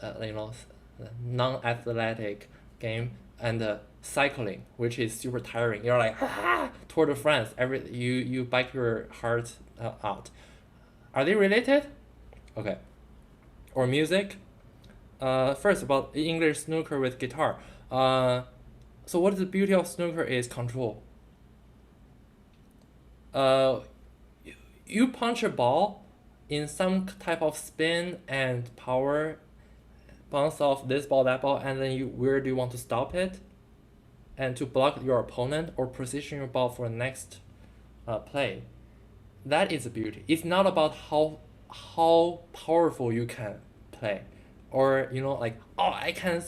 non-athletic game, and cycling, which is super tiring. You're like Tour de France. You bike your heart out. Are they related? Okay. Or music. First about English snooker with guitar. So what is the beauty of snooker is control. You punch a ball in some type of spin and power, bounce off this ball, that ball, and then where do you want to stop it, and to block your opponent or position your ball for the next play. That is the beauty. It's not about how powerful you can play, or I can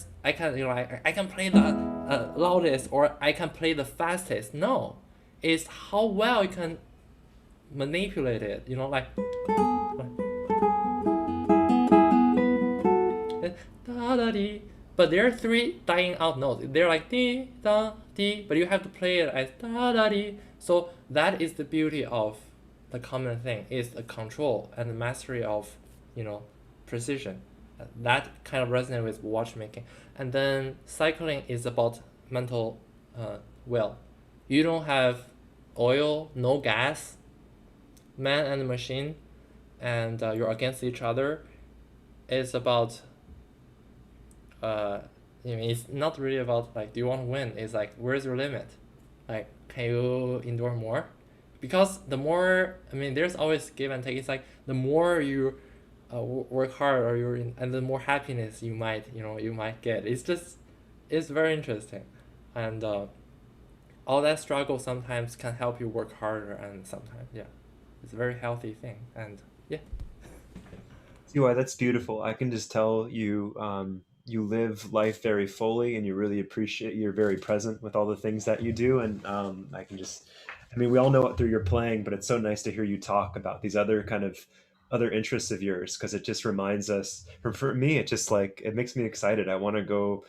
play the loudest, or I can play the fastest. No, it's how well you can manipulate it. But there are 3 dying out notes. They're like di da di, but you have to play it as da da di. So that is the beauty of the common thing, is the control and the mastery of precision. That kind of resonates with watchmaking. And then cycling is about mental will. You don't have oil, no gas, man and machine, and you're against each other, it's about it's not really about like do you want to win. It's like where's your limit, like can you endure more, because the more there's always give and take. It's like the more you work hard or you're in, and the more happiness you might get. It's very interesting, and all that struggle sometimes can help you work harder, and sometimes it's a very healthy thing. And yeah. Ty, that's beautiful. I can just tell you you live life very fully, and you really appreciate. You're very present with all the things that you do, and I can just. I mean, we all know it through your playing, but it's so nice to hear you talk about these other kind of other interests of yours, because it just reminds us. For me, it just like it makes me excited. I want to go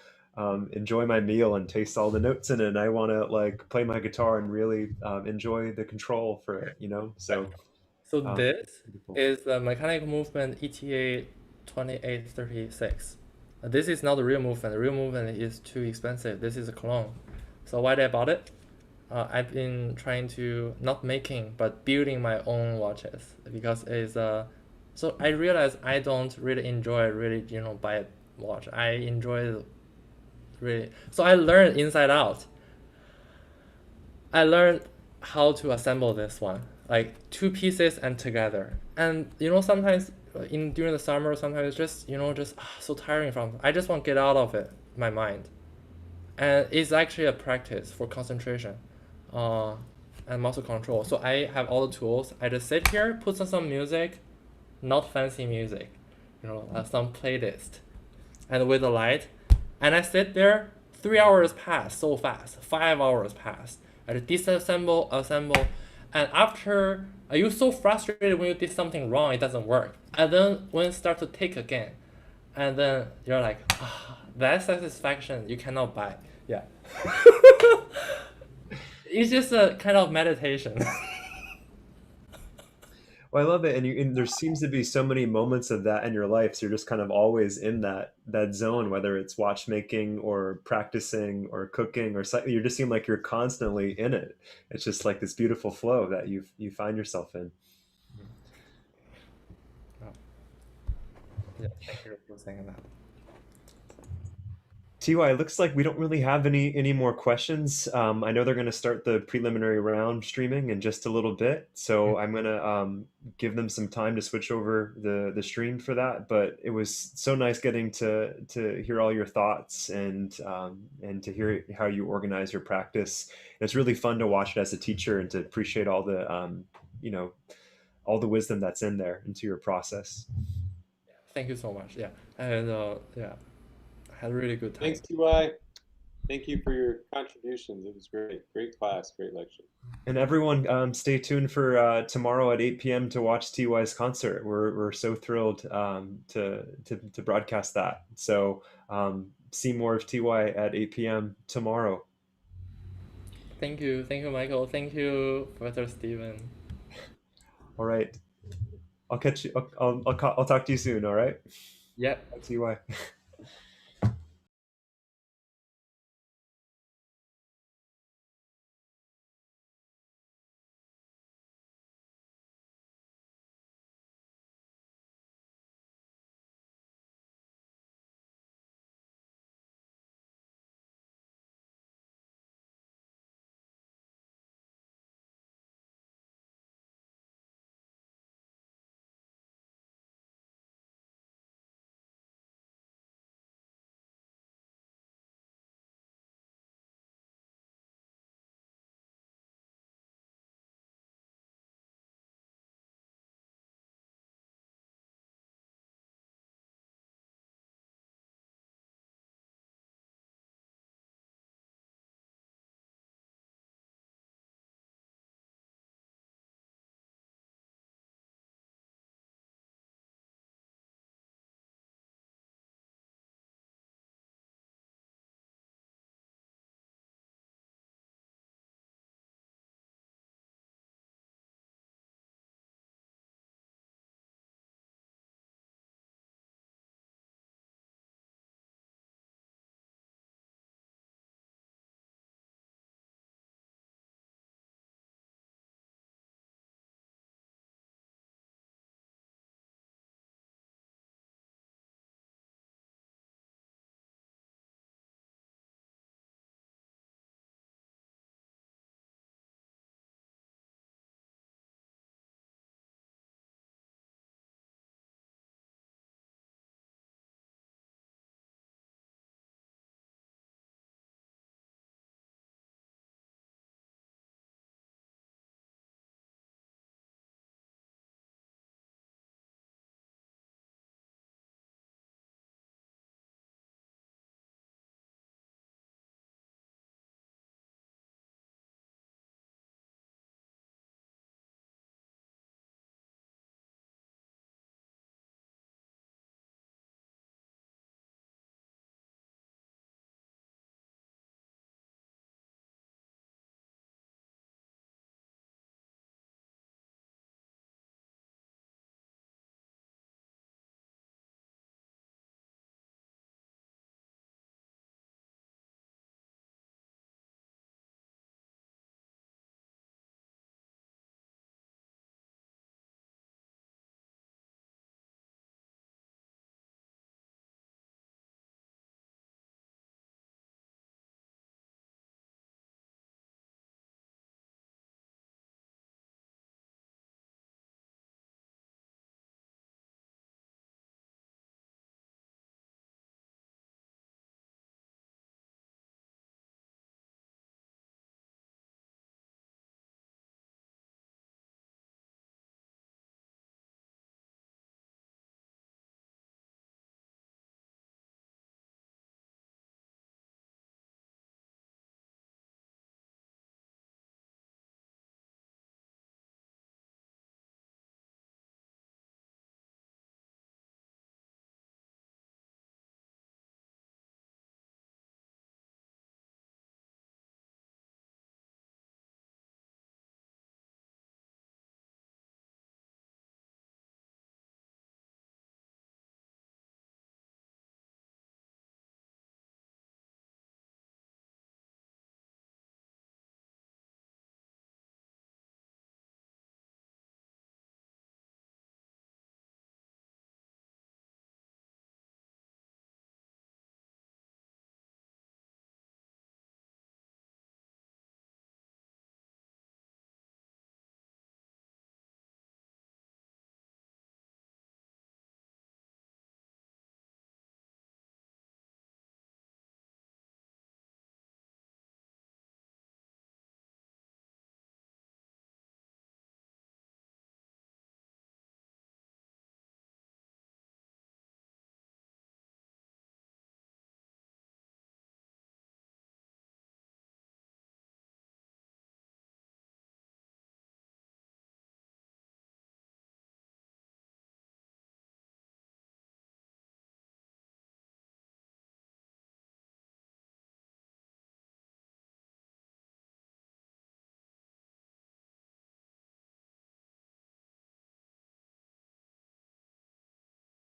enjoy my meal and taste all the notes in it. And I want to like play my guitar and really enjoy the control for it. So So this beautiful. is the mechanical movement ETA 2836. This is not the real movement. The real movement is too expensive. This is a clone. So why did I bought it? I've been trying to not making but building my own watches, because it's so I realized I don't really enjoy buy a watch. I enjoy really, so I learned inside out. I learned how to assemble this one, like two pieces and together. And sometimes during the summer, sometimes it's just so tiring from. I just want to get out of it, my mind. And it's actually a practice for concentration, and muscle control. So I have all the tools. I just sit here, put some music, not fancy music, some playlist, and with the light, and I sit there. 3 hours pass so fast. 5 hours pass. I disassemble, assemble, and after you're so frustrated when you did something wrong, it doesn't work. And then when it starts to tick again, and then you're like, that satisfaction you cannot buy. Yeah. It's just a kind of meditation. Well, I love it, and there seems to be so many moments of that in your life. So you're just kind of always in that zone, whether it's watchmaking or practicing or cooking or something. You just seem like you're constantly in it. It's just like this beautiful flow that you find yourself in. Yeah, thank you for saying that. TY, it looks like we don't really have any more questions. I know they're going to start the preliminary round streaming in just a little bit, so I'm going to give them some time to switch over the stream for that. But it was so nice getting to hear all your thoughts and to hear how you organize your practice. And it's really fun to watch it as a teacher and to appreciate all the all the wisdom that's in there into your process. Thank you so much. Yeah, and I had a really good time. Thanks, Ty. Thank you for your contributions. It was great. Great class, great lecture. And everyone, stay tuned for tomorrow at 8 p.m. to watch TY's concert. We're so thrilled to broadcast that. So see more of TY at 8 p.m. tomorrow. Thank you, Michael. Thank you, Professor Steven. All right, I'll catch you. I'll talk to you soon. All right. Yep. TY.